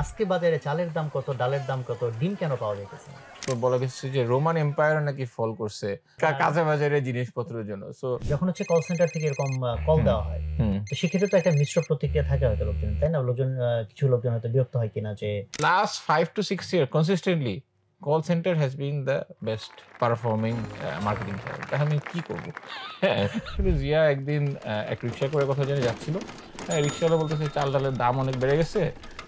আজকে বাজারে চালের দাম কত, ডালের দাম কত, ডিম কেন পাওয়া যাইতেছে না? তো বলা গেছে যে রোমান এম্পায়ার নাকি ফল করছে কাঁচা বাজারের জিনিসপত্রের জন্য। সো যখন হচ্ছে কল সেন্টার থেকে এরকম কল হুম দেওয়া হয়, হুম তো সেক্ষেত্রে তো একটা মিশ্র প্রতিক্রিয়া থাকে হয়তো লোকজন, তাই না? লোকজন কিছু লোকজন হয়তো বিরক্ত হয় কিনা যে last 5 to 6 years consistently call center has been the best performing marketing channel. তা আমি কি করব? হ্যাঁ, আসলে জিয়া একদিন এক রিক্সা করে কোথাও যেন যাচ্ছিল। হ্যাঁ, রিক্সাওয়ালা বলতেছে চাল ডালের দাম অনেক বেড়ে গেছে।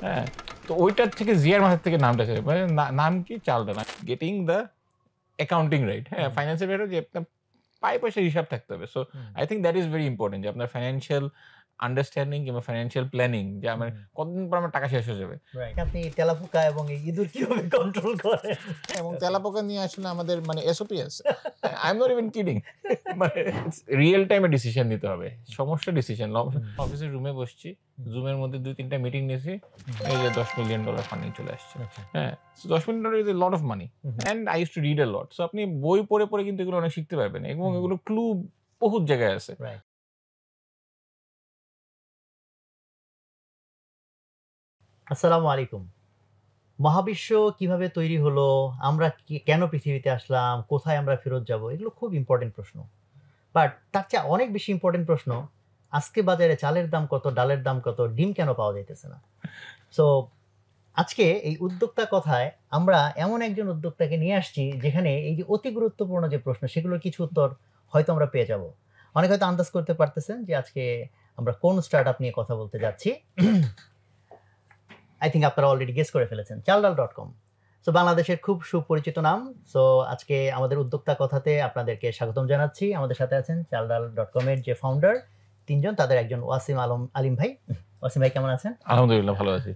হ্যাঁ, তো ওইটার থেকে জিয়ার মাথার থেকে নামটা ছিল। মানে নাম কি? চাল ডাল। Getting the accounting right. হ্যাঁ, হুম, ফাইন্যান্সের ব্যাপারে যে আপনার পায়ে পয়সার হিসাব থাকতে হবে। So hmm, I think that is very important যে আপনার ফাইন্যান্সিয়াল আন্ডারস্ট্যান্ডিং কিংবা ফাইন্যান্সিয়াল প্ল্যানিং যে আমার হুম, কতদিন পর আমার টাকা শেষ হয়ে যাবে। রাইট। আপনি তেলাপোকা এবং এই ইঁদুর কিভাবে কন্ট্রোল করেন? এবং তেলাপোকা নিয়ে আসলে আমাদের মানে এসওপি আছে। I am not even kidding. মানে রিয়াল টাইমে ডিসিশন নিতে হবে। সমস্যা ডিসিশন। হুম, অফিসের রুমে বসছি। হুম, জুমের মধ্যে ২-৩ টা মিটিং নিয়েছি। হুম, এই যে $10 মিলিয়ন ফান্ডিং চলে আসছে। আচ্ছা। হ্যাঁ? So $10 million is a lot of money. Hmm, hmm, and I used to read a lot. So আপনি বই পড়ে, পড়ে কিন্তু এগুলো অনেক শিখতে পারবেন এবং হুম, এগুলো ক্লু বহুত জায়গায় আছে। রাইট। আসসালামু আলাইকুম। মহাবিশ্ব কিভাবে তৈরি হলো? আমরা কেন পৃথিবীতে আসলাম? কোথায় আমরা ফেরত যাবো? এগুলো খুব ইম্পোর্টেন্ট প্রশ্ন। বাট তার চেয়ে অনেক বেশি ইম্পোর্টেন্ট প্রশ্ন, আজকে বাজারে চালের দাম কত, ডালের দাম কত, ডিম কেন পাওয়া যাইতেছে না? সো আজকে এই উদ্যোক্তা কথায় আমরা এমন একজন উদ্যোক্তাকে নিয়ে আসছি যেখানে এই যে অতি গুরুত্বপূর্ণ যে প্রশ্ন সেগুলোর কিছু উত্তর হয়তো আমরা পেয়ে যাব। অনেকে হয়তো আন্দাজ করতে পারতেছেন যে আজকে আমরা কোন স্টার্টআপ নিয়ে কথা বলতে যাচ্ছি। আই থিংক আপনারা অলরেডি গেস করে ফেলেছেন। চালডাল.com। সো বাংলাদেশের খুব সুপরিচিত নাম। সো আজকে আমাদের উদ্যোক্তা কথাতে আপনাদেরকে স্বাগতম জানাচ্ছি। আমাদের সাথে আছেন চালডাল.com এর যে ফাউন্ডার ৩ জন, তাদের একজন ওয়াসিম আলিম ভাই। ওয়াসিম ভাই কেমন আছেন? আলহামদুলিল্লাহ ভালো আছি।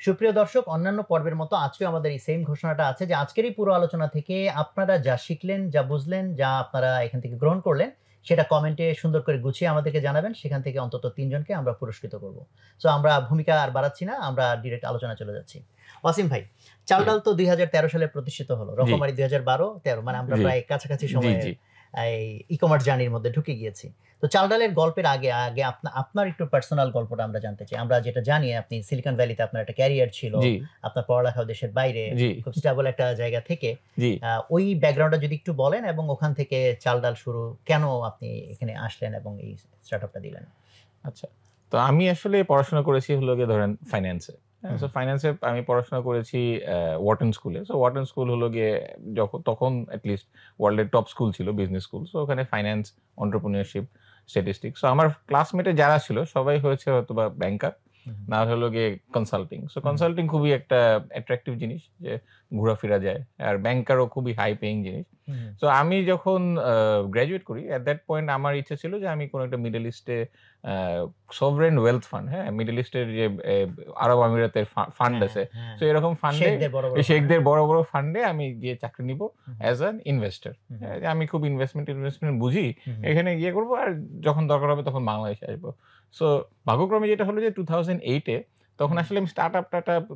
সুপ্রিয় দর্শক, অন্যান্য পর্বের মতো আজকেও আমাদের এই সেম ঘোষণাটা আছে যে আজকের এই পুরো আলোচনা থেকে আপনারা যা শিখলেন, যা বুঝলেন, যা আপনারা এখান থেকে গ্রহণ করলেন, সেটা কমেন্টে সুন্দর করে গুছিয়ে আমাদেরকে জানাবেন। সেখান থেকে অন্তত ৩ জনকে আমরা পুরস্কৃত করব। সো আমরা ভূমিকা আর বাড়াচ্ছি না, আমরা ডিরেক্ট আলোচনায় চলে যাচ্ছি। ওয়াসিম ভাই, চাল ডাল তো ২০১৩ সালে প্রতিষ্ঠিত হলো। জি, রকমারি ২০১২-১৩, মানে আমরা জি, প্রায় কাছাকাছি জি, সময়ে জি, এই ই-কমার্স জার্নির মধ্যে ঢুকে গিয়েছি। তো চাল ডালের গল্পের আগে আগে আপনার একটু পার্সোনাল গল্পটা আমরা জানতে চাই। আমরা যেটা জানি আপনি সিলিকন ভ্যালিতে আপনার একটা ক্যারিয়ার ছিল। জি, আপনার পড়ালেখাও দেশের বাইরে, জি, খুব স্টেবল একটা জায়গা থেকে। জি। ওই ব্যাকগ্রাউন্ডটা যদি একটু বলেন এবং ওখান থেকে চাল-ডাল শুরু কেন আপনি এখানে আসলেন এবং এই স্টার্টআপটা দিলেন? আচ্ছা। তো আমি আসলে পড়াশোনা করেছি হলো গিয়ে ধরেন ফাইন্যান্সে। হ্যাঁ? হুম, সো ফাইন্যান্সে আমি পড়াশোনা করেছি ওয়াটন স্কুলে। সো ওয়াটন স্কুল হলো গিয়ে তখন এট লিস্ট ওয়ার্ল্ড এর টপ স্কুল ছিল, বিজনেস স্কুল। সো ওখানে ফাইন্যান্স, এন্টারপ্রেনিউরশিপ, স্ট্যাটিস্টিক্স। সো আমার ক্লাসমেটে যারা ছিল সবাই হয়েছে হয়তোবা ব্যাংকার, হুম, না হলো গিয়ে কনসাল্টিং। সো হুম, কনসাল্টিং খুবই একটা অ্যাট্রাকটিভ জিনিস যে ঘোরাফেরা যায়। আর ব্যাংকারও খুবই হাই পেইং জিনিস। হুম, সো আমি যখন গ্র্যাজুয়েট করি এট দ্যাট পয়েন্ট আমার ইচ্ছা ছিল যে আমি কোন একটা মিডল ইস্টে আ সভরেন ওয়েলথ ফান্ড, হ্যাঁ? মিডল ইস্টের যে আরব আমিরাতের ফান্ড হ্যাঁ, আছে। হ্যাঁ। সো এরকম ফান্ডে শেখদের বড়, বড় ফান্ড। শেখদের বড়, বড় ফান্ডে আমি গিয়ে চাকরি নিবো হুম, অ্যাজ অ্যান ইনভেস্টর। হুম, হুম, হ্যাঁ? যে আমি খুব ইনভেস্টমেন্ট বুঝি। হুম, হুম, এখানে গিয়ে করব আর যখন দরকার হবে তখন বাংলাদেশে আসবো। সো ভাগ্যক্রমে যেটা হলো যে 2008 এ তখন হুম, আসলে আমি স্টার্টআপ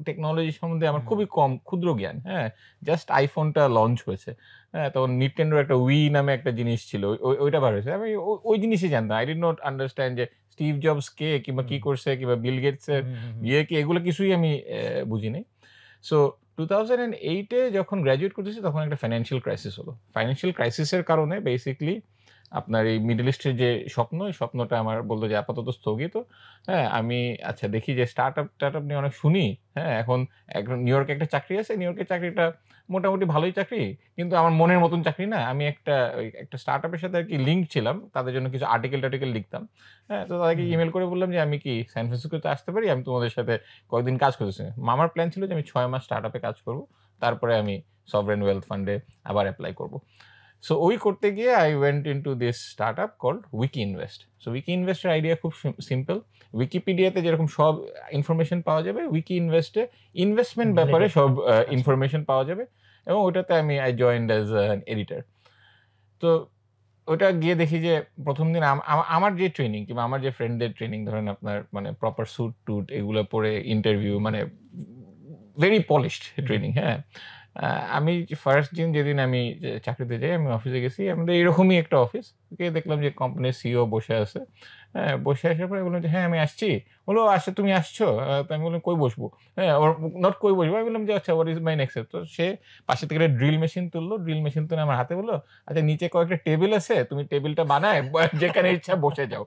টেকনোলজি সম্বন্ধে আমার হুম, খুবই কম ক্ষুদ্র জ্ঞান। হ্যাঁ? জাস্ট iPhone-টা লঞ্চ হয়েছে। হ্যাঁ? তখন Nintendo একটা Wii নামে একটা জিনিস ছিল। ওইটা বার হয়েছে। আমি ওই জিনিসই জানতাম। I did not understand যে স্টিভ জবস কে কিংবা কি হুম, করছে কিংবা বিল গেটস এর হুম, হুম, হুম, ইয়ে কি এগুলো কিছুই আমি বুঝি নাই। সো 2008 এ যখন গ্র্যাজুয়েট করতেছি তখন একটা ফাইন্যান্সিয়াল ক্রাইসিস হলো। ফাইন্যান্সিয়াল ক্রাইসিস এর কারণে বেসিক্যালি আপনার এই মিডল ইস্টের যে স্বপ্ন, এই স্বপ্নটা আমার বলল যে আপাতত স্থগিত। হ্যাঁ? আমি আচ্ছা দেখি যে স্টার্টআপ নিয়ে অনেক শুনি। হ্যাঁ? এখন নিউ ইয়র্কে একটা চাকরি আছে। নিউ ইয়র্কের চাকরিটা মোটামুটি ভালোই চাকরি। কিন্তু আমার মনের মতন চাকরি না। আমি একটা স্টার্টআপ এর সাথে আরকি লিঙ্ক ছিলাম। তাদের জন্য কিছু আর্টিকেল-টার্টিকেল লিখতাম। হ্যাঁ? তো তাদেরকে হুম, ইমেইল করে বললাম যে, "আমি কি সান ফ্রান্সিসকোতে আসতে পারি? আমি তোমাদের সাথে কয়েকদিন কাজ করতেছি।" আমার প্ল্যান ছিল যে আমি ৬ মাস স্টার্টআপে কাজ করব। তারপরে আমি সভরেন ওয়েলথ ফান্ডে আবার এপ্লাই করব। সো ওই করতে গিয়ে I went into this startup called WikiInvest. So WikiInvest এর আইডিয়া খুব সিম্পল। উইকিপিডিয়াতে যেরকম সব ইনফরমেশন পাওয়া যাবে, WikiInvest এ ইনভেস্টমেন্ট ব্যাপারে রিলেটেড। সব আচ্ছা। ইনফরমেশন পাওয়া যাবে এবং ওটাতে I joined as an editor. তো ওটা গিয়ে দেখি যে ১ম দিন আমার যে ট্রেনিং কিংবা আমার যে ফ্রেন্ডদের ট্রেনিং ধরেন আপনার মানে প্রপার স্যুট-টুট এগুলো পরে ইন্টারভিউ মানে ভেরি পলিশড হুম, ট্রেনিং, হ্যাঁ? আ আমি ফার্স্ট দিন যেদিন আমি চাকরিতে যাই, আমি অফিসে গেছি। আমাদের এরকমই একটা অফিস। গিয়ে দেখলাম যে কোম্পানির সিইও বসে আছে। হ্যাঁ, বসে আসার পরে বললাম যে, "হ্যাঁ, আমি আসছি।" বলল, "আচ্ছা তুমি আসছো?" তো আমি বললাম, "কই বসবো?" হ্যাঁ, ওর নট কই বসবো। আমি বললাম যে, "আচ্ছা what is my next step?" তো সে পাশে থেকে একটা ড্রিল মেশিন তুললো। ড্রিল মেশিন তুলে আমার হাতে বলল, "আচ্ছা নিচে কয়েকটা টেবিল আছে। তুমি টেবিলটা বানায় যেখানে ইচ্ছা বসে যাও।"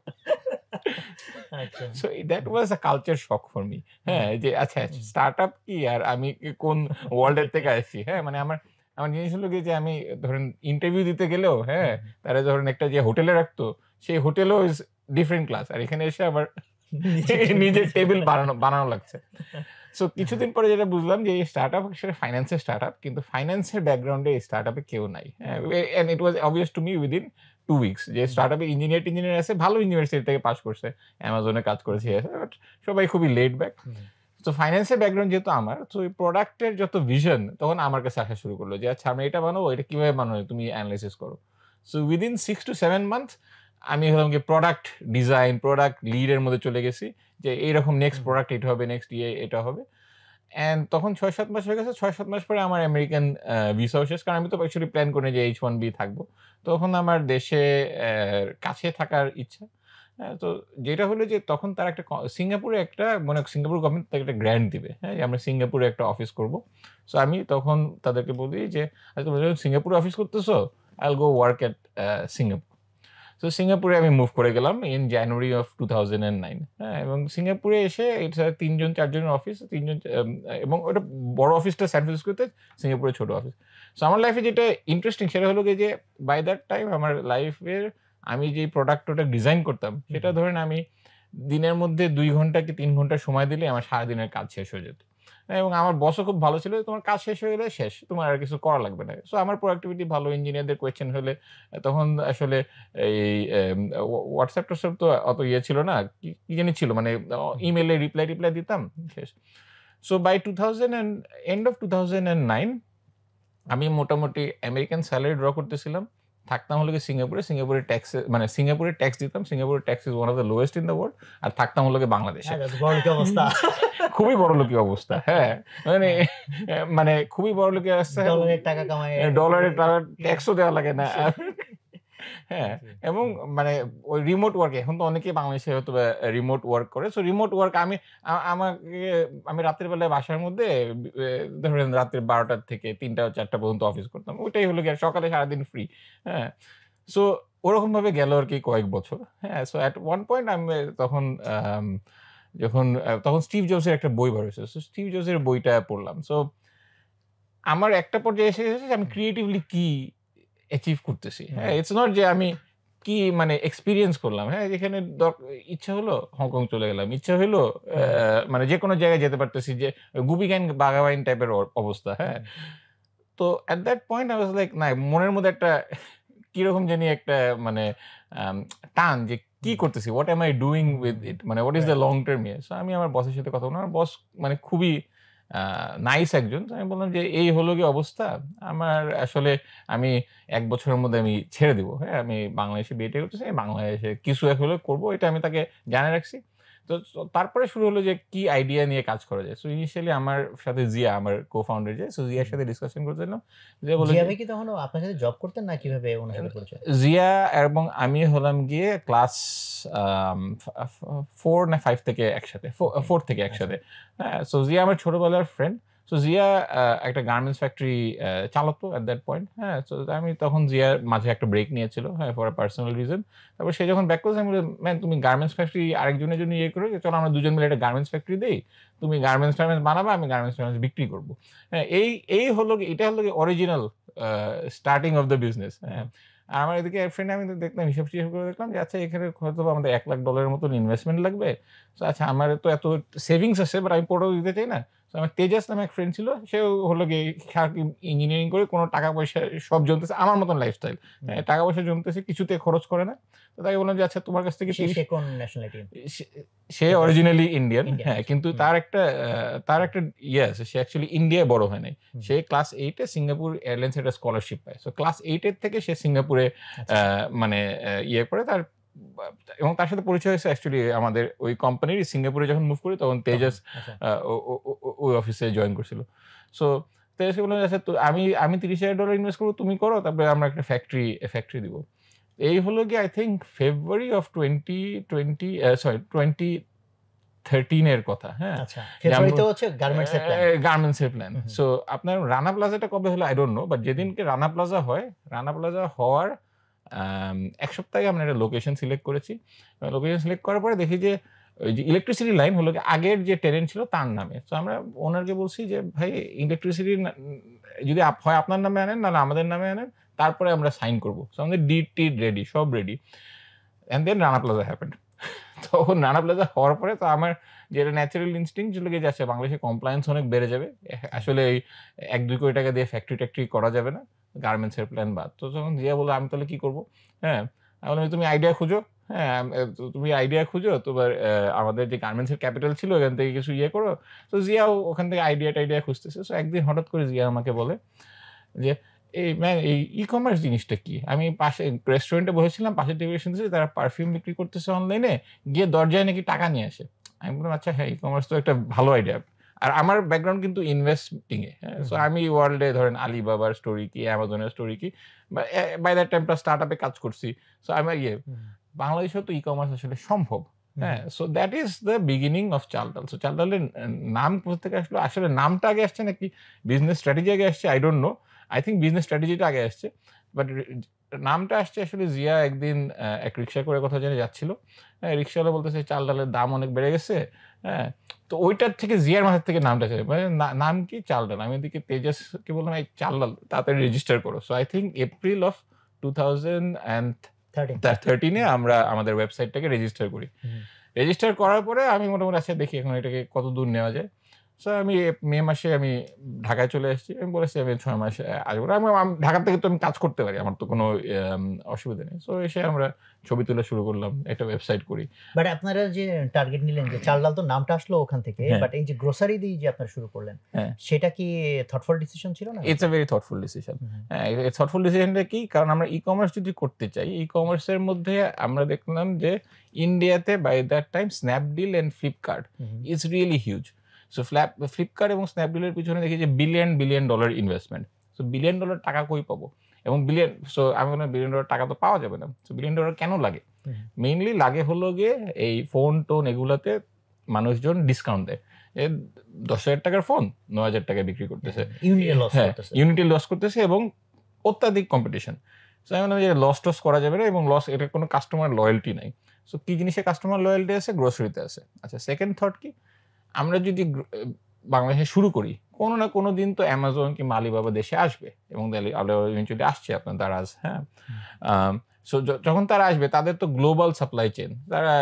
আচ্ছা। So that was a culture shock for me. হ্যাঁ, হ্যাঁ। যে আচ্ছা স্টার্টআপ কি আর আমি কি কোন ওয়ার্ল্ড এর থেকে আসছি। হ্যাঁ, মানে আমার আমার জিনিস হলো গিয়ে যে আমি ধরেন ইন্টারভিউ দিতে গেলেও হ্যাঁ, হুম, তারা ধরেন একটা যে হোটেলে রাখতো সেই হোটেলও ইস ডিফারেন্ট ক্লাস। আর এখানে এসে আবার নিজের টেবিল নিজের আছে। টেবিল বানানো লাগছে। সো কিছুদিন পরে যেটা বুঝলাম যে এই স্টার্টআপ আসলে ফাইন্যান্সের স্টার্টআপ। কিন্তু ফাইন্যান্সের ব্যাকগ্রাউন্ডে এই স্টার্টআপে কেউ নাই। হ্যাঁ? And it was obvious to me within 2 weeks যে হুম, স্টার্টআপে ইঞ্জিনিয়ার আছে, ভালো ইউনিভার্সিটি থেকে পাস করছে। অ্যামাজনে কাজ করেছে। বাট সবাই খুবই লেড ব্যাক। হুম, তো ফাইন্যান্সের ব্যাকগ্রাউন্ড যেহেতু আমার, তো এই প্রোডাক্টের যত ভিশন তখন আমার কাছে আসা শুরু করলো যে আচ্ছা আমি এটা বানাবো, এটা কিভাবে বানাবো তুমি এনালাইসিস করো। সো উইদিন 6 to 7 মান্থস আমি হলাম গিয়ে প্রোডাক্ট ডিজাইন, প্রোডাক্ট লিড এর মধ্যে চলে গেছি। যে এইরকম নেক্সট হুম, প্রোডাক্ট এটা হবে, নেক্সট ইয়ে এটা হবে। অ্যান্ড তখন ৬-৭ মাস হয়ে গেছে। ৬-৭ মাস পরে আমার আমেরিকান ভিসাও শেষ। কারণ আমি তো অ্যাকচুয়ালি প্ল্যান করি যে H-1B থাকবো। তখন আমার দেশে কাছে থাকার ইচ্ছা। তো যেটা হলো যে তখন তারা একটা সিঙ্গাপুরে একটা মানে সিঙ্গাপুর গভর্নমেন্ট তাকে একটা গ্র্যান্ট দিবে। হ্যাঁ? যে আমরা সিঙ্গাপুরে একটা অফিস করব। সো আমি তখন তাদেরকে বলি যে, "আচ্ছা তোমরা যখন সিঙ্গাপুরে অফিস করতেছো, I will go work at Singapore." So সিঙ্গাপুরে আমি মুভ করে গেলাম ইন জানুয়ারি অফ 2009 হ্যাঁ? এবং সিঙ্গাপুরে এসে এটা ৩ জন ৪ জনের অফিস। ৩ জন এবং ওটা বড় অফিসটা সান ফ্রান্সিসকোতে, সিঙ্গাপুরে ছোট অফিস। সো আমার লাইফে যেটা ইন্টারেস্টিং সেটা হলো গিয়ে যে বাই দ্যাট টাইম আমার লাইফের আমি যেই প্রোডাক্ট ওটা ডিজাইন করতাম হুম, সেটা ধরেন আমি দিনের মধ্যে ২ ঘন্টা কি ৩ ঘন্টা সময় দিলে আমার সারাদিনের কাজ শেষ হয়ে যেত। এবং আমার বসও খুব ভালো ছিল। তোমার কাজ শেষ হয়ে গেলে শেষ। তোমার আর কিছু করা লাগবে না। সো আমার প্রোডাক্টিভিটি ভালো, ইঞ্জিনিয়ারদের কোয়েশ্চেন হলে তখন আসলে এই WhatsApp-টোয়াটসঅ্যাপ তো অত ইয়ে ছিল না। কি জানি ছিল মানে হুম। ইমেইলে রিপ্লাই দিতাম, শেষ। সো বাই 2000 এন্ড অফ 2009 আমি মোটামুটি আমেরিকান সেলারি ড্র করতেছিলাম। থাকতাম হলো গিয়ে সিঙ্গাপুরে। সিঙ্গাপুরে ট্যাক্স দিতাম। সিঙ্গাপুরের tax is one of the lowest in the world. আর থাকতাম হলো গিয়ে বাংলাদেশে। এটা তো বড়লোকি অবস্থা। খুবই বড়লোকি অবস্থা। হ্যাঁ, মানে হ্যাঁ, মানে খুবই বড়লোকি অবস্থা। ডলারের টাকা কামায় ডলারের টাকা ট্যাক্সও দেওয়া লাগে না। হ্যাঁ, জি। এবং মানে ওই রিমোট ওয়ার্ক এখন তো অনেকেই বাংলাদেশে হয়তোবা রিমোট ওয়ার্ক করে। সো রিমোট ওয়ার্ক আমি রাতের বেলায় বাসার মধ্যে ধরেন রাত্রি ১২টা থেকে ৩টা-৪টা পর্যন্ত অফিস করতাম। ওইটাই হলো গিয়ে সকালে সারাদিন ফ্রি। হ্যাঁ? সো ওরকমভাবে গেল আরকি কয়েক বছর। হ্যাঁ? সো এট ওয়ান পয়েন্ট আমি তখন আম যখন তখন স্টিভ জবস এর একটা বই বের হইছে। সো স্টিভ জবস এর বইটা পড়লাম। সো আমার একটা পর্যায়ে এসে গেছে যে আমি ক্রিয়েটিভলি কি অ্যাচিভ করতেছি। হুম, হ্যাঁ? ইটস নট যে আমি কি মানে এক্সপেরিয়েন্স করলাম। হ্যাঁ? যেখানে ইচ্ছা হলো হংকং চলে গেলাম। ইচ্ছা হইলো হুম, মানে যেকোনো জায়গায় যেতে পারতেছি যে গুপি গ্যাং বাঘাবাইন টাইপের অবস্থা। হ্যাঁ? হুম, তো এট that point I was like না মনের মধ্যে একটা কিরকম জানি একটা মানে আম টান যে কি হুম, করতেছি? What am I doing hmm, with hmm, it? মানে what is the right. Long term ইয়ে? সো আমি আমার বসের সাথে কথা বললাম। আমার বস মানে খুবই আ নাইস একজন। তো আমি বললাম যে, "এই হলো গিয়ে অবস্থা। আমার আসলে আমি ১ বছরের মধ্যে আমি ছেড়ে দিব। হ্যাঁ? আমি বাংলাদেশে বিয়ে-টিয়ে করতে চাই। বাংলাদেশে কিছু এক হলে করব।" এটা আমি তাকে জানায় রাখছি। তারপরে শুরু হলো যে কি আইডিয়া নিয়ে কাজ করা যায়। সো ইনিশিয়ালি আমার সাথে জিয়া আমার co-founder যে, সো জিয়ার হুম। সাথে ডিসকাশন করছিলাম। জিয়া বলল জিয়া যে ভাই কি তখনও আপনার সাথে জব করতেন না কিভাবে উনার সাথে পরিচয়? জিয়া এবং আমি হলাম গিয়ে ক্লাস আম ফা ফা 4 না 5 থেকে একসাথে। ওকে। 4 থেকে আচ্ছা। একসাথে। হ্যাঁ? সো জিয়া আমার ছোটবেলার ফ্রেন্ড। সো জিয়া একটা গার্মেন্টস ফ্যাক্টরি চালাতো এট দ্যাট পয়েন্ট। হ্যাঁ? সো আমি তখন জিয়ার মাঝে একটা ব্রেক নিয়েছিল। হ্যাঁ? For a personal reason. তারপর সে যখন ব্যাক করেছে আমি বললাম, "ম্যান তুমি গার্মেন্টস ফ্যাক্টরি আরেকজনের জন্য ইয়ে করো। চলো আমরা দুজন মিলে একটা গার্মেন্টস ফ্যাক্টরি দেই। তুমি গার্মেন্টস-টার্মেন্টস বানাবা, আমি গার্মেন্টস-টার্মেন্টস বিক্রি করব।" হ্যাঁ? এই হলো এটা হলো original a starting of the business. হ্যাঁ? হুম, আর আমার এদিকে ফ্রেন্ড আমি তো দেখলাম হিসাব-টিসাব করে দেখলাম যে আচ্ছা এখানে হয়তোবা আমাদের $১,০০,০০০ মতন ইনভেস্টমেন্ট লাগবে। সো আচ্ছা আমার তো এত সেভিংস আছে বাট আমি পুরো দিতে চাই না। সো আমার তেজাস নামে এক ফ্রেন্ড ছিল। সেও হলো গিয়ে সারাদিন ইঞ্জিনিয়ারিং করে কোন টাকা-পয়সা সব জমতেছে। আমার মতন লাইফস্টাইল। হুম। হ্যাঁ, টাকা-পয়সা জমতেছে কিছুতে খরচ করে না। তো তাকে বললাম যে আচ্ছা তোমার কাছ থেকে সে ৩০ সে কোন ন্যাশনালিটি? সে সে তেজাস? Originally Indian. ইন্ডিয়ান হ্যাঁ, আচ্ছা। কিন্তু হুম, তার একটা ইয়ে আছে। সে অ্যাকচুয়ালি ইন্ডিয়ায় বড় হয় নাই। হুম, সে ক্লাস 8 এ সিঙ্গাপুর এয়ারলাইন্স একটা স্কলারশিপ পায়। সো ক্লাস 8 এর থেকে সে সিঙ্গাপুরে আচ্ছা, মানে ইয়ে করে তার বা এবং তার সাথে পরিচয় হয়েছে অ্যাকচুয়ালি আমাদের ওই কোম্পানির সিঙ্গাপুরে যখন মুভ করি তখন তখন তেজাস আচ্ছা। আ ও ও ও ওই অফিসে জয়েন করছিল। সো তেজাসকে বললাম, "আচ্ছা তো আমি $30,000 ইনভেস্ট করব, তুমি করো। তারপরে আমরা একটা ফ্যাক্টরি দিব।" এই হলো গিয়ে আই থিঙ্ক ফেব্রুয়ারি অফ 2013 এর কথা। হ্যাঁ, আচ্ছা, ফেব্রুয়ারিতে হচ্ছে গার্মেন্টস এর প্ল্যান। গার্মেন্টস এর প্ল্যান। সো আপনার রানা প্লাজাটা কবে হলো আই ডোন্ট নো, বাট যেদিনকে রানা প্লাজা হয়, রানা প্লাজা হওয়ার এক সপ্তাহ আগে আমরা একটা লোকেশন সিলেক্ট করেছি। লোকেশন সিলেক্ট করার পরে দেখি যে ওই যে ইলেকট্রিসিটি লাইন হলো আগের যে টেনেন্ট ছিল তার নামে। তো আমরা ওনারকে বলছি যে ভাই ইলেকট্রিসিটি যদি হয় আপনার নামে আনেন, নাহলে আমাদের নামে আনেন, তারপরে আমরা সাইন করবো। সো আমাদের ডিড টিড রেডি, সব রেডি। And then Rana Plaza happened. তখন রানা প্লাজা হওয়ার পরে তো আমার যেটা ন্যাচারাল ইনস্টিংক্ট ছিল কি, যাচ্ছে বাংলাদেশে কমপ্লায়েন্স অনেক বেড়ে যাবে, আসলে এই 1-2 কোটি টাকা দিয়ে ফ্যাক্টরি ট্যাক্টরি করা যাবে না, গার্মেন্টস এর প্ল্যান বাদ। তো তখন জিয়া বললো আমি তাহলে কি করবো? হ্যাঁ, আমি বললাম তুমি আইডিয়া খুঁজো। হ্যাঁ, তুমি আইডিয়া খুঁজো, তোমার আমাদের যে গার্মেন্টস এর ক্যাপিটাল ছিল ওখান থেকে কিছু ইয়ে করো। তো জিয়াও ওখান থেকে আইডিয়া খুঁজতেছে। তো একদিন হঠাৎ করে জিয়া আমাকে বলে যে এই ম্যান এই ই-কমার্স জিনিসটা কি? আমি পাশে রেস্টুরেন্টে বসেছিলাম, পাশের টেবিলে শুনতেছি তারা পারফিউম বিক্রি করতেছে অনলাইনে, গিয়ে দরজায় নাকি টাকা নিয়ে আসে। আমি বললাম আচ্ছা হ্যাঁ, ই-কমার্স তো একটা ভালো আইডিয়া। আর আমার ব্যাকগ্রাউন্ড কিন্তু ইনভেস্টিং এ। হ্যাঁ, সো আমি ওয়ার্ল্ডে ধরেন আলিবাবার স্টোরি কি, অ্যামাজনের স্টোরি কি, বাই দ্যাট টাইম প্লাস স্টার্টআপে কাজ করছি। সো আমার বাংলাদেশেও তো ই-কমার্স আসলে সম্ভব। হ্যাঁ, so that is the beginning of Chaldal. সো চালডালের নাম কোথা থেকে আসলো? আসলে নামটা আগে আসছে নাকি বিজনেস স্ট্র্যাটেজি আগে আসছে I don't know. I think business স্ট্র্যাটেজিটা আগে আসছে, বাট নামটা আসছে আসলে জিয়া একদিন এক রিক্সা করে কোথাও জানি যাচ্ছিল। হ্যাঁ, রিক্সাওয়ালা বলতেছে চাল ডালের দাম অনেক বেড়ে গেছে। হ্যাঁ, তো ওইটার থেকে জিয়ার মাথার থেকে নামটা ছিল, মানে নাম কি চাল ডাল। আমি এদিকে তেজাসকে বললাম এই চাল ডাল তাড়াতাড়ি রেজিস্টার করো। So I think April of 2013 আমরা আমাদের ওয়েবসাইটটাকে রেজিস্টার করি। রেজিস্টার করার পরে আমি মোটামুটি আচ্ছা দেখি এখন এটাকে কত দূর নেওয়া যায়। সো আমি মে মাসে আমি ঢাকায় চলে এসেছি। আমি বলেছি আমি 6 মাস আসবো। আমি ঢাকা থেকে তো আমি কাজ করতে পারি, আমার তো কোনো অসুবিধা নেই। সো এসে আমরা ছবি তোলা শুরু করলাম, একটা ওয়েবসাইট করি। বাট আপনারা যে টার্গেট নিলেন যে চাল ডাল, তো নামটা আসলো ওখান থেকে, বাট এই যে গ্রোসারি দিয়ে যে আপনারা শুরু করলেন, সেটা কি থটফুল ডিসিশন ছিল না? It's a very thoughtful decision. হ্যাঁ, এই থটফুল ডিসিশনটা কি, কারণ আমরা ই-কমার্স যদি করতে চাই, ই-কমার্সের মধ্যে আমরা দেখলাম যে ইন্ডিয়াতে by that time Snapdeal and Flipkart is really huge. So Flipkart এবং স্ন্যাপডিলের পিছনে দেখি যে billion dollar investment. So billion dollar টাকা কই পাবো? এবং সো আমি বললাম বিলিয়ন ডলার টাকা তো পাওয়া যাবে না। সো বিলিয়ন ডলার কেন লাগে? মেইনলি লাগে হলো গিয়ে এই ফোন টোন এগুলাতে মানুষজন ডিসকাউন্ট দেয়। 10,000 টাকার ফোন 9,000 টাকায় বিক্রি করতেছে, ইউনিটি লস করতেছে এবং অত্যাধিক কম্পিটিশন। সো আমি বললাম যে লস টস করা যাবে না, এবং এটা কোনো কাস্টমার লয়্যালটি নাই। সো কি জিনিসে কাস্টমার লয়্যালটি আছে? গ্রোসারিতে আছে। আচ্ছা, সেকেন্ড থট কি, আমরা যদি বাংলাদেশে শুরু করি, কোনো না কোনো দিন তো অ্যামাজন কি আলিবাবা দেশে আসবে, এবং ইভেন্চুয়ালি আসছে আপনার দারাজ। হ্যাঁ, সো যখন তারা আসবে তাদের তো গ্লোবাল সাপ্লাই চেন, তারা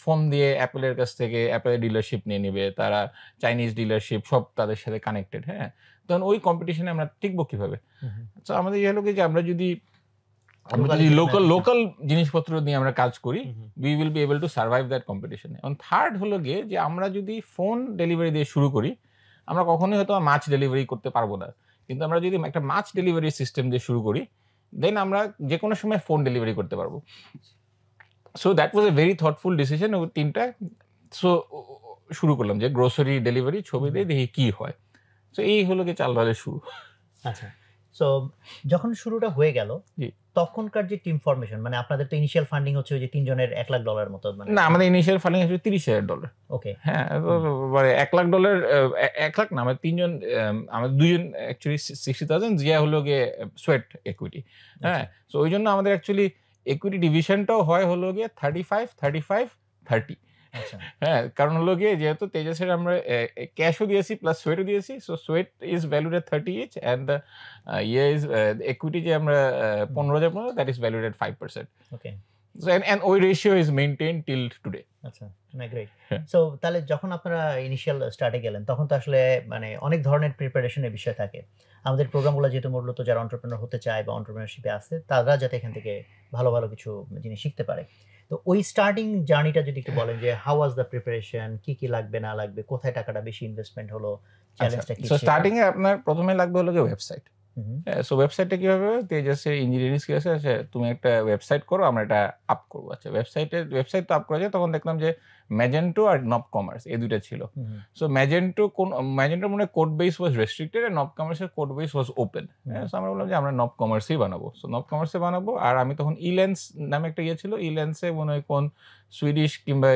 ফোন দিয়ে অ্যাপেলের কাছ থেকে অ্যাপেলের ডিলারশিপ নিয়ে নেবে, তারা চাইনিজ ডিলারশিপ সব তাদের সাথে কানেক্টেড। হ্যাঁ, তখন ওই কম্পিটিশনে আমরা টিকবো কিভাবে? তো আমাদের ইয়ে হলো কি যে আমরা যদি লোকাল জিনিসপত্র নিয়ে আমরা কাজ করি, we will be able to survive that competition. এবং থার্ড হলো গিয়ে যে আমরা যদি ফোন ডেলিভারি দিয়ে শুরু করি, আমরা কখনোই হয়তো মাছ ডেলিভারি করতে পারবো না, কিন্তু আমরা যদি একটা মাছ ডেলিভারি সিস্টেম দিয়ে শুরু করি, দেন আমরা যে কোনো সময় ফোন ডেলিভারি করতে পারবো। So that was a very thoughtful decision. ও তিনটা সো শুরু করলাম যে গ্রোসারি ডেলিভারি, ছবি দিয়ে দেখি কি হয়। সো এই হলো গিয়ে চাল ডালের শুরু। আচ্ছা, সো যখন শুরুটা হয়ে গেল, তখনকার যে টিম ফরমেশন, মানে আপনাদের তো ইনিশিয়াল ফান্ডিং হচ্ছে ওই যে 3 জনের $1,00,000 মতো, মানে না, আমাদের ইনিশিয়াল ফান্ডিং হচ্ছে $30,000। ওকে, হ্যাঁ, মানে $1,00,000 1,00,000 না, আমাদের 3 জন, আমাদের 2 জন অ্যাকচুয়ালি 60,000, জিয়া হলো গিয়ে সোয়েট ইকুইটি। হ্যাঁ, সো ওই জন্য আমাদের অ্যাকচুয়ালি ইকুইটি ডিভিশনটাও হয় হলো গিয়ে 35-35-30। হ্যাঁ, কারণ হলো গিয়ে যেহেতু তেজাসের আমরা ক্যাশও দিয়েছি প্লাস সোয়েটও দিয়েছি, so sweat is valued at 30 each, and the is equity যে আমরা 15,000 that is valued at 5%। Okay, so and ওই ratio is maintain till today. আচ্ছা, গ্রেট। সো তাহলে যখন আপনারা ইনিশিয়াল স্টার্টে গেলেন, তখন তো আসলে মানে অনেক ধরনের প্রিপারেশনের বিষয় থাকে। আমাদের প্রোগ্রামগুলো যেহেতু মূলত যারা এন্টারপ্রেনার হতে চায় বা এন্টারপ্রেনারশিপে আছে, তারা যাতে এখান থেকে ভালো ভালো কিছু জিনিস শিখতে পারে। তো ওই স্টার্টিং জার্নিটা যদি একটু বলেন যে হাউ ওয়াজ দ্য প্রিপারেশন, কি কি লাগবে না লাগবে, কোথায় টাকাটা বেশি ইনভেস্টমেন্ট হলো, চ্যালেঞ্জটা কি? সো স্টার্টিং এ আপনার প্রথমে লাগবে হলো ওয়েবসাইট। সো ওয়েবসাইটটা কিভাবে হবে? তেজাসের ইঞ্জিনিয়ারিং স্কিল আছে, তুমি একটা ওয়েবসাইট করো, আমরা এটা আপ করবো। আচ্ছা, ওয়েবসাইট তো আপ করা যায়। তখন দেখলাম যে ম্যাজেন্টো আর নব কমার্স এই দুইটা ছিল। সো ম্যাজেন্টোর মনে হয় কোড বেস ওয়াজ রেস্ট্রিক্টেড আর নব কমার্সের code base was open. So আমরা বললাম যে আমরা নব কমার্সেই বানাবো। সো নব কমার্সে বানাবো। আর আমি তখন ইলেন্স নামে একটা ইয়ে ছিল, ইলেন্সে মনে হয় কোন সুইডিশ কিংবা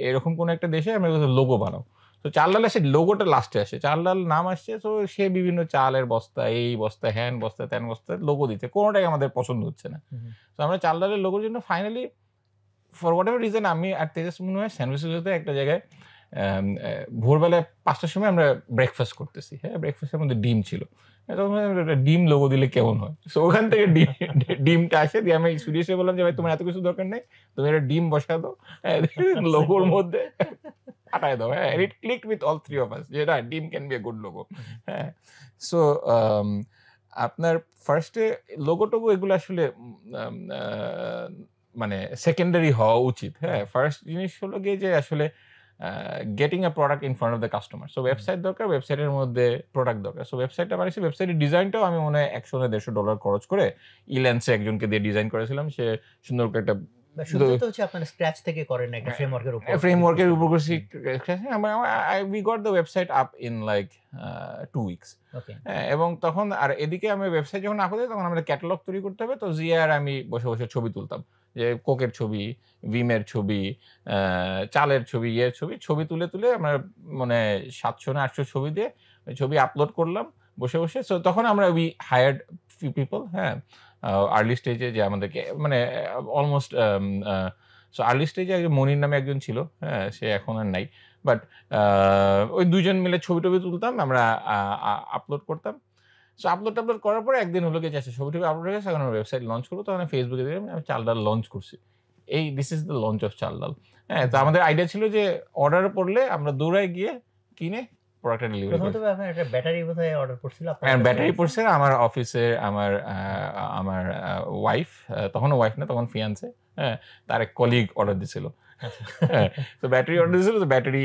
এরকম কোন একটা দেশে আমরা লোগো বানাবো। তো চালডালে সে লোগোটা লাস্টে আসে, চালডাল নাম আসছে। তো সে বিভিন্ন চালের বস্তা, এই বস্তা, হ্যান বস্তা, ত্যান বস্তা লোগো দিচ্ছে, কোনোটাই আমাদের পছন্দ হচ্ছে না। তো আমরা চালডালের লোগোর জন্য finally for whatever reason আমি আর তেজাস মনে হয় স্যান ফ্রান্সিসকোতে একটা জায়গায় ভোরবেলায় 5টার সময় আমরা ব্রেকফাস্ট করতেছি। হ্যাঁ, ব্রেকফাস্টের মধ্যে ডিম ছিল। ডিম লোগো দিলে কেমন হয়? সো ওখান থেকে ডিমটা আসে দিয়ে আমি সুইডিশে বললাম যে ভাই তোমার এত কিছু দরকার নেই, তুমি একটা ডিম বসা দাও লোগোর মধ্যে পাঠায় দাও। হ্যাঁ, it clicked with all three of us যে না, ডিম can be a good logo. হ্যাঁ, সো আপনার ফার্স্টে লোগো টোগো এগুলো আসলে মানে সেকেন্ডারি হওয়া উচিত। হ্যাঁ, ফার্স্ট জিনিস হলো গিয়ে যে আসলে getting a product in front of the customer. So website দরকার, ওয়েবসাইটের মধ্যে প্রোডাক্ট দরকার। সো ওয়েবসাইটটা বানিয়েছি, ওয়েবসাইটের ডিজাইনটাও আমি মনে হয় $100-150 খরচ করে ইল্যান্সে একজনকে দিয়ে ডিজাইন করেছিলাম। সে সুন্দর করে একটা শুরুতে তো হচ্ছে আপনারা স্ক্র্যাচ থেকে করেন একটা ফ্রেমওয়ার্কের উপর করছি। We got the website up in like 2 weeks. এবং তখন আর এদিকে আমি ওয়েবসাইট যখন আপ হতো তখন আমাদের ক্যাটালগ তৈরি করতে হবে। তো জিয়া আর আমি বসে বসে ছবি তুলতাম, যে কোকের ছবি, ভিমের ছবি, চালের ছবি, ছবি তুলে আমরা মানে 700 না 800 ছবি দিয়ে ছবি আপলোড করলাম বসে বসে। সো তখন আমরা উই হায়ার্ড ফিউ পিপল। হ্যাঁ, আর্লি স্টেজে যে আমাদেরকে মানে অলমোস্ট সো আর্লি স্টেজে একজন মনির নামে একজন ছিল। হ্যাঁ, সে এখন আর নাই। বাট ওই দুজন মিলে ছবি টবি তুলতাম, আমরা আপলোড করতাম। সো আপলোড করার পরে একদিন হলো গিয়ে আচ্ছা ছবি টবি আপলোড হয়ে গেছে, এখন আমরা ওয়েবসাইট লঞ্চ করবো। তখন ফেসবুকে দিলাম আমি চালডাল লঞ্চ করছি। This is the launch of Chaldal. হ্যাঁ, তো আমাদের আইডিয়া ছিল যে অর্ডার পড়লে আমরা দৌড়ায় গিয়ে কিনে প্রোডাক্টটা ডেলিভারি করব। প্রথমত আপনারা একটা ব্যাটারি বোধহয় অর্ডার করছিল আপনারা? হ্যাঁ, ব্যাটারি পড়ছে আমার অফিসে আমার ওয়াইফ, তখনও ওয়াইফ না, তখন ফিয়ান্সে, হ্যাঁ, তার এক কলিগ অর্ডার দিছিল। হ্যাঁ, তো ব্যাটারি অর্ডার দিছিল, তো ব্যাটারি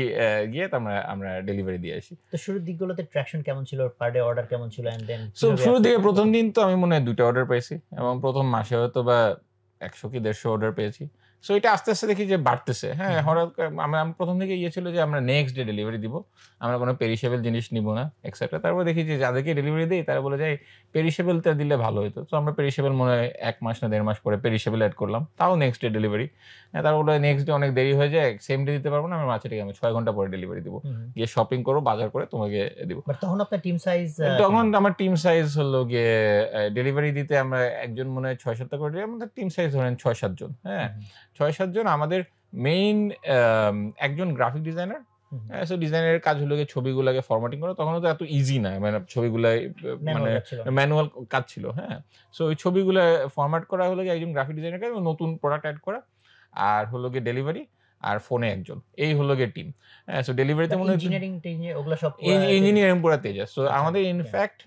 গিয়ে আমরা ডেলিভারি দিয়ে আসি। তো শুরুর দিকগুলোতে ট্র্যাকশন কেমন ছিল, পার ডে অর্ডার কেমন ছিল? এন্ড দেন সো শুরুর দিকে প্রথম দিন তো আমি মনে হয় 2টা অর্ডার পেয়েছি এবং প্রথম মাসে হয়তো বা 100 কি 150 অর্ডার পেয়েছি। সো এটা আস্তে আস্তে দেখি যে বাড়তেছে। হ্যাঁ, হঠাৎ আমরা প্রথম থেকে ছিল যে আমরা নেক্সট ডে ডেলিভারি দিব, আমরা কোনো পেরিশেবল জিনিস নিব না এক্সেট্রা। তারপর দেখি যে যাদেরকে ডেলিভারি দিই তারা বলে যায় পেরিশেবলটা দিলে ভালো হতো। তো আমরা পেরিশেবল মনে হয় 1 মাস না 1.5 মাস পরে পেরিশেবল অ্যাড করলাম, তাও নেক্সট ডে ডেলিভারি। তারপর বলে নেক্সট ডে অনেক দেরি হয়ে যায়, সেম ডে দিতে পারবো না, আমরা মাঝে থেকে আমি 6 ঘন্টা পরে ডেলিভারি দিব, গিয়ে শপিং করো, বাজার করে তোমাকে দিব। তখন আপনার টিম সাইজ? তখন আমার টিম সাইজ হলো গিয়ে ডেলিভারি দিতে আমরা একজন মনে হয় 6-7 করে দিই, আমাদের টিম সাইজ ধরেন 6-7 জন। হ্যাঁ, 6-7 জন। আমাদের মেইন একজন গ্রাফিক ডিজাইনার। সো ডিজাইনারের কাজ হলো গিয়ে ছবিগুলোকে ফরম্যাটিং করা। তখন তো এত ইজি না, মানে ছবিগুলো মানে ম্যানুয়াল কাজ ছিল। হ্যাঁ, সো ওই ছবিগুলো ফরম্যাট করা হলো গিয়ে একজন গ্রাফিক ডিজাইনার কাজ, নতুন প্রোডাক্ট অ্যাড করা, আর হলো গিয়ে ডেলিভারি, আর ফোনে একজন, এই হলো গিয়ে টিম। সো ডেলিভারিতে মনে হয় ইঞ্জিনিয়ারিং পুরো তেজাস। সো আমাদের ইনফ্যাক্ট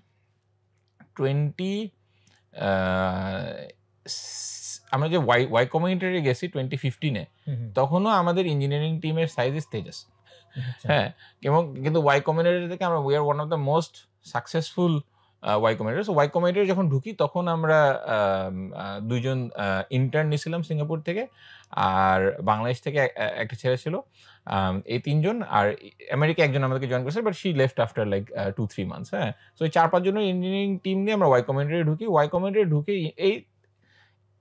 20 আমরা যে ওয়াই কমিউনিটিতে গেছি 2015-এ, তখনও আমাদের ইঞ্জিনিয়ারিং টিমের সাইজ ইজ তেজাস। হ্যাঁ, এবং কিন্তু ওয়াই কমিউনিটি থেকে আমরা we are one of the most successful Y community. So Y community যখন ঢুকি তখন আমরা 2 জন ইন্টার্ন নিয়েছিলাম সিঙ্গাপুর থেকে, আর বাংলাদেশ থেকে একটা ছেলে ছিল। এই 3 জন, আর আমেরিকা একজন আমাদেরকে জয়েন করেছে, but she left after like 2-3 months. হ্যাঁ, সো এই 4-5 জনের ইঞ্জিনিয়ারিং টিম নিয়ে আমরা ওয়াই কমিউনিটি ঢুকি। ওয়াই কমিউনিটি ঢুকে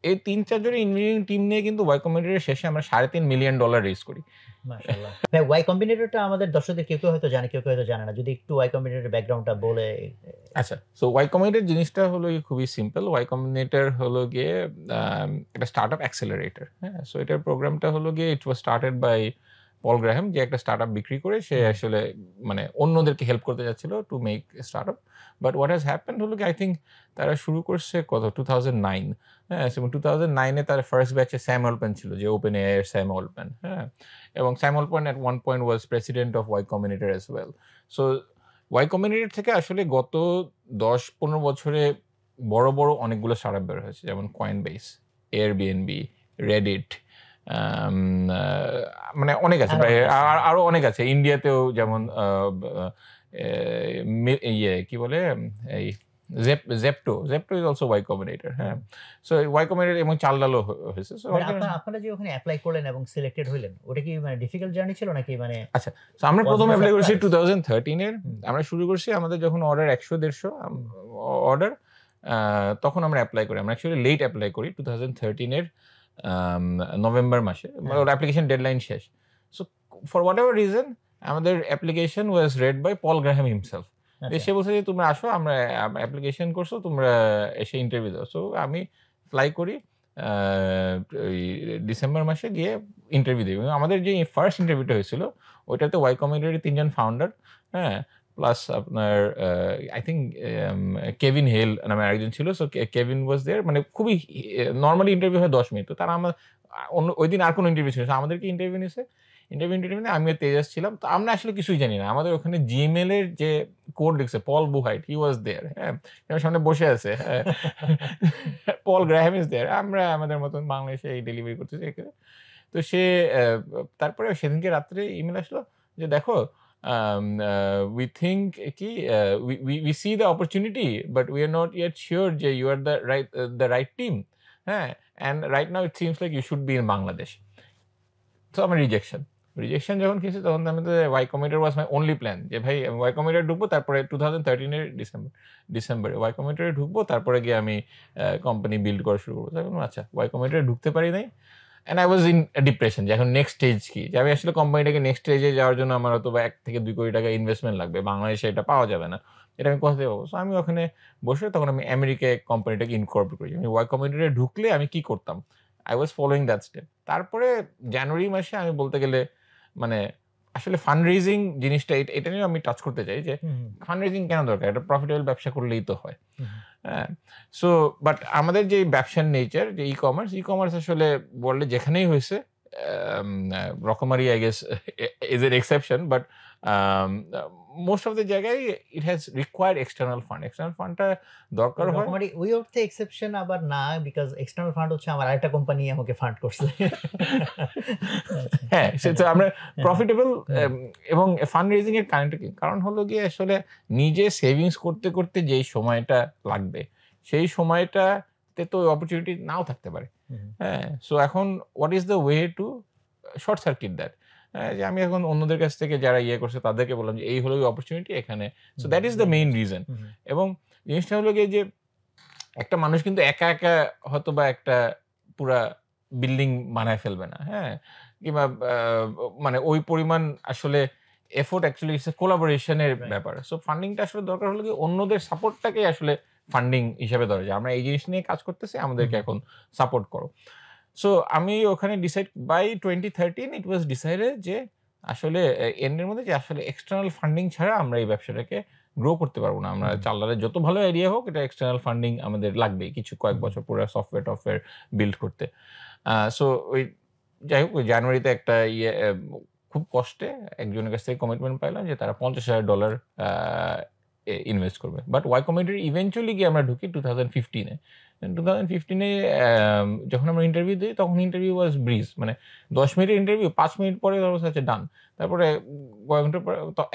এই 3-4 জনের ইঞ্জিনিয়ারিং টিম নিয়ে কিন্তু ওয়াই কম্বিনেটরের শেষে আমরা $3.5 মিলিয়ন রেজ করি। মাশাআল্লাহ। ভাই, ওয়াই কম্বিনেটরটা আমাদের দর্শকদের কেউ হয়তো জানে, কেউ হয়তো জানে না, যদি একটু ওয়াই কম্বিনেটরের ব্যাকগ্রাউন্ডটা বলে। আচ্ছা, সো ওয়াই কম্বিনেটর জিনিসটা হলো খুবই সিম্পল। ওয়াই কম্বিনেটর হলো গিয়ে একটা স্টার্টআপ অ্যাক্সেলারেটর। হ্যাঁ, সো এটার প্রোগ্রামটা হলো গিয়ে it was started by Paul Graham, যে একটা স্টার্টআপ বিক্রি করে সে আসলে মানে অন্যদেরকে হেল্প করতে যাচ্ছিল to make startup. But what has happened হলো কি, আই থিঙ্ক তারা শুরু করছে 2009। হ্যাঁ, এবং 2009-এ তার ফার্স্ট ব্যাচে স্যাম অল্টম্যান ছিল, যে ওপেন এআই এর স্যাম অল্টম্যান। হ্যাঁ, এবং Sam Altman at one point was president of Y Combinator as well. So Y Combinator থেকে আসলে গত 10-15 বছরে বড় বড় অনেকগুলো স্টার্টআপ বের হয়েছে, যেমন কয়েনবেস, এয়ারবিএনবি, রেডিট, মানে অনেক আছে, আরো অনেক আছে। ইন্ডিয়াতেও যেমন ইয়ে কি বলে, এই Zepto is also Y Combinator, হ্যাঁ। সো Y Combinator এবং চাল ডালও হয়েছে। সো আপনারা যে ওখানে অ্যাপ্লাই করলেন এবং সিলেক্টেড হইলেন, ওটা কি মানে ডিফিকাল্ট জার্নি ছিল নাকি মানে? আচ্ছা, সো আমরা প্রথম অ্যাপ্লাই করেছি 2013 এর। আমরা শুরু করছি আমাদের যখন অর্ডার 100-150 অর্ডার, তখন আমরা অ্যাপ্লাই করি। আমরা অ্যাকচুয়ালি লেট অ্যাপ্লাই করি 2013 এর নভেম্বর মাসে। ওর অ্যাপ্লিকেশন ডেডলাইন শেষ। So for whatever reason আমাদের application was read by Paul Graham himself. সে বলছে যে তোমরা আসো, আমরা অ্যাপ্লিকেশন করছো, তোমরা এসে ইন্টারভিউ দাও। সো আমি ফ্লাই করি ওই ডিসেম্বর মাসে, গিয়ে ইন্টারভিউ দিই। আমাদের যে ফার্স্ট ইন্টারভিউটা হয়েছিল ওইটাতে ওয়াই কমিউনিটির 3 জন ফাউন্ডার, হ্যাঁ, প্লাস আপনার আই থিঙ্ক কেভিন হেল নামে আরেকজন ছিল। সো কেভিন ওয়াজ দেয়ার। মানে খুবই নর্মালি ইন্টারভিউ হয় 10 মিনিট। তো তারা আমার ওই দিন আর কোনো ইন্টারভিউ ছিল, আমাদেরকে ইন্টারভিউ নিছে। ইন্টারভিউ আমি তেজাস ছিলাম। তো আমরা আসলে কিছুই জানি না। আমাদের ওখানে জিমেল এর যে কোড লিখছে পল বুহাইট, হি ওয়াজ দেয়ার, হ্যাঁ, সামনে বসে আছে, হ্যাঁ, পল গ্রাহাম ইজ দেয়ার। আমরা আমাদের মতন বাংলাদেশে এই ডেলিভারি করতেছি। তো সে তারপরে সেদিনকে রাত্রে ইমেল আসলো যে দেখো, we think কি we see the opportunity but we are not yet sure যে you are the right team, হ্যাঁ, and right now it seems like you should be in Bangladesh. So আমার রিজেকশন যখন খেয়েছি তখন আমি তো Y Combinator was my only plan, যে ভাই আমি ওয়াই কমিউনিটার ঢুকবো, তারপরে 2013 এর ডিসেম্বরে ওয়াই কমিউনিটারে ঢুকবো, তারপরে গিয়ে আমি কোম্পানি বিল্ড করা শুরু করবো। আচ্ছা, ওয়াই কমিউনিটারে ঢুকতে পারি নাই। And I was in depression যে এখন নেক্সট স্টেজ কি, যে আমি আসলে কোম্পানিটাকে নেক্সট স্টেজে যাওয়ার জন্য আমার হয়তো 1 থেকে 2 কোটি টাকা ইনভেস্টমেন্ট লাগবে, বাংলাদেশে এটা পাওয়া যাবে না, এটা আমি কোথা থেকে পাবো? সো আমি ওখানে বসে তখন আমি আমেরিকায় কোম্পানিটাকে ইনকর্পোরেট করি। আমি ওয়াই কমিউনিটিতে ঢুকলে আমি কি করতাম, I was following that step. তারপরে জানুয়ারি মাসে আমি বলতে গেলে মানে আসলে ফান্ড রেজিং জিনিসটা এটা নিয়ে আমি টাচ করতে চাই, যে ফান্ড রেজিং কেন দরকার, এটা প্রফিটেবল ব্যবসা করলেই তো হয়, হ্যাঁ। সো বাট আমাদের যে ব্যবসার নেচার, যে ই কমার্স আসলে ওয়ার্ল্ডে যেখানেই হয়েছে, রকমারি I guess is an exception, but most of the জায়গায় ইট হ্যাজ রিকোয়ার্ড এক্সটার্নাল ফান্ডটা দরকার হয়। রকমারি ওই অর্থে এক্সেপশন আবার না, বিকজ এক্সটার্নাল ফান্ড হচ্ছে আমার আরেকটা কোম্পানি আমাকে ফান্ড করছে, হ্যাঁ, সেটা আমরা প্রফিটেবল এবং ফান্ড রেজিং এর কারণ হলো গিয়ে আসলে নিজে সেভিংস করতে করতে যেই সময়টা লাগবে সেই সময়টাতে তো অপরচুনিটি নাও থাকতে পারে, হ্যাঁ। সো এখন what is the way to short circuit that, যে আমি এখন অন্যদের কাছ থেকে যারা ইয়ে করছে তাদেরকে বললাম যে এই হলো অপরচুনিটি এখানে। So that is the main reason. এবং জিনিসটা হলো গিয়ে যে একটা মানুষ কিন্তু একা একা হয়তো বা একটা পুরা বিল্ডিং বানায় ফেলবে না, হ্যাঁ, কিংবা মানে ওই পরিমাণ আসলে এফোর্ট অ্যাকচুয়ালি ইটস এ কোলাবোরেশনের ব্যাপার। সো ফান্ডিংটা আসলে দরকার হলো কি অন্যদের সাপোর্টটাকে আসলে ফান্ডিং হিসেবে ধরে, যে আমরা এই জিনিস নিয়ে কাজ করতেছি, আমাদেরকে এখন সাপোর্ট করো। সো আমি ওখানে decide by 2013 it was decided যে আসলে এন্ডের মধ্যে যে আসলে এক্সটার্নাল ফান্ডিং ছাড়া আমরা এই ব্যবসাটাকে গ্রো করতে পারবো না। আমরা চাল্লারে যত ভালো আইডিয়া হোক, এটা এক্সটার্নাল ফান্ডিং আমাদের লাগবেই কিছু কয়েক বছর পুরো সফটওয়্যার বিল্ড করতে। সো ওই যাই হোক, ওই জানুয়ারিতে একটা খুব কষ্টে একজনের কাছ থেকে কমিটমেন্ট পাইলাম যে তারা $50,000 ইনভেস্ট করবে। বাট ওয়াই কমিউনিটি ইভেন্চুয়ালি গিয়ে আমরা ঢুকি 2015-এ। 2015-এ যখন আমরা ইন্টারভিউ দিই তখন ইন্টারভিউ ওয়াজ ব্রিজ, মানে 10 মিনিটের ইন্টারভিউ 5 মিনিট পরে হচ্ছে ডান। তারপরে Y Combinator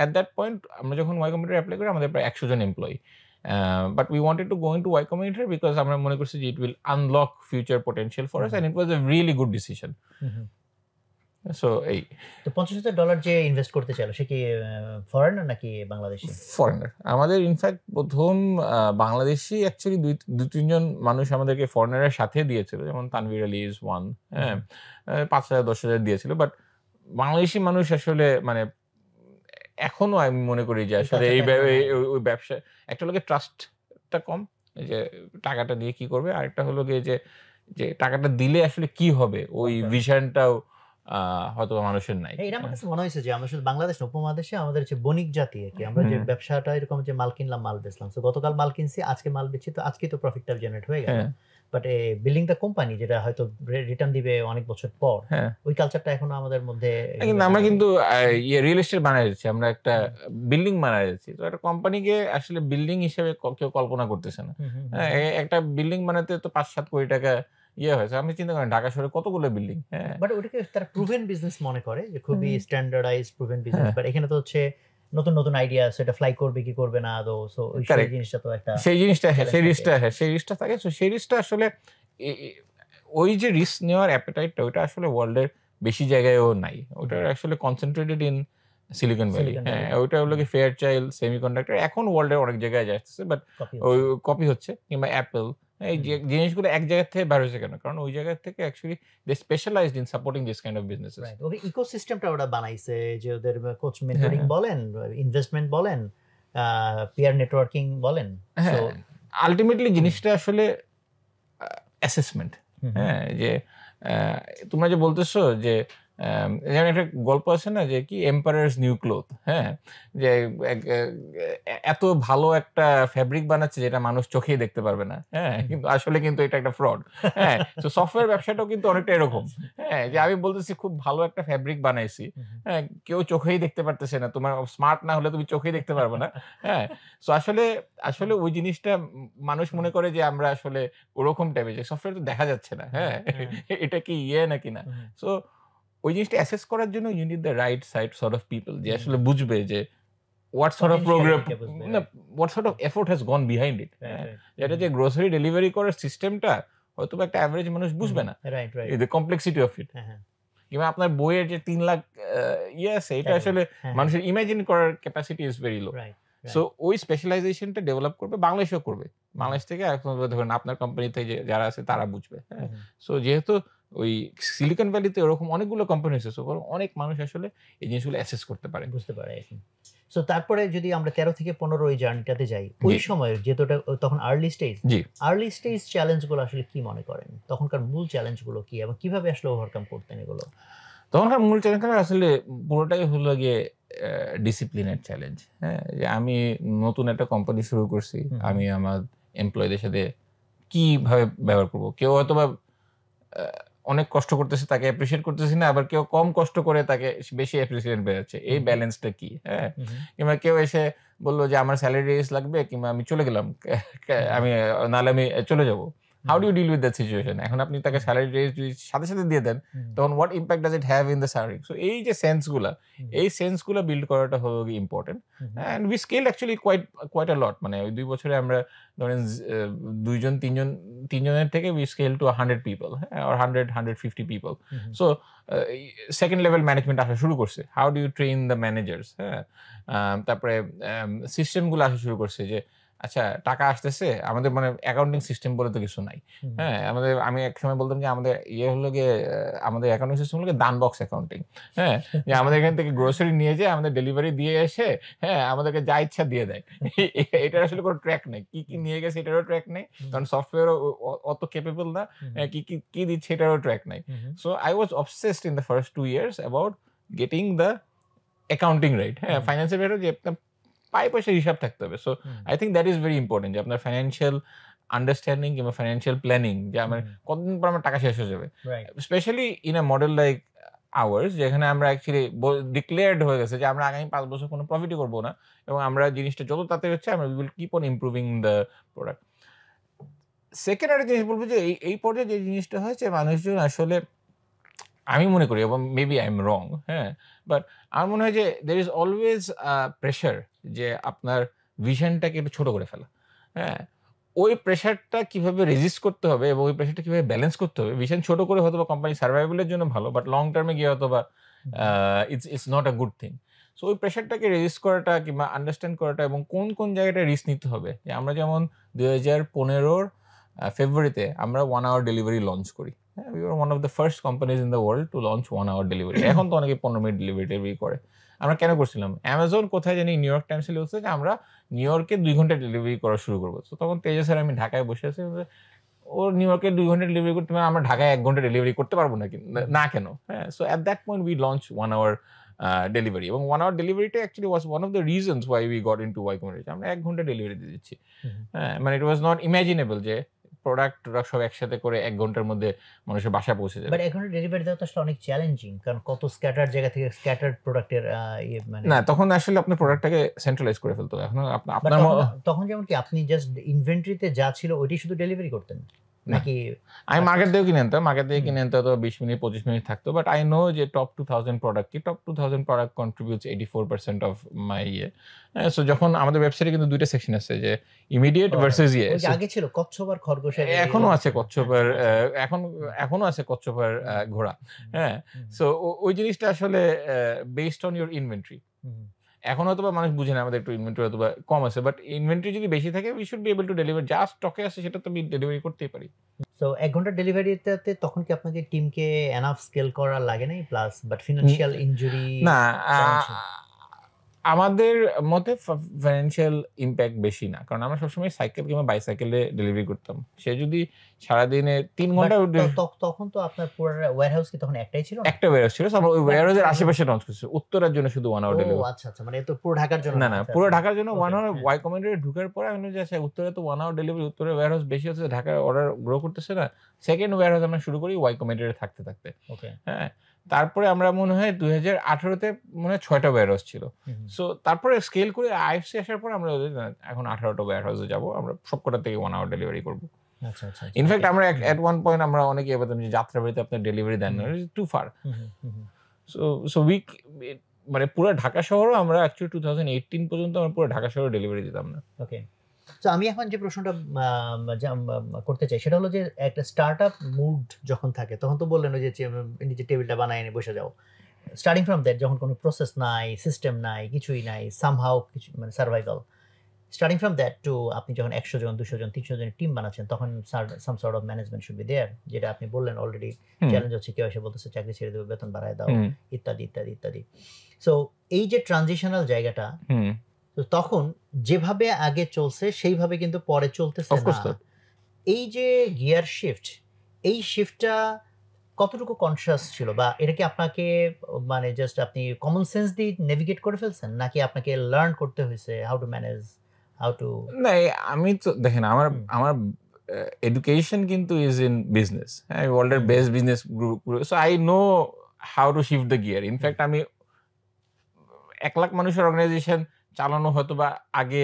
at that point আমরা যখন ওয়াই কমিউনিটি অ্যাপ্লাই করি আমাদের প্রায় 100 জন employee. But we wanted to go into Y Combinator because আমরা মনে করছি যে it will unlock future potential for us, and it was a really good decision. So এই তো $50,000 যে ইনভেস্ট করতে চাইলো সে কি ফরেনার নাকি বাংলাদেশি? ফরেনার। আমাদের ইনফ্যাক্ট প্রথম বাংলাদেশি অ্যাকচুয়ালি 2-3 জন মানুষ আমাদেরকে ফরেনারের সাথে দিয়েছিল, যেমন তানভীর আলী ইজ ওয়ান, হ্যাঁ, 5,000-10,000 দিয়েছিল। বাট বাংলাদেশি মানুষ আসলে মানে এখনো আমি মনে করি যে আসলে এই ওই ব্যবসা একটা লোকের ট্রাস্টটা কম, যে টাকাটা দিয়ে কি করবে, আরেকটা হলো গিয়ে যে টাকাটা দিলে আসলে কি হবে ওই ভিশনটাও হয়তো মানুষের নাই। এটা আমার কাছে মনে হয়েছে যে আমরা শুধু বাংলাদেশ না, উপমহাদেশে আমাদের হচ্ছে বণিক জাতি আর কি, আমরা যে ব্যবসাটা এরকম যে মাল কিনলাম মাল বেচলাম, তো গতকাল মাল কিনছি আজকে মাল বেচছি, তো আজকে তো প্রফিটটা জেনারেট হয়ে গেল। বাট বিল্ডিং দ্য কোম্পানি যেটা হয়তো রিটার্ন দিবে অনেক বছর পর, ওই কালচারটা এখনো আমাদের মধ্যে। আমরা কিন্তু রিয়েল এস্টেট বানাই যাচ্ছি, আমরা একটা বিল্ডিং বানাই যাচ্ছি, তো একটা কোম্পানিকে আসলে বিল্ডিং হিসেবে কেউ কল্পনা করতেছে না। একটা বিল্ডিং বানাতে তো 5-7 কোটি টাকা হয়েছে। আমি চিন্তা করেন ঢাকা শহরে কতগুলো বিল্ডিং, হ্যাঁ, বাট ওটাকে তারা প্রুভেন বিজনেস মনে করে যে খুবই স্ট্যান্ডার্ডাইজড প্রুভেন বিজনেস। বাট এখানে তো হচ্ছে নতুন নতুন আইডিয়া সেটা ফ্লাই করবে কি করবে না আদৌ, সো ওই সেই Correct. জিনিসটা তো একটা সেই জিনিসটা challenge থাকে। সেই রিস্কটা থাকে। সো সেই রিস্কটা আসলে ওই যে রিস্ক নেওয়ার অ্যাপেটাইটটা ওইটা আসলে ওয়ার্ল্ডের বেশি জায়গায়ও নাই। ওটা আসলে concentrated in Silicon Valley. Silicon হ্যাঁ, ভ্যালি ওইটা হলো কি ফেয়ারচাইল্ড, সেমিকন্ডাক্টর এখন ওয়ার্ল্ডের অনেক জায়গায় যাচ্ছে, বাট কপি ওই হচ্ছে। কপি হচ্ছে কিংবা অ্যাপল। এই যে জিনিসগুলো এক জায়গা থেকে বের হয়েছে কেন? কারণ ওই জায়গা থেকে actually they specialized in supporting this kind of businesses. Right, ওদের ইকোসিস্টেমটা ওরা বানাইছে, যে ওদের কোচ হ্যাঁ, মেন্টরিং বলেন, ইনভেস্টমেন্ট বলেন, পিয়ার নেটওয়ার্কিং বলেন। সো হ্যাঁ। আল্টিমেটলি জিনিসটা আসলে অ্যাসেসমেন্ট। হ্যাঁ, যে আ তোমরা যে বলতেছো যে যেমন একটা গল্প আছে না যে কি 'এম্পারারস নিউ ক্লথ', হ্যাঁ? যে এক এত ভালো একটা ফেব্রিক বানাচ্ছে যেটা মানুষ চোখেই দেখতে পারবে না। হ্যাঁ? কিন্তু আসলে কিন্তু এটা একটা ফ্রড। হ্যাঁ? তো সফটওয়্যার ব্যবসাটাও কিন্তু অনেকটা এরকম। হ্যাঁ? যে আমি বলতেছি খুব ভালো একটা ফেব্রিক বানাইছি। হ্যাঁ? কেউ চোখেই দেখতে পারতেছে না। তোমার স্মার্ট না হলে তুমি চোখেই দেখতে পারবে না। হ্যাঁ? সো আসলে ওই জিনিসটা মানুষ মনে করে যে আমরা আসলে ওরকম টাইপের, যে সফটওয়্যার তো দেখা যাচ্ছে না। হ্যাঁ? এটা কি নাকি না? সো ওই জিনিসটা অ্যাসেস করার জন্য you need the right side sort of people যে আসলে বুঝবে যে what sort of program, পটেনশিয়ালিটিটা বুঝবে। না, what sort of effort has gone behind it. হ্যাঁ? এটা যে গ্রোসারি ডেলিভারি করার সিস্টেমটা হয়তোবা একটা এভারেজ মানুষ বুঝবে না। Right, right. the complexity of it. হ্যাঁ, হ্যাঁ। কিংবা আপনার বইয়ের যে ৩ লাখ আছে এটা টাকা। আসলে হ্যাঁ, মানুষের ইমাজিন করার capacity is very low. Right, so ওই স্পেশালাইজেশনটা ডেভেলপ করবে, বাংলাদেশেও করবে। বাংলাদেশ থেকে এখন ধরুন আপনার কোম্পানিতে যারা আছে তারা বুঝবে। হ্যাঁ? সো যেহেতু ওই সিলিকন ভ্যালিতে ওরকম অনেকগুলো কোম্পানি আছে, সো অনেক মানুষ আসলে এই জিনিসগুলো অ্যাসেস করতে পারে। বুঝতে পারে এখন। সো তারপরে যদি আমরা 13 থেকে 15 ওই জার্নিটাতে যাই, ওই জি। সময়ের যেহেতু ওটা তখন আর্লি স্টেজ, জি। আর্লি স্টেজ চ্যালেঞ্জ গুলো আসলে কি মনে করেন? তখনকার মূল চ্যালেঞ্জ গুলো কি এবং কিভাবে আসলে ওভারকাম করতেন এগুলো? তখনকার মূল চ্যালেঞ্জটা আসলে পুরোটাই হলো গিয়ে ডিসিপ্লিনের চ্যালেঞ্জ। হ্যাঁ? যে আমি নতুন একটা কোম্পানি শুরু করছি। আমি আমার এমপ্লয়িদের সাথে কিভাবে ব্যবহার করব? কেউ হয়তোবা আ অনেক কষ্ট করতেছে, তাকে অ্যাপ্রিশিয়েট করতেছি না। আবার কেউ কম কষ্ট করে তাকে বেশি অ্যাপ্রিশিয়েট বেড়াচ্ছে। এই ব্যালেন্সটা কি? হ্যাঁ? কিংবা কেউ এসে বলল যে আমার সেলারি রেইজ লাগবে কিংবা আমি চলে গেলাম। আমি নাহলে আমি চলে যাব। How do you deal with that situation? এখন আপনি তাকে সেলারি রেইজ যদি সাথে দিয়ে দেন, তখন what impact does it have in the salary? So এই যে সেন্স গুলা, এই সেন্স গুলা বিল্ড করাটা হলো গিয়ে important. And we scaled actually quite a lot. মানে ওই ২ বছরে আমরা ধরেন ২ জন ৩ জনের থেকে উই স্কেল টু 100 পিপল, হ্যাঁ? or 150 people. So second level management আসা শুরু করছে। How do you train the managers? হ্যাঁ? তারপরে সিস্টেম গুলো আসা শুরু করছে যে আচ্ছা টাকা আসতেছে, আমাদের মানে অ্যাকাউন্টিং সিস্টেম বলে তো কিছু নাই। হ্যাঁ? আমি একসময় বলতাম যে আমাদের হলো গিয়ে আমাদের অ্যাকাউন্টিং সিস্টেম হলো গিয়ে দান বক্স অ্যাকাউন্টিং। হ্যাঁ? যে আমাদের এখান থেকে গ্রোসারি নিয়ে যেয়ে আমাদের ডেলিভারি দিয়ে এসে, হ্যাঁ, আমাদেরকে যা ইচ্ছা দিয়ে দেয়। এটার আসলে কোনো ট্র্যাক নেই। কি নিয়ে গেছে এটারও ট্র্যাক নেই। কারণ সফটওয়্যারও অত ক্যাপেবল না। কি দিচ্ছে এটারও ট্র্যাক নাই। So I was obsessed in the first 2 years about getting the accounting right. হ্যাঁ? ফাইন্যান্সের ব্যাপারে যে আপনার পায়ে পয়সার হিসাব থাকতে হবে। So I think that is very important যে আপনার ফাইন্যান্সিয়াল আন্ডারস্ট্যান্ডিং কিংবা ফাইন্যান্সিয়াল প্ল্যানিং, যে আমার কতদিন পর আমার টাকা শেষ হয়ে যাবে। Specially in a model like hours, যেখানে আমরা অ্যাকচুয়ালি ডিক্লেয়ার্ড হয়ে গেছে যে আমরা আগামী ৫ বছর কোনো প্রফিটই করব না এবং আমরা জিনিসটা যত তাড়াতাড়ি হচ্ছে আমরা will keep on improving the product. Second একটা জিনিস বলব যে এই পর্যায়ে যে জিনিসটা হয়েছে মানুষজন আসলে, আমি মনে করি এবং মেবি আই এম রং, হ্যাঁ, বাট আমার মনে হয় যে দের ইজ অলওয়েজ প্রেশার যে আপনার ভিশনটাকে একটু ছোট করে ফেলা। হ্যাঁ? ওই প্রেশারটা কিভাবে রেজিস্ট করতে হবে এবং ওই প্রেশারটা কিভাবে ব্যালেন্স করতে হবে। ভিশন ছোট করে হয়তোবা কোম্পানি সার্ভাইভাল এর জন্য ভালো, বাট লং টার্মে গিয়ে হয়তোবা it's not a good thing. So ওই প্রেশারটাকে রেজিস্ট করাটা কিংবা আন্ডারস্ট্যান্ড করাটা এবং কোন জায়গাটায় রিস্ক নিতে হবে। যে আমরা যেমন ২০১৫ ফেব্রুয়ারিতে আমরা 1 hour ডেলিভারি লঞ্চ করি। হ্যাঁ? We were one of the first companies in the world to launch 1 hour delivery. এখন তো অনেকে 15 মিনিট ডেলিভারি করে। আমরা কেন করছিলাম? অ্যামাজন কোথায় জানি নিউ ইয়র্ক টাইমসে লিখছে যে আমরা নিউ ইয়র্কে ২ ঘন্টা ডেলিভারি করা শুরু করব। সো তখন তেজস আর আমি ঢাকায় বসে আছি। ও নিউ ইয়র্কে ২ ঘন্টা ডেলিভারি করতে পারে, আমরা ঢাকায় ১ ঘন্টা ডেলিভারি করতে পারব না না কেন? হ্যাঁ? So at that point we launch 1 hour delivery এবং 1 hour ডেলিভারিটা actually was one of the reasons why we got into Y community. আমরা ১ ঘন্টা ডেলিভারি দিয়ে দিচ্ছি। হ্যাঁ? মানে ইট ওয়াজ নট ইমাজিনেবল যে প্রোডাক্ট সব একসাথে করে ১ ঘন্টার মধ্যে মানুষের বাসায় পৌঁছে যাবে। বাট এখন ডেলিভারি দেওয়া তো আসলে অনেক চ্যালেঞ্জিং, কারণ কত স্ক্যাটার জায়গা থেকে স্ক্যাটার্ড প্রোডাক্টের মানে না, তখন আসলে আপনি প্রোডাক্টটাকে সেন্ট্রালাইজ করে ফেলতে হবে। এখন আপনার তখন যেমন কি আপনি জাস্ট ইনভেন্টরিতে যা ছিল ওইটাই শুধু ডেলিভারি করতেন? নাকি আমি মার্কেট থেকে কিনে আনতাম, মার্কেট থেকে কিনে আনতে হয়তো 20 মিনিট 25 মিনিট থাকতো, বাট আই নো যে টপ 2000 প্রোডাক্ট কি, top 2000 product contributes 84% of my so যখন আমাদের ওয়েবসাইটে কিন্তু দুইটা সেকশন আছে, যে ইমিডিয়েট ভার্সেস ওই যে আগে ছিল কচ্ছপ আর খরগোশের, এখনো আছে কচ্ছপের, এখনো আছে কচ্ছপের ঘোড়া। হ্যাঁ, সো ওই জিনিসটা আসলে বেসড অন ইউর ইনভেন্টরি। এখন হয়তো বা মানুষ বুঝে না আমাদের একটু ইনভেন্টরি হয়তো বা কম আছে, বাট ইনভেন্টরি যদি বেশি থাকে we should be able to deliver, যা স্টকে আছে সেটা তো আমি ডেলিভারি করতেই পারি। সো 1 ঘন্টা ডেলিভারিতে তখন কি আপনাকে টিমকে এনাফ স্কেল করা লাগে নাই, প্লাস বাট ফিনান্সিয়াল ইনজুরি না, আমাদের মতে ফাইন্যান্সিয়াল ইম্প্যাক্ট বেশি না, কারণ আমরা সবসময় সাইকেল কিংবা বাইসাইকেলে ডেলিভারি করতাম। সে যদি সারাদিনে 3 ঘন্টা, তখন তো আপনার পুরো ওয়্যারহাউস কি তখন একটাই ছিল? একটা ওয়্যারহাউস ছিল, আমরা ওই ওয়্যারহাউসের আশেপাশে লঞ্চ করছি। উত্তরার জন্য শুধু 1 আওয়ার ডেলিভারি। আচ্ছা আচ্ছা, মানে তো পুরো ঢাকার জন্য না, পুরো ঢাকার জন্য 1 আওয়ার। ওয়াই কমান্ডারে ঢোকার পরে আমি যে আচ্ছা উত্তরে তো 1 আওয়ার ডেলিভারি, উত্তরে ওয়্যারহাউস বেশি হচ্ছে, ঢাকার অর্ডার গ্রো করতেছে না, সেকেন্ড ওয়্যারহাউস আমরা শুরু করি ওয়াই কমান্ডারে থাকতে। ওকে, হ্যাঁ, তারপরে আমরা মনে হয় 2018 তে মনে হয় 6টা ওয়্যারহাউস ছিল। সো তারপরে স্কেল করে আইএফসি আসার পর আমরা এখন 18টা ওয়্যারহাউসে যাব, আমরা সবকটা থেকে 1 আওয়ার ডেলিভারি করব। আচ্ছা আচ্ছা। ইনফ্যাক্ট আমরা এট ওয়ান পয়েন্ট আমরা অনেকেই বলতাম যে যাত্রাবাড়িতে আপনার ডেলিভারি দেন না, টু ফার। সো উইক মানে পুরো ঢাকা শহরও আমরা অ্যাকচুয়ালি 2018 পর্যন্ত আমরা পুরো ঢাকা শহরে ডেলিভারি দিতাম না। ওকে, তো আমি এখন যে প্রশ্নটা করতে চাই সেটা হলো যে একটা স্টার্টআপ মুড যখন থাকে তখন তো বললেন ওই যে নিজে টেবিলটা বানায় এনে বসে যাও, স্টার্টিং ফ্রম দ্যাট, যখন কোনো প্রসেস নাই, সিস্টেম নাই, কিছুই নাই, সামহাউ কিছু মানে survival, starting from that to আপনি যখন 100 জন 200 জন 300 জনের টিম বানাচ্ছেন, তখন some sort of management should be there, যেটা আপনি বললেন অলরেডি চ্যালেঞ্জ হচ্ছে, কেউ এসে বলতেছে চাকরি ছেড়ে দেবে, বেতন বাড়ায় দাও, ইত্যাদি ইত্যাদি ইত্যাদি। সো এই যে ট্রানজিশনাল জায়গাটা, তো তখন যেভাবে আগে চলছে সেইভাবে কিন্তু পরে চলতেছে না। এই যে গিয়ার শিফট, এই শিফটটা কতটুকু কনসিয়াস ছিল, বা এটা কি আপনাকে মানে জাস্ট আপনি কমন সেন্স দিয়ে নেভিগেট করে ফেলছেন, নাকি আপনাকে লার্ন করতে হয়েছে how to manage, how to? না, আমি তো দেখেন আমার এডুকেশন কিন্তু ইজ ইন বিজনেস। হ্যাঁ, ওয়ার্ল্ডের best business group, so I know how to shift the gear. In fact আমি 1 লাখ মানুষের অর্গানাইজেশন চালানো হয়তো বা আগে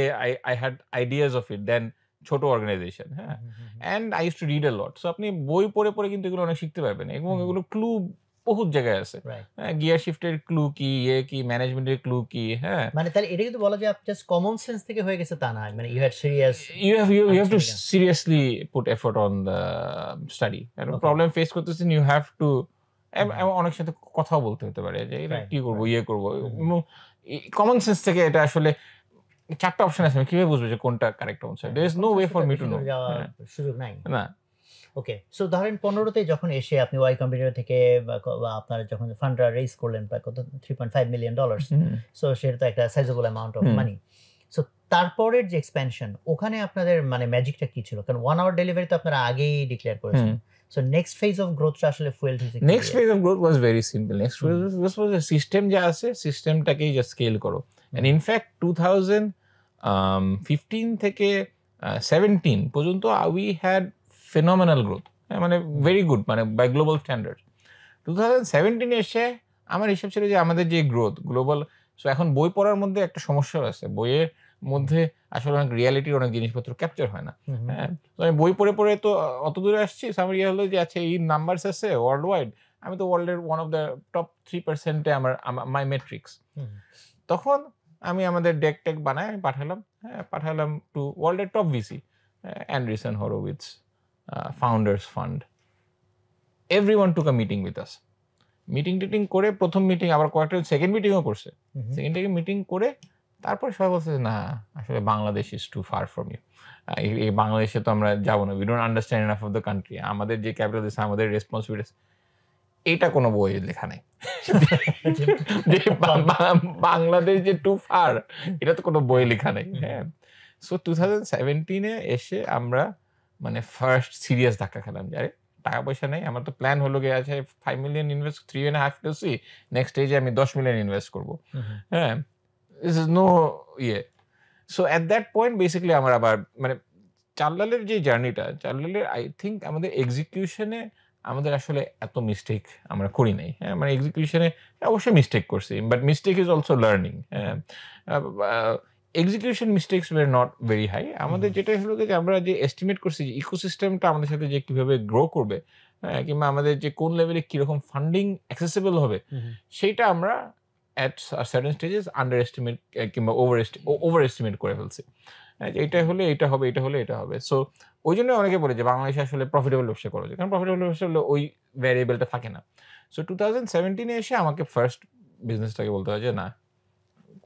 I had ideas of it then ছোট অর্গানাইজেশন। হ্যাঁ, and I used to read a lot. So আপনি বই পড়ে কিন্তু এগুলো অনেক শিখতে পারবেন, এবং এগুলো ক্লু বহুত জায়গায় আছে। হ্যাঁ, গিয়ার শিফটের ক্লু কি, কি ম্যানেজমেন্টের ক্লু কি। হ্যাঁ, মানে তাহলে এটা কিন্তু বলা যায় জাস্ট কমন সেন্স থেকে হয়ে গেছে তা না, মানে you have to seriously put effort on the study. Problem face করতেছেন, ইউ হ্যাভ টু, অনেক সাথে কথাও বলতে হতে পারে যে এটা কি করবো, করবো। কমন সেন্স থেকে এটা আসলে 4টা অপশন আছে, আমি কিভাবে বুঝবো যে কোনটা correct option? There is no way for me to know, সুযোগ নাই না। ওকে, সো ধরেন 15তে যখন এসে আপনি ওয়াই কম্পিউটার থেকে আপনার যখন ফান্ডটা রেজ করলেন প্রায় কত $3.5 মিলিয়ন, সো সেটা তো একটা sizeable amount of money. So তারপরের যে এক্সপ্যানশন, ওখানে আপনাদের মানে ম্যাজিকটা কি ছিল? কারণ 1 আওয়ার ডেলিভারি তো আপনারা আগেই ডিক্লেয়ার করেছেন। So next phase of growth আসলে fuel হইছে। Next phase of growth was very simple. Next phase was a system যা আছে, সিস্টেমটাকেই জাস্ট স্কেল করো। And in fact 2015 থেকে 17 পর্যন্ত we had phenomenal growth. মানে very good, মানে by global standards. 2017 এসে আমার হিসাব ছিল যে আমাদের যে গ্রোথ গ্লোবাল, সো এখন বই পড়ার মধ্যে একটা সমস্যা আছে, বইয়ের মধ্যে আসলে অনেক রিয়ালিটির অনেক জিনিসপত্র ক্যাপচার হয় না। হ্যাঁ, তো আমি বই পড়ে তো অত দূরে আসছি, আমার ইয়ে হলো যে আচ্ছা এই নাম্বারস আছে ওয়ার্ল্ড ওয়াইড, আমি তো ওয়ার্ল্ডের ওয়ান অফ দ্য টপ 3%-এ আমার মাই মেট্রিক্স। তখন আমি আমাদের ডেক বানায় পাঠালাম টু ওয়ার্ল্ডের top VC, Andreessen Horowitz, founders fund, everyone took a meeting with us. Meeting করে প্রথম মিটিং, আবার কয়েকটা সেকেন্ড মিটিংও করছে। সেকেন্ড থেকে মিটিং করে তারপর সবাই বলছে না আসলে Bangladesh is too far from you, এই বাংলাদেশে তো আমরা যাবো না, we don't understand enough of the country, আমাদের যে ক্যাপিটাল দিচ্ছে, আমাদের রেসপন্সিবিলিটি, এইটা কোনো বই লেখা নাই যে বাংলাদেশ যে টু ফার, এটা তো কোনো বই লেখা নাই। হ্যাঁ, সো 2017-এ এসে আমরা মানে ফার্স্ট সিরিয়াস ধাক্কা খেলাম যে আরে টাকা পয়সা নেই, আমার তো প্ল্যান হলো গিয়ে আছে 5 মিলিয়ন ইনভেস্ট, 3.5 করছি, নেক্সট স্টেজে আমি 10 মিলিয়ন ইনভেস্ট করবো। হ্যাঁ, this is no ইয়ে। So at that point basically আমার আবার মানে চাল্লালের যে জার্নিটা, চাল্লালের আই থিঙ্ক আমাদের এক্সিকিউশনে আমাদের আসলে এত মিস্টেক আমরা করি নাই। হ্যাঁ, মানে এক্সিকিউশনে অবশ্যই মিস্টেক করছি, but mistake is also learning. Execution mistakes were not very high. আমাদের যেটা হলো যে আমরা যে এস্টিমেট করছি যে ইকোসিস্টেমটা আমাদের সাথে যে কিভাবে গ্রো করবে, হ্যাঁ, কিংবা আমাদের যে কোন লেভেলে কিরকম ফান্ডিং অ্যাক্সেসিবল হবে, সেইটা আমরা at certain stages under estimate কিংবা ওভার এস্টিমেট করে ফেলছি। এটা হলে এটা হবে, এটা হলে এটা হবে। সো ওই জন্য অনেকে বলে যে বাংলাদেশে আসলে প্রফিটেবল ব্যবসা করা যায়, কারণ প্রফিটেবল ব্যবসা হলে ওই ভ্যারিয়েবলটা থাকে না। সো 2017 এসে আমাকে ফার্স্ট বিজনেসটাকে বলতে হয় যে না,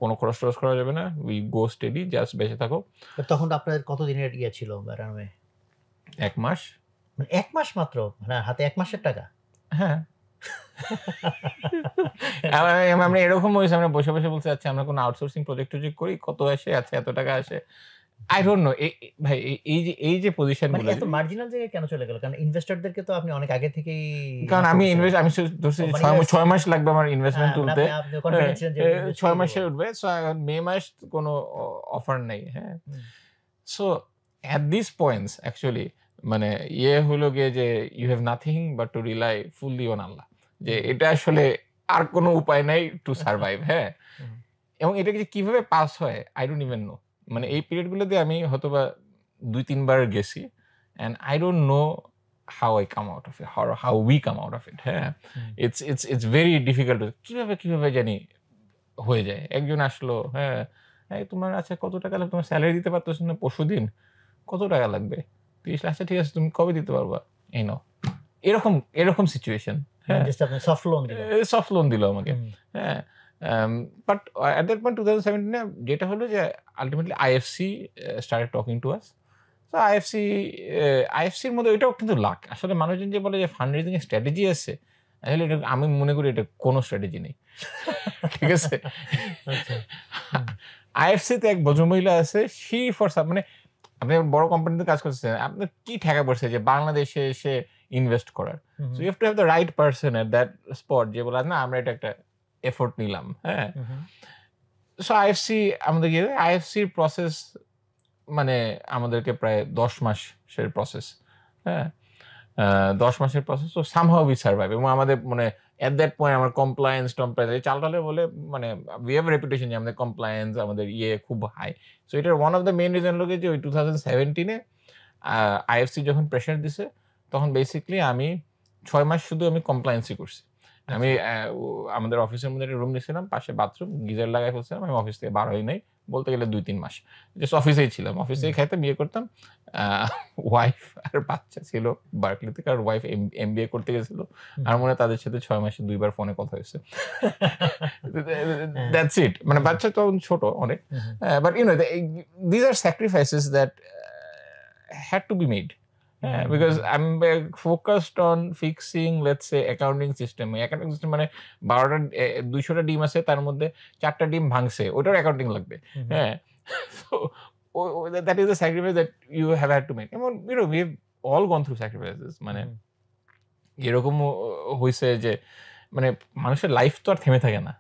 কোনো খরচ টরচ করা যাবে না, উই গো স্টেডি, জাস্ট বেঁচে থাকো। তখন আপনাদের কত দিনের ইয়ে ছিল রানওয়ে? 1 মাস। মানে 1 মাস মাত্র? মানে হাতে 1 মাসের টাকা? হ্যাঁ। আমরা এরকম হয়েছে, আমরা বসে বসে বলছি আচ্ছা আমরা কোনো আউটসোর্সিং প্রজেক্ট করি, কত আসে, আচ্ছা এত টাকা আসে। আই ডোন্ট নো ভাই, এই যে পজিশন মানে গুলো এত মার্জিনাল জায়গায় কেন চলে গেল? কারণ ইনভেস্টরদেরকে তো আপনি অনেক আগে থেকেই, কারণ আমি ধরছি 6 মাস লাগবে আমার ইনভেস্টমেন্ট তুলতে, 6 মাসে উঠবে। সো মে মাস কোনো অফার নেই। হ্যাঁ, so at this points actually মানে হলো গিয়ে যে you have nothing but to rely fully on আল্লাহ, যে এটা আসলে আর কোনো উপায় নাই টু সার্ভাইভ। হ্যাঁ, এবং এটা যে কিভাবে পাস হয় আই ডোন্ট ইভেন নো। মানে এই পিরিয়ডগুলোতে আমি হয়তোবা 2-3 বার গেছি, and I don't know how I come out of it, how we come out of it. হ্যাঁ, ইটস ভেরি ডিফিকাল্ট। কিভাবে জানি হয়ে যায়। একজন আসলো, হ্যাঁ, তোমার আচ্ছা কত টাকা লাগবে, তোমার স্যালারি দিতে পারতেছ না পরশুদিন, কত টাকা লাগবে? 30 লাখ। আচ্ছা ঠিক আছে, তুমি কবে দিতে পারবা? এই নাও। এরকম সিচুয়েশন। হ্যাঁ, সফট লোন দিল আমাকে। হ্যাঁ, বাট at that point 2017 এ যেটা হলো যে ultimately IFC started talking to us. So আইএফসির মধ্যে এটাও কিন্তু লাক। আসলে মানুষজন যে বলে যে ফান্ড রেজিং এর স্ট্র্যাটেজি আছে, আসলে এটা আমি মনে করি এটা কোনো স্ট্র্যাটেজি নেই। ঠিক আছে? আইএফসিতে এক ভদ্রমহিলা আছে, মানে আপনি বড় কোম্পানিতে কাজ করতেছেন, আপনার কি ঠেকা পড়ছে যে বাংলাদেশে এসে ইনভেস্ট করার? So you have to have the right person at that spot, যে বলে না আমরা এটা একটা এফোর্ট নিলাম। হ্যাঁ, সো আইএফসির প্রসেস মানে আমাদেরকে প্রায় 10 মাসের প্রসেস। হ্যাঁ, 10 মাসের প্রসেস। তো সামহাউ উই সার্ভাইভ। এবং আমাদের মানে এট দ্যাট পয়েন্ট আমার কমপ্লায়েন্স চালটালে বলে মানে উই হ্যাভ রেপুটেশন যে আমাদের কমপ্লায়েন্স, আমাদের খুব হাই। সো এটার one of the main reason হলো যে ওই 2017 আইএফসি যখন প্রেশার দিছে, তখন বেসিক্যালি আমি 6 মাস শুধু আমি কমপ্লায়েন্সই করছি। আমি আমাদের অফিসের মধ্যে একটা রুম নিয়েছিলাম, পাশে বাথরুম, গিজার লাগাই ফেলছিলাম। আমি অফিস থেকে বার হই নাই বলতে গেলে 2-3 মাস। জাস্ট অফিসেই ছিলাম, অফিসেই খাইতাম, বিয়ে করতাম। ওয়াইফ আর বাচ্চা ছিল বার্কলিতে, কারণ ওয়াইফ এমবিএ করতে গেছিল। আর মনে হয় তাদের সাথে 6 মাসে 2 বার ফোনে কথা হয়েছে। That's it. মানে বাচ্চা তখন ছোট অনেক, but these are sacrifices that had to be made. Because I'm focused on fixing, let's say, accounting system. Accounting system মানে 200টা ডিম আছে, তার মধ্যে 4টা ডিম ভাঙছে, ওটার অ্যাকাউন্টিং লাগবে। হ্যাঁ, so that is the sacrifice that you have had to make. এবং we've all gone through sacrifices. মানে এরকম হয়েছে যে মানে মানুষের লাইফ তো আর থেমে থাকে না।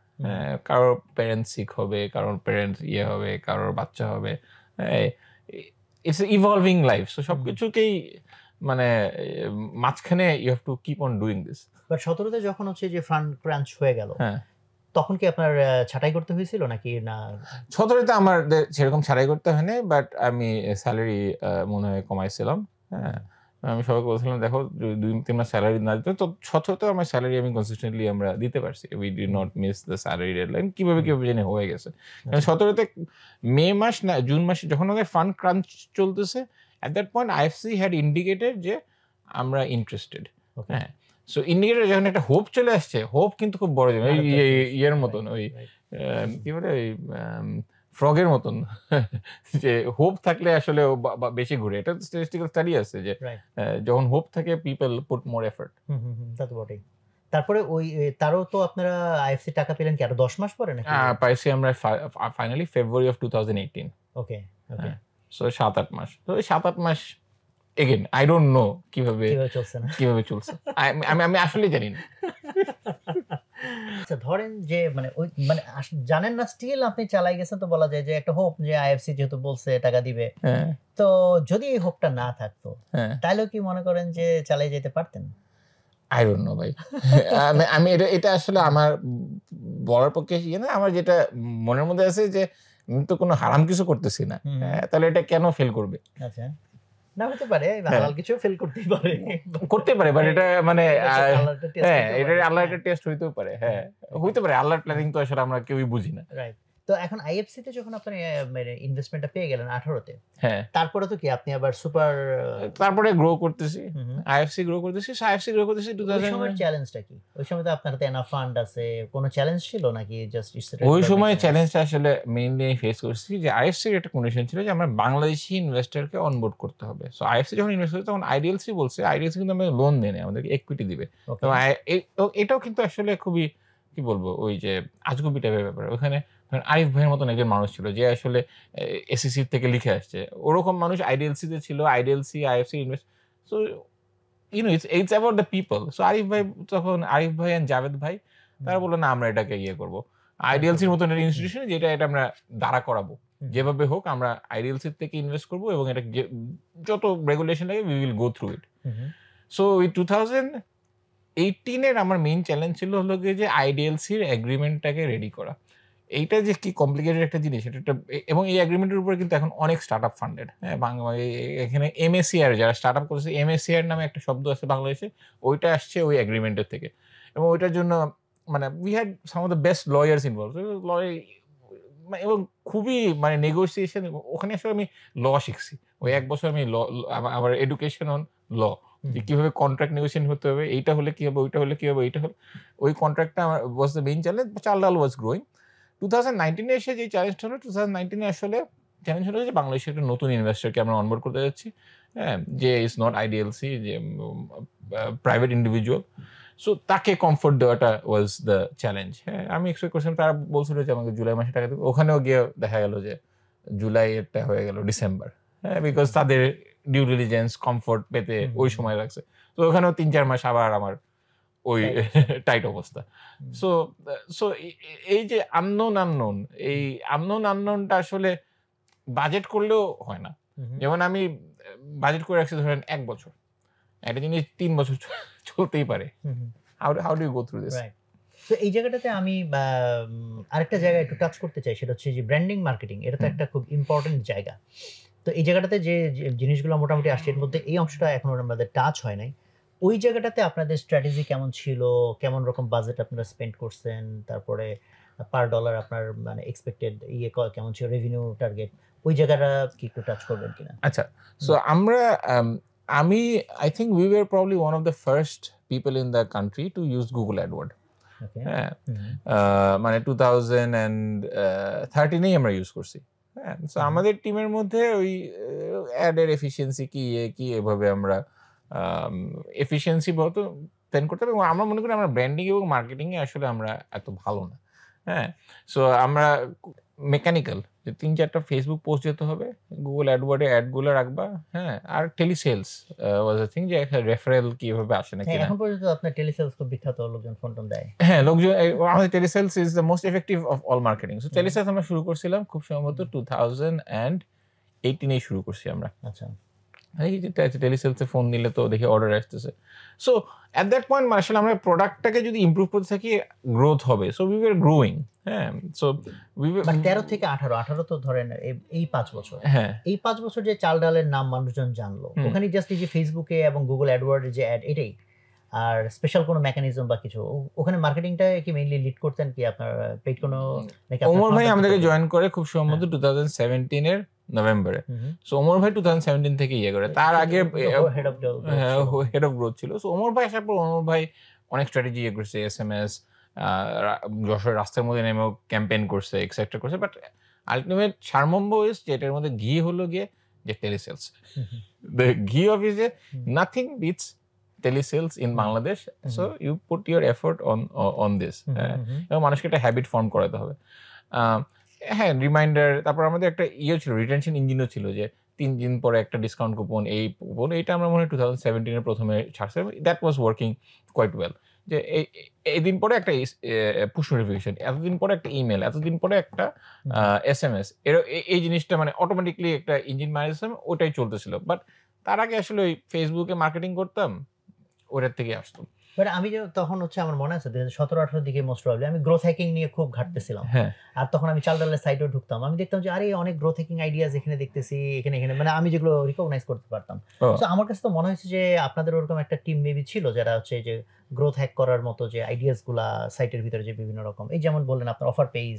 কারোর প্যারেন্টস সিক হবে, কারোর প্যারেন্টস হবে, কারোর বাচ্চা হবে। It's evolving life. সো সবকিছুকেই মানে মাঝখানে you have to keep on doing this. But 17তে যখন হচ্ছে যে ফান্ড ক্রাঞ্চ হয়ে গেল, হ্যাঁ, তখন কি আপনার ছাঁটাই করতে হয়েছিল নাকি না? 17তে আমার সেরকম ছাঁটাই করতে হয়নি, বাট আমি স্যালারি মনে হয় কমাইছিলাম। হ্যাঁ, আমি সবাইকে বলছিলাম দেখো 2-3 মাস স্যালারি না দিতে, তো 17তে আমার স্যালারি আমি কনসিস্টেন্টলি আমরা দিতে পারছি। We did not miss the salary deadline. কিভাবে জানি হয়ে গেছে। 17তে মে মাস না জুন মাসে যখন আমাদের ফান্ড ক্রাঞ্চ চলতেছে, at that point IFC had indicated যে আমরা ইন্টারেস্টেড। হ্যাঁ, সো ইন্ডিকেটর যখন একটা হোপ চলে আসছে, হোপ কিন্তু খুব বড় জিনিস। ইয়ের মতন, ওই কি বলে, ওই ফ্রগের মতন, যে হোপ থাকলে আসলে বেশি ঘুরে। এটা স্ট্যাটিস্টিক্যাল স্টাডি আছে যে যখন হোপ থাকে পিপল পুট মোর এফর্ট। তা তো বটেই। তারপরে ওই তারও তো আপনারা আইএফসি টাকা পেলেন কি আরো 10 মাস পরে নাকি? পাইছি আমরা finally February of 2018। Okay, so 7-8 মাস। তো ওই 7-8 মাস এগেইন আই ডোন্ট নো কিভাবে চলছে। আমি আসলে জানি না। আচ্ছা, ধরেন যে মানে ওই মানে জানেন না, স্টিল আপনি চালাই গেছেন, তো বলা যায় যে একটা হোপ যে আইএফসি যেহেতু বলছে টাকা দিবে। তো যদি এই হোপটা না থাকতো, তাহলে কি মনে করেন যে চালাই যেতে পারতেন? আই ডোন্ট নো ভাই। আমি এটা আসলে আমার বলার পক্ষে না। আমার যেটা মনের মধ্যে আছে যে আমি তো কোনো হারাম কিছু করতেছি না, তাহলে এটা কেন ফেল করবে? আচ্ছা, না হতে পারে হালাল কিছু ফেল করতেই পারে, বাট এটা মানে এটা আল্লাহর একটা টেস্ট হইতেও পারে। হ্যাঁ, হইতে পারে। আল্লাহর প্ল্যানিং তো আসলে আমরা কেউই বুঝি না। রাইট। তো এখন আইএফসি তে যখন আপনি মানে ইনভেস্টমেন্টটা পেয়ে গেলেন 18 তে, হ্যাঁ, তারপরে তো কি আপনি আবার সুপার তারপরে গ্রো করতেছি, আইএফসি গ্রো করতেছি, আইএফসি গ্রো করতেছি। ওই সময়ের চ্যালেঞ্জটা কি? ওই সময় তো আপনার হাতে এনাফ ফান্ড আছে, কোনো চ্যালেঞ্জ ছিল নাকি জাস্ট ওই সময় চ্যালেঞ্জটা আসলে মেইনলি ফেস করছি যে আইএফসির একটা কন্ডিশন ছিল যে আমরা বাংলাদেশি ইনভেস্টরকে অনবোর্ড করতে হবে। সো আইএফসি যখন ইনভেস্ট করছে তখন আইডিএলসি বলছে, আইডিএলসি কিন্তু আমাদের লোন দেয় না, আমাদেরকে ইকুইটি দিবে। তো এটাও কিন্তু আসলে খুবই কি বলবো ওই যে আজগুবি টাইপের ব্যাপার। ওখানে আরিফ ভাইয়ের মতন একজন মানুষ ছিল যে আসলে এসিসি থেকে লিখে আসছে, ওরকম মানুষ আইডিএলসি তে ছিল। IDLC IFC invest, so it's about the people. So Arif ভাই এন্ড জাভেদ ভাই তারা বললো না আমরা এটাকে করবো আইডিএলসির মতন একটা ইনস্টিটিউশন, যেটা আমরা দাঁড়া করাবো, যেভাবে হোক আমরা আইডিএলসি থেকে ইনভেস্ট করবো এবং এটা যত রেগুলেশন লাগে we will go through it. So ওই 2018 আমার মেইন চ্যালেঞ্জ ছিল হলো যে আইডিএলসির এগ্রিমেন্টটাকে রেডি করা। এইটা যে কি কমপ্লিকেটেড একটা জিনিস, এটা এবং এই এগ্রিমেন্টের উপরে কিন্তু এখন অনেক স্টার্টআপ ফান্ডেড। হ্যাঁ, এখানে এমএসিআর যারা স্টার্টআপ করেছে, এমএসিআর নামে একটা শব্দ আছে বাংলাদেশে, ওইটা আসছে ওই এগ্রিমেন্টের থেকে। এবং ওইটার জন্য মানে we had some of the best lawyers involve, এবং খুবই মানে নেগোসিয়েশন। ওখানে আসলে আমি ল শিখছি ওই 1 বছর। আমি ল, আমার এডুকেশন অন ল, যে কিভাবে কন্ট্রাক্ট নেগোসিয়েশন হতে হবে, এইটা হলে কি হবে, ওইটা হলে কি হবে, এইটা হলে ওই কন্ট্রাক্টটা আমার ওয়াজ দ্য মেইন চ্যালেঞ্জ। চাল ডাল ওয়াজ গ্রোয়িং। 2019 এসে যে চ্যালেঞ্জটা হলো, 2019 আসলে চ্যালেঞ্জ হলো যে বাংলাদেশে একটা নতুন ইনভেস্টরকে আমরা অনবোর্ড করতে যাচ্ছি, হ্যাঁ, যে ইজ নট আইডিএলসি, যে প্রাইভেট ইন্ডিভিজুয়াল। সো তাকে কমফোর্ট দেওয়াটা ওয়াজ দ্য চ্যালেঞ্জ। হ্যাঁ, আমি এক্সপেক্ট করছিলাম, তারা বলছিল যে আমাকে জুলাই মাসে টাকা দেবে, ওখানেও গিয়ে দেখা গেল যে জুলাই এরটা হয়ে গেল ডিসেম্বর। হ্যাঁ, বিকজ তাদের ডিউ ডিলিজেন্স কমফোর্ট পেতে ওই সময় লাগছে। তো ওখানেও 3-4 মাস আবার আমার ওই টাইট অবস্থা। সো সো এই যে এই আননোনটা আসলে বাজেট করলেও হয় না। যেমন আমি বাজেট করে রাখছি ধরেন 1 বছর, একটা জিনিস 3 বছর চলতেই পারে। How do you go through this? তো এই জায়গাটাতে আমি আরেকটা জায়গায় একটু টাচ করতে চাই, সেটা হচ্ছে যে ব্র্যান্ডিং মার্কেটিং। এটা তো একটা খুব ইম্পর্টেন্ট জায়গা। তো এই জায়গাটাতে যে জিনিসগুলো মোটামুটি আসছে, এর মধ্যে এই অংশটা এখনো আমাদের টাচ হয় নাই। ওই জায়গাটাতে আপনাদের স্ট্র্যাটেজি কেমন ছিল, কেমন রকম বাজেট আপনারা স্পেন্ড করছেন, তারপরে পার ডলার আপনার মানে এক্সপেক্টেড কেমন ছিল, রেভিনিউ টার্গেট, ওই জায়গাটা কি একটু টাচ করবেন কিনা? আচ্ছা, সো আমরা I think we were probably one of the first people in the country to use Google AdWords. হ্যাঁ, মানে 2013 আমরা ইউজ করছি। হ্যাঁ, সো আমাদের টিমের মধ্যে ওই অ্যাডের এফিসিয়েন্সি কি এভাবে আমরা এফিসিয়েন্সি বহুত প্ল্যান করতে হবে। এবং আমরা মনে করি আমরা ব্র্যান্ডিং এবং মার্কেটিং এ আসলে আমরা এত ভালো না। হ্যাঁ, সো আমরা মেকানিক্যাল যে 3-4টা ফেসবুক পোস্ট যেতে হবে, গুগল অ্যাডওয়ার্ডে অ্যাডগুলো রাখবা। হ্যাঁ, আর টেলিসেলস ওয়াজ আ থিং, যে রেফারেল কিভাবে আসে না কিনা। এখন পর্যন্ত আপনার টেলিসেলস খুব বিখ্যাত, লোকজন ফোন টোন দেয়। হ্যাঁ, লোকজন আমাদের telesales is the most effective of all marketing. So telesales আমরা শুরু করছিলাম খুব সম্ভবত 2018 এই শুরু করছি আমরা। আচ্ছা, এই যে টেলিসেলসে ফোন দিলে তো দেখি অর্ডার আসতেছে। সো অ্যাট দ্যাট পয়েন্ট আসলে আমরা প্রোডাক্টটাকে যদি ইমপ্রুভ করতে থাকি গ্রোথ হবে। So we were growing. হ্যাঁ, সো 13 থেকে 18 তো ধরেন এই 5 বছর। হ্যাঁ, এই 5 বছর যে চাল ডালের নাম মানুষজন জানলো, ওখানে জাস্ট এই যে ফেসবুকে এবং গুগল অ্যাডওয়ার্ডের যে অ্যাড, এটাই? আর স্পেশাল কোনো মেকানিজম বা কিছু ওখানে মার্কেটিংটা কি মেইনলি লিড করতেন কি আপনার পেইড কোনো? ওমর ভাই আমাদেরকে জয়েন করে খুব সম্ভবত 2017 এর নভেম্বরে। সো ওমর ভাই 2017 থেকে করে, তার আগে হেড অফ গ্রোথ ছিল। সো ওমর ভাই আসার পর ওমর ভাই অনেক স্ট্র্যাটেজি করছে, এসএমএস, যশোর রাস্তার মধ্যে নেমেও ক্যাম্পেইন করছে, এক্সেট্রা করছে। বাট আলটিমেট সারমম্ব ইজ যে এটার মধ্যে ঘি হলো গিয়ে যে telesales. The ghee of is nothing beats telesales in Bangladesh. So you put your effort on this. এবং মানুষকে একটা হ্যাবিট ফর্ম করাতে হবে। হ্যাঁ, রিমাইন্ডার, তারপর আমাদের একটা ছিল, রিটেনশন ইঞ্জিনও ছিল, যে 3 দিন পরে একটা ডিসকাউন্ট কুপন, এই কুপন, এইটা আমরা মনে হয় 2017 এর প্রথমে ছাড়ছে। That was working quite well. যে এই দিন পরে একটা পুশ নোটিফিকেশন, এতদিন পরে একটা ইমেল, এতদিন পরে একটা এসএমএস, এই জিনিসটা মানে অটোমেটিকলি একটা ইঞ্জিন ম্যানেজমেন্ট ওটাই চলতেছিল। বাট তার আগে আসলে ওই ফেসবুকে মার্কেটিং করতাম, ওটার থেকে আসতো। বাট আমি তখন হচ্ছে আমার মনে আছে 2017-18 দিকে মোস্ট প্রবাবলি আমি গ্রোথ হ্যাকিং নিয়ে খুব ঘাটতেছিলাম। হ্যাঁ আর তখন আমি চাল ডালের সাইটেও ঢুকতাম, আমি দেখতাম যে আরে অনেক গ্রোথ হ্যাকিং আইডিয়াস এখানে দেখতেছি, এখানে এখানে মানে আমি যেগুলো রিকগনাইজ করতে পারতাম। সো আমার কাছে তো মনে হয়েছে যে আপনাদের ওরকম একটা টিম মেবি ছিল যারা হচ্ছে যে গ্রোথ হ্যাক করার মতো যে আইডিয়াস গুলা সাইটের ভিতরে যে বিভিন্ন রকম, এই যেমন বললেন আপনার অফার পেজ,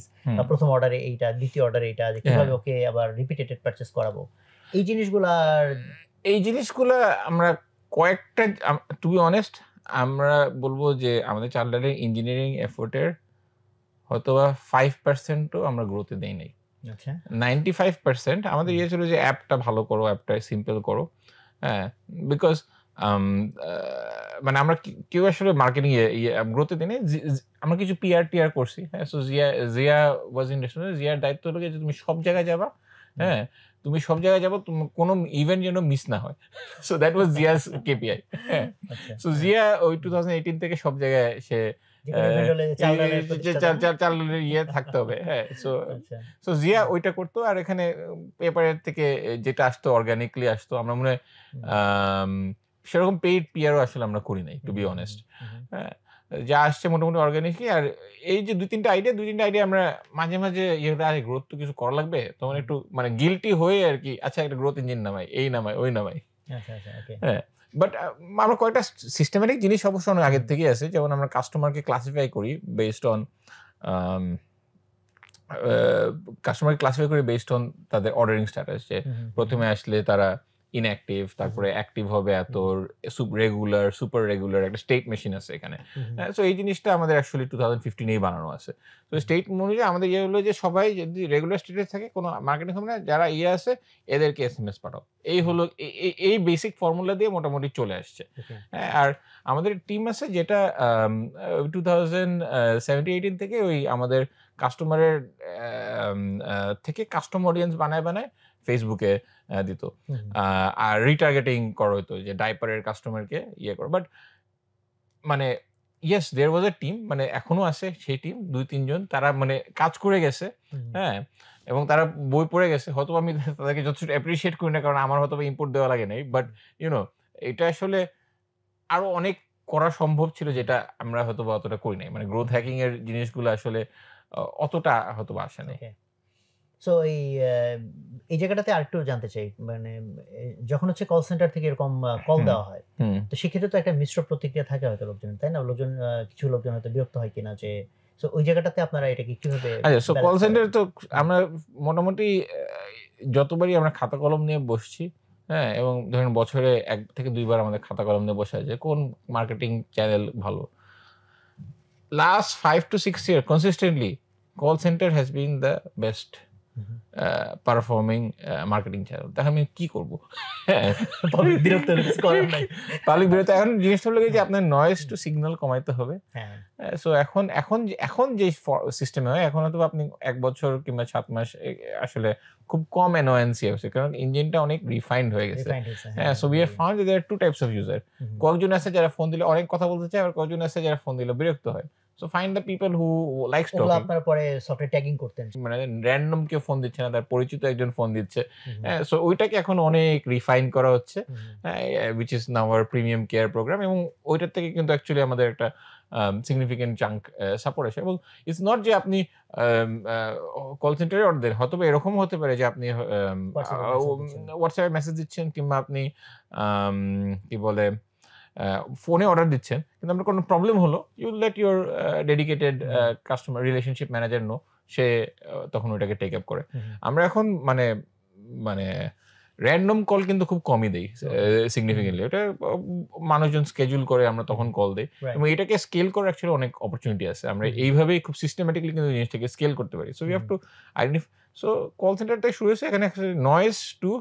প্রথম অর্ডারে এইটা, দ্বিতীয় অর্ডারে এইটা, যে কিভাবে ওকে আবার রিপিটেড পারচেজ করাবো, এই জিনিসগুলা আমরা কয়েকটা, টু বি অনেস্ট আমরা বলবো যে আমাদের চাল ডালের ইঞ্জিনিয়ারিং এফোর্টের হয়তোবা 5%ও আমরা গ্রোথে দেই নাই। আচ্ছা 95% আমাদের ইয়ে ছিল যে অ্যাপটা ভালো করো, অ্যাপটা সিম্পল করো। হ্যাঁ, বিকজ মানে আমরা কেউ আসলে মার্কেটিং গ্রোথে দিনে আমরা কিছু টিআর করছি। হ্যাঁ, সো জিয়া ওয়াজ ইন্টারেস্টেড। জিয়ার দায়িত্ব হলো যে তুমি সব জায়গায় যাবা, হ্যাঁ তুমি সব জায়গায় যাবো, কোনো ইভেন্ট যেন মিস না হয়। So that was Zia's KPI. হ্যাঁ, সো জিয়া ওই 2018 থেকে সব জায়গায় সে চালের ইয়ে থাকতে হবে। হ্যাঁ, সো জিয়া ওইটা করতো। আর এখানে পেপারের থেকে যেটা আসতো অর্গানিকলি আসতো, আমরা মনে হয় সেরকম পেইড পিআরও আসলে আমরা করি নাই, টু বি অনেস্ট। হ্যাঁ, যা আসছে মোটামুটি অর্গানিকলি। আর এই যে দুই তিনটা আইডিয়া আমরা মাঝে মাঝে গ্রোথ তো কিছু করা লাগবে, তখন একটু মানে গিল্টি হয়ে আর কি, আচ্ছা একটা গ্রোথ ইঞ্জিন নামাই, এই নামাই ওই নামাই। হ্যাঁ, বাট আমরা কয়েকটা সিস্টেমেটিক জিনিস অবশ্য অনেক আগের থেকেই আছে। যেমন আমরা কাস্টমারকে ক্লাসিফাই করি বেসড অন তাদের অর্ডারিং স্ট্যাটাস, যে প্রথমে আসলে তারা ইনঅ্যাক্টিভ, তারপরে অ্যাক্টিভ হবে এত, রেগুলার, সুপার রেগুলার, একটা স্টেট মেশিন আছে এখানে। সো এই জিনিসটা আমাদের অ্যাকচুয়ালি 2015-এই বানানো আছে। তো স্টেট অনুযায়ী আমাদের ইয়ে হলো যে সবাই যদি রেগুলার স্টেটাস থাকে, কোনো মার্কেটিং হবে না, যারা ইয়ে আছে এদেরকে SMS পাঠাও। এই হলো এই বেসিক ফর্মুলা দিয়ে মোটামুটি চলে আসছে। হ্যাঁ, আর আমাদের টিম আছে যেটা 2017-18 থেকে ওই আমাদের কাস্টমারের থেকে কাস্টম অডিয়েন্স বানায় ফেসবুকে দিত, আর রিটার্গেটিং করা হতো, যে ডাইপারের কাস্টমারকে ইয়ে করো। বাট মানে ইয়েস, দেয়ার ওয়াজ এ টিম, মানে এখনো আছে সেই টিম, 2-3 জন, তারা মানে কাজ করে গেছে। হ্যাঁ, এবং তারা বই পড়ে গেছে। হয়তো আমি তাদেরকে যথেষ্ট অ্যাপ্রিসিয়েট করি না, কারণ আমার হয়তো ইনপুট দেওয়া লাগে নাই। বাট ইউনো, এটা আসলে আরো অনেক করা সম্ভব ছিল, যেটা আমরা হয়তো অতটা করি নাই। মানে গ্রোথ হ্যাকিং এর জিনিসগুলো আসলে অতটা হয়তো আসে নাই। সো এই জায়গাটাতে আরেকটু জানতে চাই, মানে যখন হচ্ছে কল সেন্টার থেকে এরকম কল দেওয়া হয়, তো সেক্ষেত্রে তো একটা মিশ্র প্রতিক্রিয়া থাকে হয়তো লোকজন, তাই না? কিছু লোকজন হয়তো বিরক্ত হয় কিনা, যে সো ওই জায়গাটাতে আপনারা এটাকে কিভাবে? আচ্ছা, সো কল সেন্টার তো আমরা মোটামুটি যতবারই আমরা খাতা কলম নিয়ে বসছি, হ্যাঁ, এবং ধরেন বছরে 1 থেকে 2 বার আমাদের খাতা কলম নিয়ে বসা যায় কোন মার্কেটিং চ্যানেল ভালো। Last 5 to 6 years consistently call center has been the best performing marketing channel. তাহলে আমি কি করবো? পাবলিক বিরক্ত এখন জিনিসটা হলো যে আপনার নয়েজ টু সিগন্যাল কমাইতে হবে। সো এখন যে সিস্টেমে হয়, এখন হয়তো আপনি 1 বছর কিংবা 7 মাস আসলে খুব কম অ্যানোয়েন্সি হচ্ছে, কারণ ইঞ্জিনটা অনেক রিফাইন্ড হয়ে গেছে। হ্যাঁ, সো উই হ্যাভ ফাউন্ড যে দেয়ার 2 টাইপস অফ ইউজার। কয়েকজন আছে যারা ফোন দিলে অনেক কথা বলতে চায়, আর কয়েকজন আছে যারা ফোন দিলে বিরক্ত হয়। So find the people who likes talking. আপনারা পরে সফটওয়্যার ট্যাগিং করতেন, মানে র‍্যান্ডম কেউ ফোন দিচ্ছে না, তার পরিচিত একজন ফোন দিচ্ছে। সো ওইটাকে এখন অনেক রিফাইন করা হচ্ছে, which is now our premium care program, এবং ওইটার থেকে কিন্তু অ্যাকচুয়ালি আমাদের একটা সিগনিফিকেন্ট চাঙ্ক সাপোর্ট আসে। এবং ইটস নট যে আপনি কল সেন্টারে অর্ডার দেন, হয়তো এরকম হতে পারে যে আপনি হোয়াটসঅ্যাপে মেসেজ দিচ্ছেন, কিংবা আপনি কি বলে ফোনে অর্ডার দিচ্ছেন, কিন্তু আপনার কোনো প্রবলেম হলো, you let your dedicated customer relationship manager know, সে তখন ওইটাকে টেক আপ করে। আমরা এখন মানে র্যান্ডম কল কিন্তু খুব কমই দেই সিগনিফিকেন্টলি। ওটা মানুষজন স্কেজুল করে, আমরা তখন কল দেই, এবং এটাকে স্কেল করার অ্যাকচুয়ালি অনেক অপরচুনিটি আছে। আমরা এইভাবেই খুব সিস্টেমেটিকলি কিন্তু জিনিসটাকে স্কেল করতে পারি। So we have to identify. So call center থেকে শুরু হয়েছে, এখানে noise to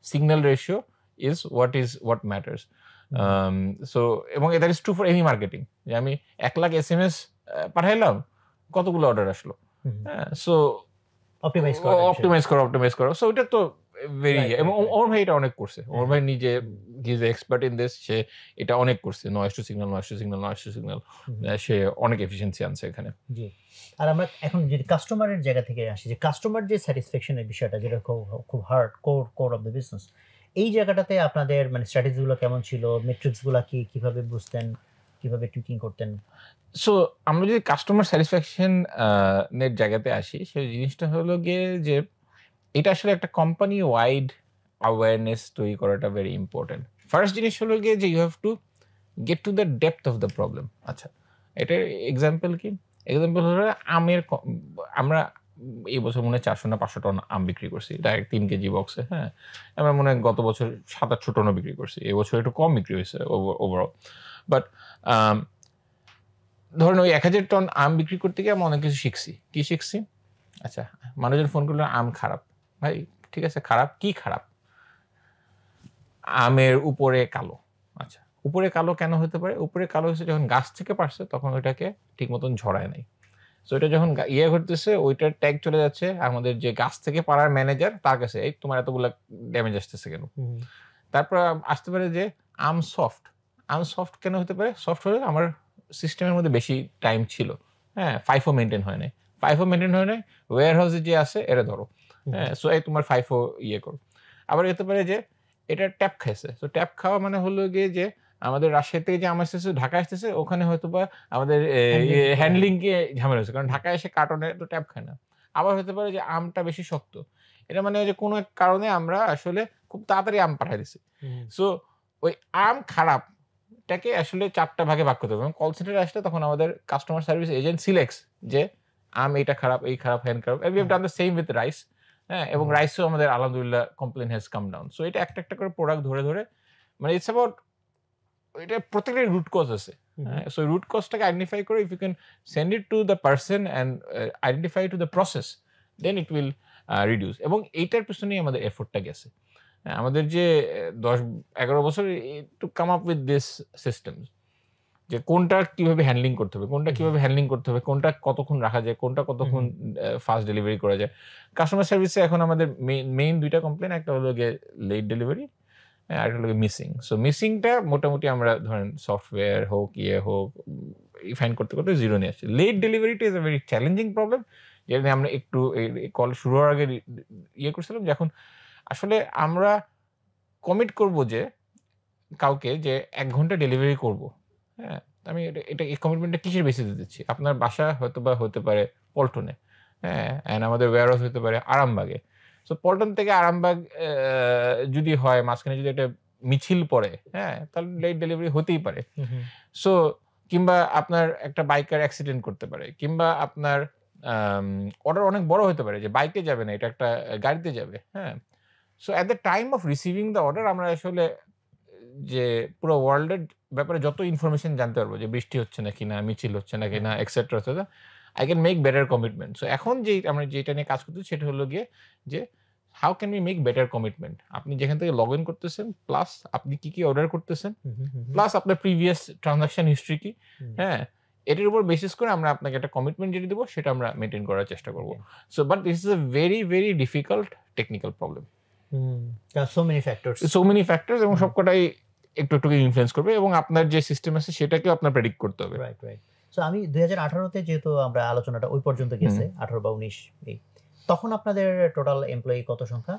signal ratio is what matters. So এবং that is true for any marketing, যে আমি 1 লাখ SMS পাঠাইলাম, কতগুলো অর্ডার আসলো। সো অপটিমাইজ করো। সো এটা তো ভেরি, এবং ওর ভাই এটা অনেক করছে। ওর ভাই নিজে ইজ এক্সপার্ট ইন দিস, সে এটা অনেক করছে, নয়েজ টু সিগন্যাল, সে অনেক এফিসিয়েন্সি আনছে এখানে। জি। আর আমরা এখন যদি কাস্টমারের জায়গা থেকে আসি, যে কাস্টমার যে স্যাটিসফ্যাকশনের বিষয়টা, যেটা খুব hard core of the business, এই জায়গাটাতে আপনাদের মানে স্ট্র্যাটেজিগুলো কেমন ছিল? মেট্রিক্সগুলো কিভাবে বুঝতেন? কিভাবে টুইকিং করতেন? সো আমরা যদি কাস্টমার স্যাটিসফ্যাকশন এর জায়গাতে আসি, সেই জিনিসটা হলো গিয়ে যে এটা আসলে একটা কোম্পানি ওয়াইড অ্যাওয়ারনেস তৈরি করাটা ভেরি ইম্পর্টেন্ট। ফার্স্ট জিনিস হলো গিয়ে যে you have to get to the depth of the problem. আচ্ছা, এটার এক্সাম্পল কি? এক্সাম্পল হলো আমরা এই বছর মনে হয় 400 না 500 টন আম বিক্রি করছি ডাইরেক্ট 3 কেজি বক্সে। হ্যাঁ, আমরা মনে হয় গত বছর 700-800 টনও বিক্রি করছি। এবছর একটু কম বিক্রি হয়েছে ওভারঅল। বাট ধরেন ওই 1000 টন আম বিক্রি করতে গিয়ে আমরা অনেক কিছু শিখছি। কি শিখছি? আচ্ছা, মানুষজন ফোন করলো আম খারাপ। ভাই ঠিক আছে, খারাপ কি খারাপ? আমের উপরে কালো। আচ্ছা, উপরে কালো কেন হতে পারে? উপরে কালো হচ্ছে যখন গাছ থেকে পারছে তখন ওইটাকে ঠিক মতন ঝরায় নাই। সো এটা যখন ঘটতেছে ওইটার ট্যাগ চলে যাচ্ছে আমাদের যে গাছ থেকে পাড়ার ম্যানেজার তার কাছে, এই তোমার এতগুলা ড্যামেজ আসতেছে কেন? তারপর আসতে পারে যে আম সফট। আম সফট কেন হতে পারে? সফট হলে আমার সিস্টেমের মধ্যে বেশি টাইম ছিল। হ্যাঁ, FIFO মেইনটেইন হয় নাই। FIFO মেইনটেইন হয় নাই, ওয়্যার হাউসে যে আছে এরা ধরো। হ্যাঁ, সো এই তোমার FIFO করো। আবার হতে পারে যে এটা ট্যাপ খাইছে। সো ট্যাপ খাওয়া মানে হলো গিয়ে যে আমাদের রাজশাহী থেকে যে আম আসতেছে ঢাকা আসতেছে, ওখানে হয়তোবা আমাদের হ্যান্ডলিং কে ঝামেলা হচ্ছে। কারণ ঢাকায় এসে কার্টনে তো ট্যাপ খায় না। আবার হতে পারে যে আমটা বেশি শক্ত। এটা মানে যে কোনো এক কারণে আমরা আসলে খুব তাড়াতাড়ি আম পাঠায় দিছি। সো ওই আম খারাপটাকে আসলে 4 টা ভাগে ভাগ করতে হবে। এবং কল সেন্টারে আসলে তখন আমাদের কাস্টমার সার্ভিস এজেন্ট সিলেক্টস যে আম এইটা খারাপ, এই খারাপ, হ্যান খারাপ। And we have done the same with rice. হ্যাঁ, এবং রাইসও আমাদের আলহামদুলিল্লাহ complain has come down. So এটা একটা করে প্রোডাক্ট ধরে মানে ইটস অ্যাবাউট এটা প্রত্যেকটার রুট কজ আছে। হ্যাঁ, সো রুট কজটাকে আইডেন্টিফাই করে if you can send it to the person and identify to the process, then it will reduce. এবং এইটার পেছনেই আমাদের এফোর্টটা গেছে। আমাদের যে 10-11 বছর to come up with this systems, যে কোনটা কিভাবে হ্যান্ডলিং করতে হবে, কোনটা কতক্ষণ রাখা যায়, কোনটা কতক্ষণ ফাস্ট ডেলিভারি করা যায়। কাস্টমার সার্ভিসে এখন আমাদের মেইন 2টা কমপ্লেইন, একটা হলো গিয়ে লেট ডেলিভারি, আর একটা হলো মিসিং। সো মিসিংটা মোটামুটি আমরা ধরেন সফটওয়্যার হোক হোক ফাইন্ড করতে 0 নিয়ে আসছি। লেট ডেলিভারিটা is a very challenging problem, যেটা নিয়ে আমরা একটু কল শুরু হওয়ার আগে করছিলাম যে এখন আসলে আমরা কমিট করব যে কাউকে যে 1 ঘন্টা ডেলিভারি করব। হ্যাঁ, আমি এটা এই কমিটমেন্টটা কিসের বেসিসে দিচ্ছি? আপনার বাসা হয়তোবা হতে পারে পল্টনে, হ্যাঁ, অ্যান্ড আমাদের ওয়্যার হাউস হতে পারে আরামবাগে। সো পল্টন থেকে আরামবাগ যদি হয়, মাঝখানে যদি একটা মিছিল পড়ে, হ্যাঁ, তাহলে লেট ডেলিভারি হতেই পারে। সো কিংবা আপনার একটা বাইকার অ্যাক্সিডেন্ট করতে পারে, কিংবা আপনার অর্ডার অনেক বড় হতে পারে যে বাইকে যাবে না, এটা একটা গাড়িতে যাবে। হ্যাঁ, so at the time of receiving the order আমরা আসলে যে পুরো ওয়ার্ল্ডের ব্যাপারে যত ইনফরমেশন জানতে পারবো, যে বৃষ্টি হচ্ছে নাকি না, মিছিল হচ্ছে নাকি না, etcetera etcetera, I can make better commitment. So এখন আমরা যেটা নিয়ে কাজ করতেছি সেটা হলো গিয়ে যে how can we make better commitment? আপনি যেখান থেকে লগ ইন করতেছেন, প্লাস আপনি কি অর্ডার করতেছেন, প্লাস আপনার প্রিভিয়াস ট্রানজাকশন হিস্ট্রি কি, হ্যাঁ, এটার উপর বেসিস করে আমরা আপনাকে একটা কমিটমেন্ট যেটা দেবো সেটা আমরা মেইনটেইন করার চেষ্টা করব। So but this is a very very difficult technical problem. So many factors এবং সবকটাই একটু ইনফ্লুয়েন্স করবে, এবং আপনার যে সিস্টেম আছে সেটাকেও আপনার প্রেডিক্ট করতে হবে। রাইট। সো আমি 2018-তে যেহেতু আমরা আলোচনাটা ওই পর্যন্ত গেছে, 18 বা 19, তখন আপনাদের টোটাল এমপ্লয়ি কত সংখ্যা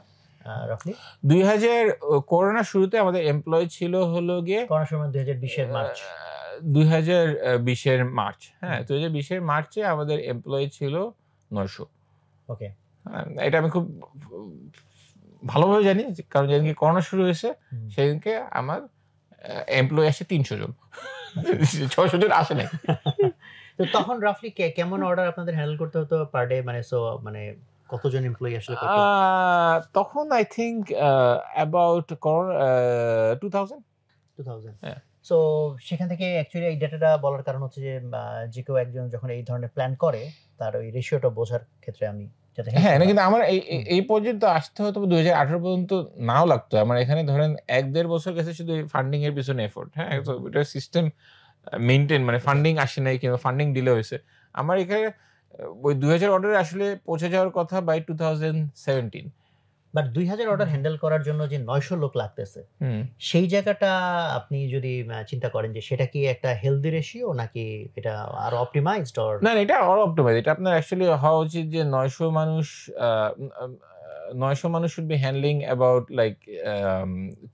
রাফলি? 2000 করোনা শুরুতে আমাদের এমপ্লয়ি ছিল হলো গিয়ে করোনার সময় 2020-এর মার্চ। 2020-এর মার্চ, হ্যাঁ, 2020-এর মার্চে আমাদের এমপ্লয়ি ছিল 900। ওকে, এটা আমি খুব ভালোভাবে জানি, কারণ যেদিনকে করোনা শুরু হয়েছে সেদিনকে আমার এমপ্লয়ি আসে 300 জন, 600 জন আসে নাই। তো তখন রাফলি কেমন অর্ডার আপনাদের হ্যান্ডেল করতে হতো পার ডে? মানে কতজন এমপ্লয়ি আসলে? তখন আই থিংক অ্যাবাউট 2000। হ্যাঁ। সো সেখান থেকে অ্যাকচুয়ালি এই ডেটাটা বলার কারণ হচ্ছে যে কেউ একজন যখন এই ধরনের প্ল্যান করে তার ওই রেশিওটা বোঝার ক্ষেত্রে আমি হ্যাঁ, কিন্তু আমার এই পর্যন্ত আসতে হয়তো 2018 পর্যন্ত নাও লাগতো। আমার এখানে ধরেন 1-1.5 বছর গেছে শুধু ফান্ডিং এর পিছনে এফোর্ট। হ্যাঁ, তো এটা সিস্টেম মেইনটেইন, মানে ফান্ডিং আসে নাই কিংবা ফান্ডিং ডিলে হয়েছে। আমার এখানে ওই 2000 অর্ডারে আসলে পৌঁছে যাওয়ার কথা বাই 2017। বাট 2000 অর্ডার হ্যান্ডেল করার জন্য যে 900 লোক লাগতেছে, সেই জায়গাটা আপনি যদি চিন্তা করেন যে সেটা কি একটা হেলদি রেশিও নাকি এটা আরো অপটিমাইজড? না, এটা আরো অপটিমাইজড। এটা আপনার অ্যাকচুয়ালি হওয়া উচিত যে 900 মানুষ 900 মানুষ should be handling about like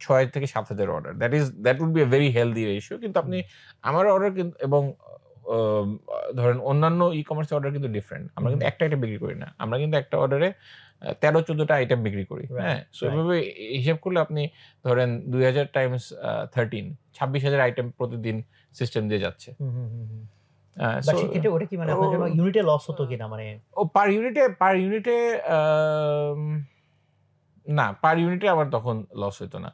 6 থেকে 7,000 order. That would be a very healthy ratio. কিন্তু আপনি আমার অর্ডার কিন্তু এবং ধরেন অন্যান্য ই-কমার্স অর্ডার কিন্তু ডিফারেন্ট। আমরা কিন্তু একটা আইটেম বিক্রি করি না। আমরা কিন্তু একটা অর্ডারে 13-14টা আইটেম বিক্রি করি। হ্যাঁ? সো এভাবে হিসাব করলে আপনি ধরেন 2000 টাইমস 13 26,000 আইটেম প্রতিদিন সিস্টেম দিয়ে যাচ্ছে। সেক্ষেত্রে ওটা কি মানে আপনার জন্য ইউনিটে লস হতো কিনা মানে পার ইউনিটে না, পার ইউনিটে আমার তখন লস হতো না।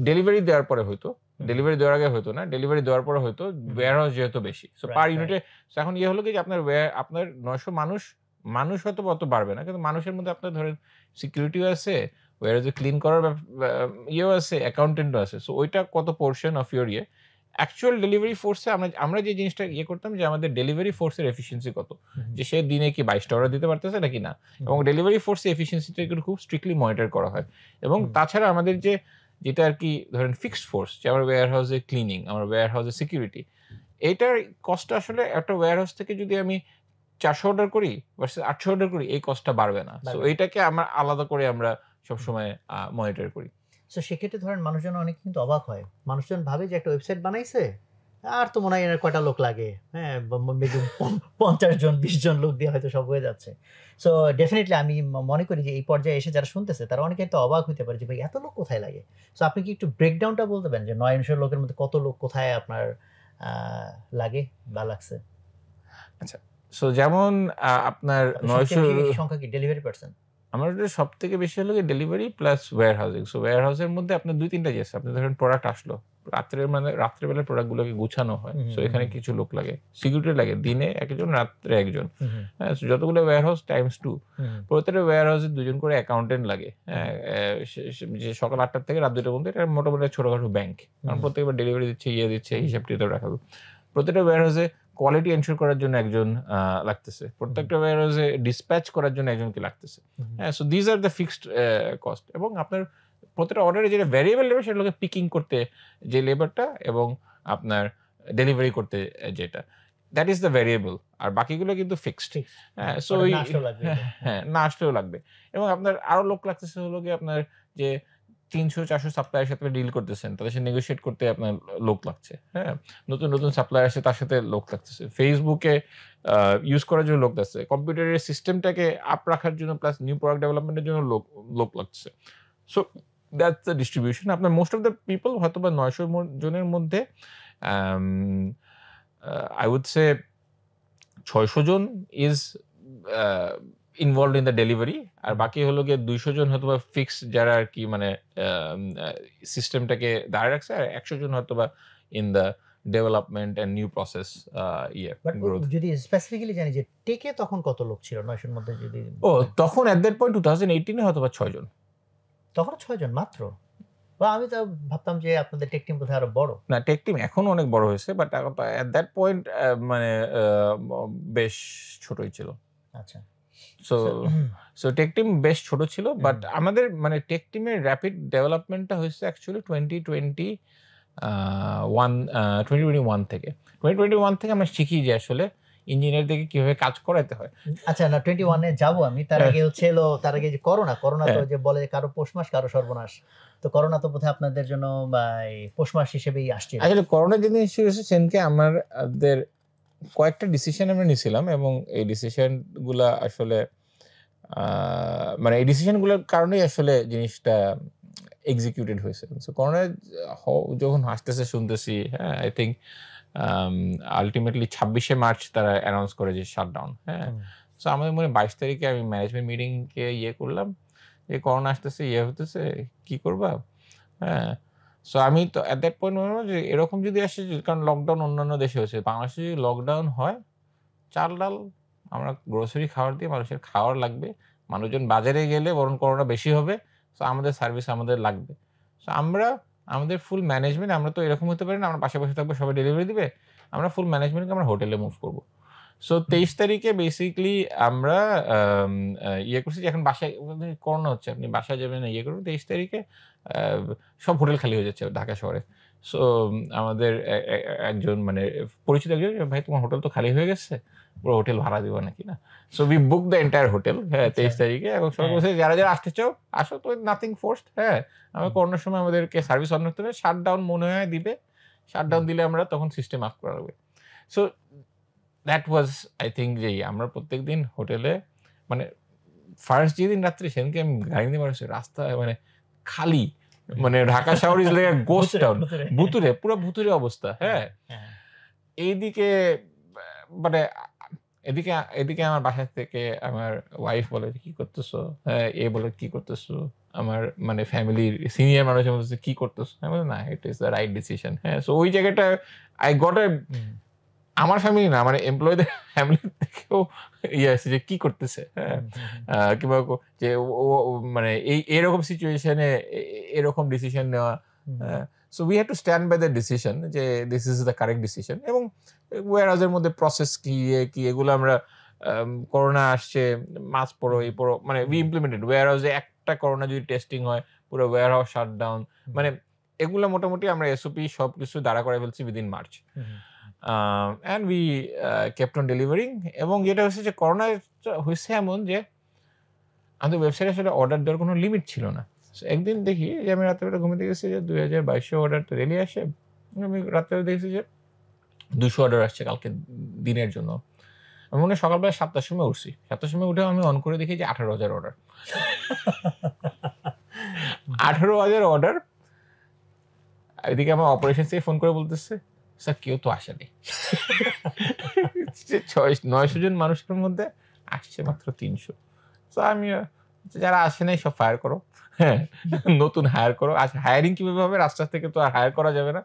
ডেলিভারি দেওয়ার পরে হয়তো, ডেলিভারি দেওয়ার আগে হতো না, ডেলিভারি দেওয়ার পরে হয়তো, ওয়্যারহাউস যেহেতু বেশি। সো পার ইউনিটে এখন হলো কি যে আপনার 900 মানুষ হয়তো অত বাড়বে না, কিন্তু মানুষের মধ্যে আপনার ধরেন সিকিউরিটিও আছে, ওয়্যারহাউসে ক্লিন করার ইয়েও আছে, অ্যাকাউন্টেন্টও আছে। সো ওইটা কত portion of your actual delivery ফোর্সে আমরা যে জিনিসটা করতাম যে আমাদের ডেলিভারি ফোর্সের এফিসিয়েন্সি কত, যে সে দিনে কি 22টা অর্ডার দিতে পারতেছে নাকি না, এবং ডেলিভারি ফোর্সের এফিসিয়েন্সিটা খুব স্ট্রিক্টলি মনিটর করা হয়। এবং তাছাড়া আমাদের যেটা আর কি ধরেন ফিক্সড ফোর্স, যে আমার ওয়্যারহাউসে ক্লিনিং, আমার ওয়্যারহাউসে সিকিউরিটি, এইটার কস্টটা আসলে একটা ওয়্যারহাউস থেকে যদি আমি 400 অর্ডার করি ভার্সেস 800 অর্ডার করি, এই কস্টটা বাড়বে না। সো এইটাকে আমরা আলাদা করে আমরা সবসময় মনিটর করি। সো সেক্ষেত্রে ধরেন মানুষজন অনেক কিন্তু অবাক হয়, মানুষজন ভাবে যে একটা ওয়েবসাইট বানাইছে আর তো মনে হয় এর কয়টা লোক লাগে, হ্যাঁ 50 জন 20 জন লোক দিয়ে হয়তো সব হয়ে যাচ্ছে। সো ডেফিনেটলি আমি মনে করি যে এই পর্যায়ে এসে যারা শুনতেছে তারা অনেকে তো অবাক হইতে পারে যে ভাই এত লোক কোথায় লাগে। সো আপনি কি একটু ব্রেকডাউনটা বলতে পারেন যে 900 লোকের মধ্যে কত লোক কোথায় আপনার লাগে বা লাগছে? আচ্ছা, সো যেমন আপনার 900 সংখ্যা কি ডেলিভারি পারসন? আমার সবথেকে বেশি হলো ডেলিভারি প্লাস ওয়্যারহাউসিং। সো ওয়্যারহাউসের মধ্যে আপনার 2-3টা আছে। আপনি ধরেন প্রোডাক্ট আসলো, রাত্রেবেলা প্রোডাক্টগুলোকে গুছানো হয়। সো এখানে কিছু লোক লাগে, সিকিউরিটি লাগে, দিনে একজন, রাত্রে একজন। হ্যাঁ, যতগুলো ওয়্যারহাউস টাইমস 2, প্রত্যেকটা ওয়্যারহাউসে 2 জন করে অ্যাকাউন্টেন্ট লাগে। হ্যাঁ, যে সকাল 8টা থেকে রাত 2টা পর্যন্ত, এটা মোটামুটি ছোটখাটো ব্যাংক। কারণ প্রত্যেকবার ডেলিভারি দিচ্ছে, দিচ্ছে, হিসাব টিসাব রাখাবে। প্রত্যেকটা ওয়্যারহাউসে কোয়ালিটি এনশিওর করার জন্য একজন লাগতেছে, প্রত্যেকটা ওয়্যারহাউসে ডিসপ্যাচ করার জন্য একজনকে লাগতেছে। হ্যাঁ, so this are the fixed cost. এবং আপনার প্রত্যেকটা অর্ডারে যেটা ভ্যারিয়েবল লেবার, সেটা হলো পিকিং করতে যে লেবারটা এবং আপনার ডেলিভারি করতে যেটা, দ্যাট ইজ দ্য ভ্যারিয়েবল। আর বাকিগুলো কিন্তু ফিক্সড। হ্যাঁ, সো হ্যাঁ, না আসলেও লাগবে। এবং আপনার আরো লোক লাগতেছে হলো কি আপনার যে 300-400 সাপ্লায়ারের সাথে ডিল করতেছেন, তাদের সাথে নেগোশিয়েট করতে আপনার লোক লাগছে। হ্যাঁ, নতুন সাপ্লায়ার আসে, তার সাথে লোক লাগতেছে। ফেসবুকে ইউজ করার জন্য লোক লাগছে, কম্পিউটারের সিস্টেমটাকে আপ রাখার জন্য প্লাস নিউ প্রোডাক্ট ডেভেলপমেন্টের জন্য লোক লাগছে। So that's the distribution. আপনার মোস্ট অফ দ্য পিপল হয়তো বা 900 জনের মধ্যে আই উড সে 600 জন is involved in the delivery, আর বাকি হলো গিয়ে 200 জন হয়তো বা ফিক্স, যারা আর কি মানে সিস্টেমটাকে দাঁড়িয়ে রাখছে, আর 100 জন হয়তো বা in the development and new process growth. যদি স্পেসিফিক্যালি জানি যে টেকে তখন কত লোক ছিল 900 এর মধ্যে? যদি তখন এট দ্যাট পয়েন্ট 2018 এ হয়তো বা 6 জন। তখন 6 জন মাত্র? বা আমি তো ভাবতাম যে আপনাদের টেক টিম বোধহয় আরো বড়। না, টেক টিম এখনো অনেক বড় হয়েছে, বাট এট দ্যাট পয়েন্ট মানে বেশ ছোটই ছিল। আচ্ছা, সো টেক টিম বেশ ছোট ছিল, বাট আমাদের মানে টেক টিমের র‍্যাপিড ডেভেলপমেন্টটা হয়েছে অ্যাকচুয়ালি 2021 থেকে। 2021 থেকে আমরা শিখি যে আসলে ইঞ্জিনিয়ারদেরকে কিভাবে কাজ করাতে হয়। আচ্ছা, না 21 এ যাব আমি, তার আগে তার আগে যে করোনা তো যে বলে কারো পৌষ মাস কারো সর্বনাশ, তো করোনা তো বোধহয় আপনাদের জন্য পৌষ মাস হিসেবেই আসছে। আসলে করোনা যেদিন ইস্যু হয়েছে সেদিনকে আমাদের কয়েকটা ডিসিশন আমরা নিয়েছিলাম, এবং এই ডিসিশনগুলা আসলে মানে এই ডিসিশনগুলোর কারণেই আসলে জিনিসটা এক্সিকিউটেড হয়েছে। সো করোনা যখন আসতেছে শুনতেছি, হ্যাঁ, আই থিঙ্ক আলটিমেটলি 26শে মার্চ তারা অ্যানাউন্স করে যে শাটডাউন। হ্যাঁ, সো আমাদের মনে 22 তারিখে আমি ম্যানেজমেন্ট মিটিংকে করলাম যে করোনা আসতেছে, হতেছে, কি করবা? হ্যাঁ, সো আমি তো এট দ্যাট পয়েন্ট মনে হয় যে এরকম যদি আসে, কারণ লকডাউন অন্যান্য দেশে হয়েছে, বাংলাদেশে যদি লকডাউন হয়, চাল ডাল আমরা গ্রোসারি খাওয়ার দিয়ে মানুষের খাওয়ার লাগবে, মানুষজন বাজারে গেলে বরং করোনা বেশি হবে। সো আমাদের সার্ভিস আমাদের লাগবে। সো আমাদের ফুল ম্যানেজমেন্ট, আমরা তো এরকম হতে পারি না আমরা পাশাপাশি থাকবো, সবাই ডেলিভারি দিবে, আমরা ফুল ম্যানেজমেন্টকে আমরা হোটেলে মুভ করবো। সো 23 তারিখে বেসিক্যালি আমরা ইয়ে করছি যে এখন বাসায় করোনা হচ্ছে, আপনি বাসায় যাবেন না, ইয়ে করবেন। 23 তারিখে সব হোটেল খালি হয়ে যাচ্ছে ঢাকা শহরে। সো আমাদের একজন মানে পরিচিত একজন, ভাই তোমার হোটেল তো খালি হয়ে গেছে, পুরো হোটেল ভাড়া দিব নাকি না। So we book the entire hotel, হ্যাঁ, 23 তারিখে। এবং সবাই বলছে যারা যারা আসতে চাও আসো, তো নাথিং ফোর্সড। হ্যাঁ, আমরা করোনার সময় আমাদেরকে সার্ভিস অন করতে হবে, শাটডাউন মনে হয় দিবে, শাটডাউন দিলে আমরা তখন সিস্টেম আপ করা লাগবে। So that was I think যে আমরা প্রত্যেকদিন হোটেলে মানে ফার্স্ট যেদিন রাত্রে সেদিনকে আমি গাড়ি নিয়ে বেরোচ্ছি, রাস্তা মানে খালি, মানে ঢাকা শহর ইজ লাইক গোস্ট টাউন, ভুতুরে, পুরো ভুতুরে অবস্থা। হ্যাঁ, এইদিকে মানে এদিকে এদিকে আমার বাসা থেকে আমার ওয়াইফ বলে কি করতেছো, হ্যাঁ, এ বলে কি করতেছো, আমার মানে ফ্যামিলির সিনিয়র মানুষ বলছে কি করতেছো, আমি বলি না, it is the right decision. হ্যাঁ, সো ওই জায়গাটা আই গট এ, আমার ফ্যামিলি না মানে এমপ্লয়ীদের ফ্যামিলি থেকেও ইয়ে আছে যে কি করতেছে, হ্যাঁ, কিংবা যে মানে এই এরকম সিচুয়েশনে এরকম ডিসিশন নেওয়া। So we had to stand by the decision যে this is the correct decision. এবং ওয়্যারহাউসের মধ্যে প্রসেস কি কি এগুলো আমরা করোনা আসছে, মাস্ক পরো, এই পরো, মানে উই ইমপ্লিমেন্টেড। ওয়্যারহাউসে একটা করোনা যদি টেস্টিং হয় পুরো ওয়্যারহাউস শাটডাউন, মানে এগুলো মোটামুটি আমরা এসওপি সবকিছু দাঁড়া করে ফেলছি within March. And we kept on delivering. এবং যেটা হচ্ছে যে করোনা হয়েছে এমন যে আমাদের ওয়েবসাইটে আসলে অর্ডার দেওয়ার কোনো লিমিট ছিল না। একদিন দেখি যে আমি রাত্রেবেলা ঘুমিয়ে গেছি যে 2022 অর্ডার তো রেলি আসে, আমি রাত্রে দেখেছি যে 200 অর্ডার আসছে কালকে দিনের জন্য। আমি মনে হয় সকালবেলা 7টার সময় উঠছি, 7টার সময় উঠে আমি অন করে দেখি যে 18,000 অর্ডার। 18,000 অর্ডার। এদিকে আমার অপারেশন থেকে ফোন করে বলতেছে স্যার কেউ তো আসেনি। 900 জন মানুষের মধ্যে আসছে মাত্র 300। তো আমি যারা আসে নাই সব ফায়ার করো, হ্যাঁ, নতুন হায়ার করো। আচ্ছা, হায়ারিং কিভাবে হবে? রাস্তা থেকে তো আর হায়ার করা যাবে না,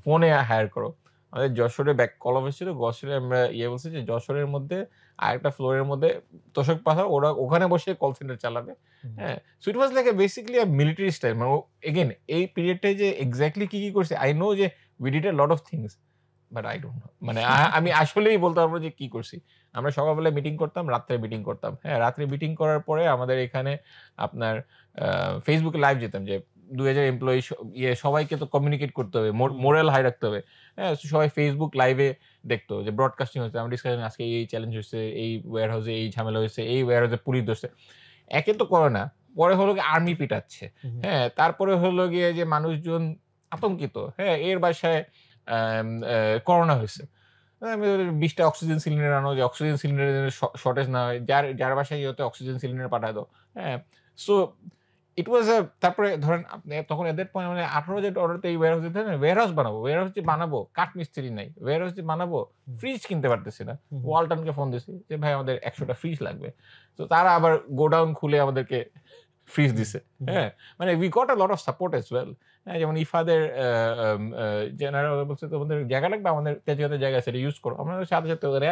ফোনে হায়ার করো। আমাদের যশোরে ব্যাক কল এসেছিল, যশোরে আমরা ইয়ে বলছি যে যশোরের মধ্যে আরেকটা ফ্লোরের মধ্যে তোষক পাঠাও, ওরা ওখানে বসে কল সেন্টার চালাবে। হ্যাঁ, so it was like a basically a military style. মানে এগেন এই পিরিয়ডটাই যে এক্স্যাক্টলি কি কি করছে, আই নো যে we did A lot of things, but I don't no. মানে আমি আসলেই বলতে পারবো যে কি করছি। আমরা সকালবেলা মিটিং করতাম, রাত্রে মিটিং করতাম। হ্যাঁ, রাত্রে মিটিং করার পরে আমাদের এখানে আপনার ফেসবুকে লাইভ যেতাম যে 2000 এমপ্লয়ি সবাইকে তো কমিউনিকেট করতে হবে, মোরাল হাই রাখতে হবে। হ্যাঁ, সবাই ফেসবুক লাইভে দেখতো যে ব্রডকাস্টিং হচ্ছে, আমরা ডিসকাশন আজকে এই চ্যালেঞ্জ হচ্ছে, এই ওয়্যারহাউসে এই ঝামেলা হয়েছে, এই ওয়্যারহাউসে পুলিশ ধরছে। একে তো করে না, পরে হলো গিয়ে আর্মি পিটাচ্ছে। হ্যাঁ, তারপরে হলো গিয়ে যে মানুষজন আতঙ্কিত। হ্যাঁ, এর বাসায় করোনা হয়েছে, 20টা অক্সিজেন সিলিন্ডার আনো, যে অক্সিজেন সিলিন্ডারের শর্টেজ না হয়, যার বাসায় ইয়ে হতে অক্সিজেন সিলিন্ডার পাঠায় দাও। হ্যাঁ, সো ইট ওয়াজ তারপরে ধরেন আপনি তখন এদের পয়েন্ট মানে 18,000 অর্ডারতে এই ওয়্যারহাউস দিতে হবে, ওয়্যারহাউস বানাবো, ওয়্যারহাউস যে বানাবো কাঠ মিস্ত্রি নাই, ওয়্যারহাউস যে বানাবো ফ্রিজ কিনতে পারতেছি না। ওয়ালটনকে ফোন দিছি যে ভাই আমাদের 100টা ফ্রিজ লাগবে। তো তারা আবার গোডাউন খুলে আমাদেরকে ফ্রিজ দিছে। হ্যাঁ, মানে we got a lot of support as well. হ্যাঁ, যেমন ইফাদের জেনারেল বলছে তোমাদের জায়গা লাগবে, আমাদের তেজগাঁওতে জায়গা আছে, এটা ইউজ করো। আমরা সাথে সাথে ওদের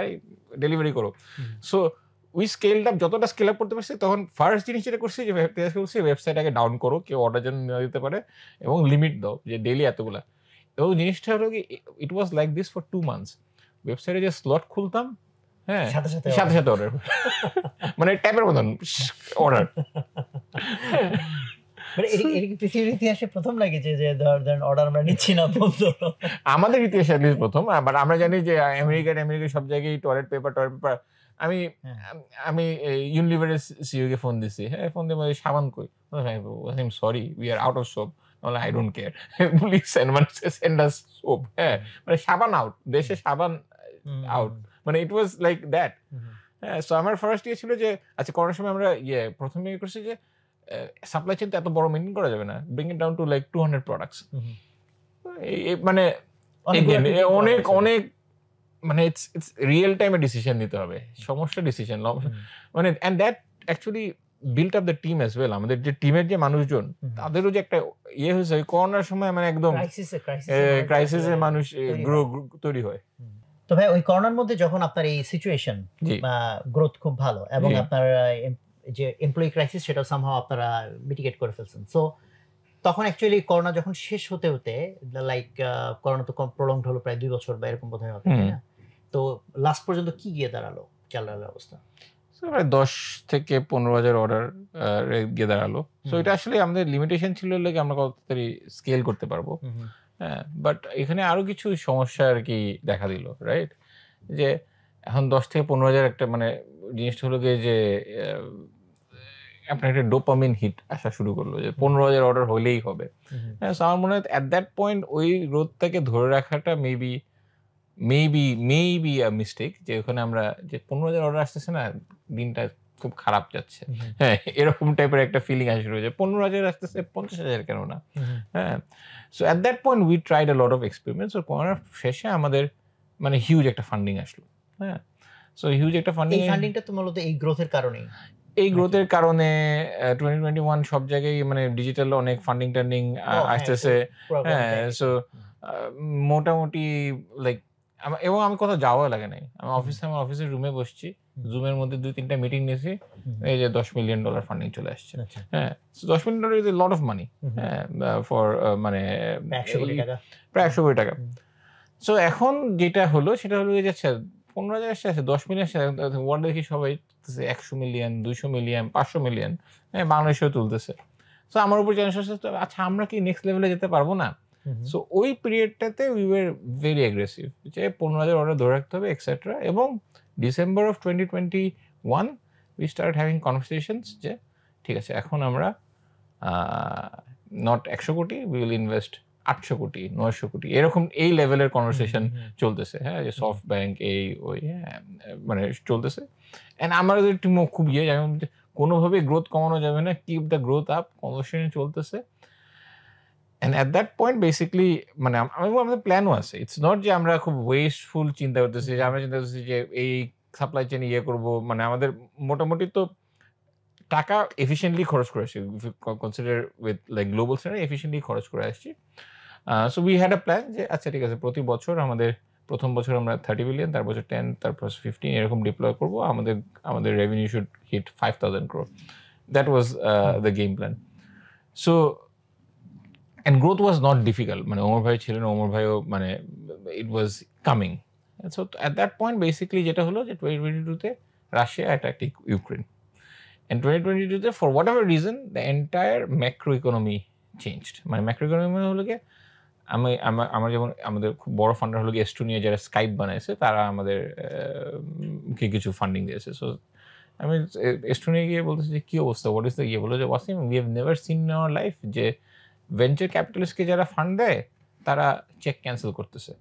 ডেলিভারি করো। সো উই স্কেলড আপ, যতটা স্কেল আপ করতে পারছি তখন ফার্স্ট জিনিস যেটা করছি যে ওয়েবসাইটটাকে ডাউন করো, কেউ অর্ডার যেন না দিতে পারে, এবং লিমিট দাও যে ডেইলি এতগুলা। এবং জিনিসটা হলো কি, it was like this for 2 months. ওয়েবসাইটে যে স্লট খুলতাম, হ্যাঁ, সাথে সাথে অর্ডার, মানে ট্যাপের মতন অর্ডার। মানে পৃথিবীর ইতিহাসে প্রথম লাগেছে যে ধরেন অর্ডার আমরা নিচ্ছি না বন্ধু, আমাদের ইতিহাসে প্রথম। আবার আমরা জানি যে আমেরিকার সব জায়গায় টয়লেট পেপার আমি ইউনিলিভারের সিইও কে ফোন দিছি। হ্যাঁ, ফোন দিয়ে সাবান কই, sorry we are out of soap. I don't care, please send us soap. হ্যাঁ, মানে সাবান আউট, দেশে সাবান আউট, মানে ইট ওয়াজ লাইক দ্যাট। হ্যাঁ, সো আমার ফার্স্ট ইয়ে ছিল যে আচ্ছা করোনার সময় আমরা প্রথমে করছি যে সাপ্লাই চেইন তো এত বড় মেইনটেইন করা যাবে না, bring it down to like 200 products. মানে অনেক মানে ইটস রিয়েল টাইমে ডিসিশন নিতে হবে, সমস্যা ডিসিশন, মানে and that actually built up the team as well. আমাদের যে টিমের যে মানুষজন তাদেরও যে একটা ইয়ে হয়েছে ওই করোনার সময়, মানে একদম ক্রাইসিসে মানুষ তৈরি হয়। তো ভাই ওই করোনার মধ্যে যখন আপনার এই সিচুয়েশন গ্রোথ খুব ভালো এবং আপনার যে এমপ্লয়ি ক্রাইসিস সেটা সামহাও আপনারা মিটিগেট করে ফেলছেন, সো তখন অ্যাকচুয়ালি করোনা যখন শেষ হতে হতে লাইক করোনা তো প্রলংড হলো প্রায় 2 বছর বা এরকম বোধহয় হবে, তাই না? তো লাস্ট পর্যন্ত কি গিয়ে দাঁড়ালো ক্যালারের অবস্থা? প্রায় 10 থেকে 15,000 অর্ডার গিয়ে দাঁড়ালো। সো এটা আসলে আমাদের লিমিটেশন ছিল লেগে আমরা কত তাড়াতাড়ি স্কেল করতে পারবো। হ্যাঁ, বাট এখানে আরো কিছু সমস্যা আর কি দেখা দিল, রাইট? যে এখন 10 থেকে 15,000 একটা মানে জিনিসটা হলো গিয়ে যে আপনার একটা ডোপামিন হিট আসা শুরু করলো যে 15,000 অর্ডার হলেই হবে। হ্যাঁ, আমার মনে হয় অ্যাট দ্যাট পয়েন্ট ওই গ্রোথটাকে ধরে রাখাটা মেবি আ মিস্টেক, যে ওখানে আমরা যে 15,000 অর্ডার আসতেছে না, দিনটা খুব খারাপ যাচ্ছে। হ্যাঁ, এরকম টাইপের একটা ফিলিং আসা শুরু হয়েছে। 15,000 আসতেছে, 50,000 কেন না? হ্যাঁ, so at that point we tried a lot of experiments. করোনার শেষে আমাদের মানে হিউজ একটা ফান্ডিং আসলো। হ্যাঁ, সো হিউজ একটা ফান্ডিং। এই ফান্ডিংটা তো মূলত এই গ্রোথের কারণেই। এই গ্রোথের কারণে 2021 সব জায়গায় মানে ডিজিটাল অনেক ফান্ডিং টান্ডিং আসতেছে। হ্যাঁ, সো মোটামুটি লাইক এবং আমি কোথাও যাওয়া লাগে নাই। আমার অফিসের রুমে বসছি, জুমের মধ্যে 2-3টা মিটিং নিয়েছি, এই যে $10 মিলিয়ন ফান্ডিং চলে আসছে। হ্যাঁ, so $10 million is a lot of money for মানে প্রায় 100 কোটি টাকা। সো এখন যেটা হলো সেটা হলো যে আচ্ছা 15,000 আসছে, 10 মিলিয়ন আসছে, ওয়ার্ল্ড দেখি সবাই 100 মিলিয়ন, 200 মিলিয়ন, 500 মিলিয়ন, হ্যাঁ, বাংলাদেশেও তুলতেছে। সো আমার উপর চ্যালেঞ্জ আসছে, আচ্ছা আমরা কি নেক্সট লেভেলে যেতে পারবো না? সো ওই পিরিয়ডটাতে উই ওয়ার ভেরি অ্যাগ্রেসিভ যে 15,000 অর্ডার ধরে রাখতে হবে এক্সেট্রা। এবং December of 2021 we start having conversations যে ঠিক আছে এখন আমরা নট 100 কোটি, উই উইল ইনভেস্ট 800 কোটি, 900 কোটি, এরকম এই লেভেলের কনভারসেশন চলতেছে। হ্যাঁ, যে সফট ব্যাংক এই ওই মানে চলতেছে। অ্যান্ড আমাদের টিমও খুব যেমন কোনোভাবে গ্রোথ কমানো যাবে না, keep the growth up, conversation চলতেছে। And at that point basically মানে আমাদের প্ল্যানও আছে। ইটস নট যে আমরা খুব ওয়েস্টফুল চিন্তা করতেছি, যে আমরা চিন্তা করতেছি যে এই সাপ্লাই চেইন করবো। মানে আমাদের মোটামুটি তো টাকা এফিশিয়েন্টলি খরচ করে আসছি। If you consider with like global standard efficiently খরচ করে আসছি। So we had a plan যে আচ্ছা ঠিক আছে প্রতি বছর আমাদের প্রথম বছর আমরা 30 বিলিয়ন, তারপর 10, তারপর 15 এরকম ডিপ্লয় করবো। আমাদের revenue should hit 5,000 crore. That was the game plan. So and growth was not difficult. মানে ওমর ভাই ছিলেন, ওমর ভাইও মানে it was coming. And so at that point basically যেটা হলো যে 2022 তে রাশিয়া attacked Ukraine. And 2022 তে for whatever reason the entire macro economy changed. মানে macro economy মানে হলো কি আমার যেমন আমাদের খুব বড় ফান্ডার হলো কি এস্টোনিয়া, যারা স্কাইপ বানাইছে, তারা আমাদের কিছু ফান্ডিং দিয়েছে। সো আমি এস্টোনিয়া গিয়ে বলতেছি যে কি অবস্থা, হোয়াট ইজ দ্য বলে যে Wasim we have never seen in our life যে ভেঞ্চার ক্যাপিটালিস্টকে যারা ফান্ড দেয় তারা চেক ক্যান্সেল করতেছে।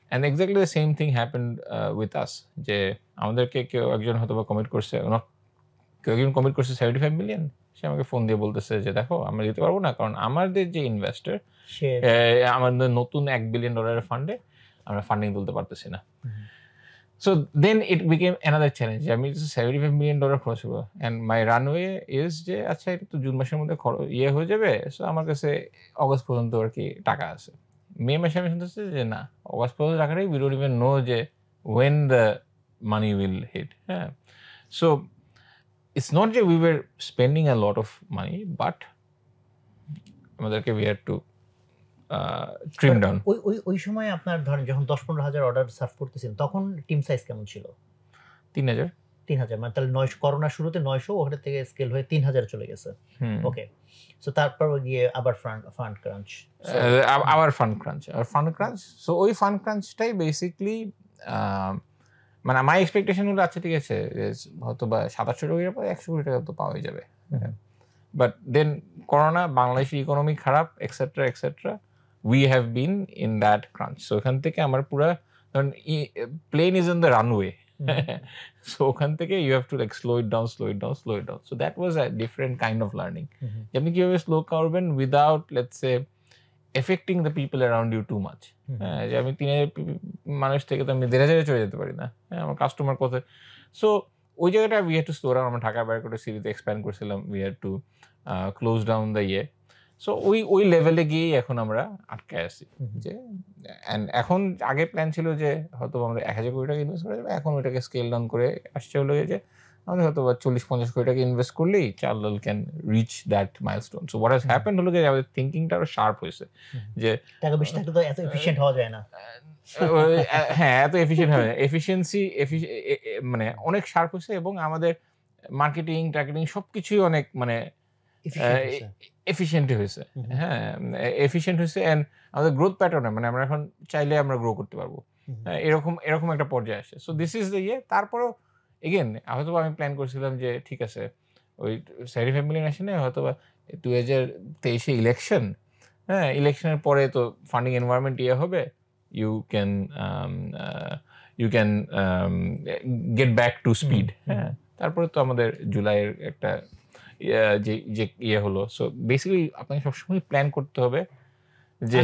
And exactly the same thing happened with us, যে আমাদেরকে কেউ একজন হয়তো বা কমিট করছে, কেউ একজন কমিট করছে 75 মিলিয়ন, সে আমাকে ফোন দিয়ে বলতেছে যে দেখো আমরা দিতে পারবো না, কারণ আমাদের যে ইনভেস্টর আমাদের নতুন $1 বিলিয়ন ফান্ডে আমরা ফান্ডিং তুলতে পারতেছি না। So then it became another challenge. I mean, it's a $75 million খরচ হলো, and my runway is যে আচ্ছা এটা তো জুন মাসের মধ্যে হয়ে যাবে। সো আমার কাছে অগস্ট পর্যন্ত আর কি টাকা আছে। মে মাসে আমি শুনতেছি যে না, অগস্ট পর্যন্ত টাকা নেই, we don't even know যে when the money will hit. হ্যাঁ, so it's not যে we were spending a lot of money, but আমাদেরকে we had to trim down. ওই সময় আপনার ধরেন যখন 10-15 হাজার অর্ডার সার্ভ করতেছেন তখন টিম সাইজ কেমন ছিল? 3,000 মানে তাহলে 900 করোনা শুরুতে 900, ওখানে থেকে স্কেল হয়ে 3,000 চলে গেছে। ওকে, সো তারপর গিয়ে আবার ফান্ড ক্রাঞ্চ। সো ওই ফান্ড ক্রাঞ্চটাই বেসিক্যালি মানে আমার এক্সপেকটেশন হলো আচ্ছা ঠিক আছে হয়তো বা 700 কোটির পর 100 কোটি টাকা তো পাওয়াই যাবে। বাট দেন করোনা, বাংলাদেশের ইকোনমি খারাপ, etcetera etcetera, we have been in that crunch. So ওখান থেকে আমার পুরা plane is in the runway. So ওখান থেকে you have to like slow it down. So that was a different kind of learning. আপনি কিভাবে slow করবেন without let's say affecting the people around you too much. যে আমি 3,000 মানুষ থেকে তো আমি 1,500 চলে যেতে পারি না, আমার কাস্টমার কোথায়। সো ওই জায়গাটা we had to slow down. আমরা ঢাকা বাইরে করে সিরিতে এক্সপ্যান্ড করছিলাম, we had to close down the year. So ওই লেভেলে গিয়েই এখন আমরা আটকায় আছি। যে এখন আগে প্ল্যান ছিল যে হয়তো আমরা 1,000 কোটি টাকা ইনভেস্ট করে যাবো, এখন ওইটাকে স্কেল ডাউন করে আসছে হলো যে আমাদের হয়তো বা 40-50 কোটি টাকা ইনভেস্ট করলেই চাল ডাল can reach that milestone. So what has happened হলো যে আমাদের থিঙ্কিংটা আরো শার্প হয়েছে যে টাকা বেশি থাকলে তো এত এফিশিয়েন্ট হওয়া যায় না। হ্যাঁ, এত এফিশিয়েন্ট হবে এফিসিয়েন্সি মানে অনেক শার্প হয়েছে এবং আমাদের মার্কেটিং টার্গেটিং সবকিছুই অনেক মানে এফিশিয়েন্ট হয়েছে। হ্যাঁ, এফিশিয়েন্ট হয়েছে এন্ড আমাদের গ্রোথ প্যাটার্নে মানে আমরা এখন চাইলে আমরা গ্রো করতে পারবো। এরকম একটা পর্যায়ে আসে। সো দিস ইজ দ্য ইয়ে। তারপরেও এগেন হয়তো আমি প্ল্যান করছিলাম যে ঠিক আছে ওই সাইরি ফ্যামিলি ন্যাশনে হয়তো বা 2023 ইলেকশন, হ্যাঁ ইলেকশনের পরে তো ফান্ডিং এনভায়রনমেন্ট ইয়ে হবে, you can get back to speed. হ্যাঁ, তারপরে তো আমাদের জুলাইয়ের একটা যে ইয়ে হলো। সো বেসিক্যালি আপনাকে সবসময় প্ল্যান করতে হবে যে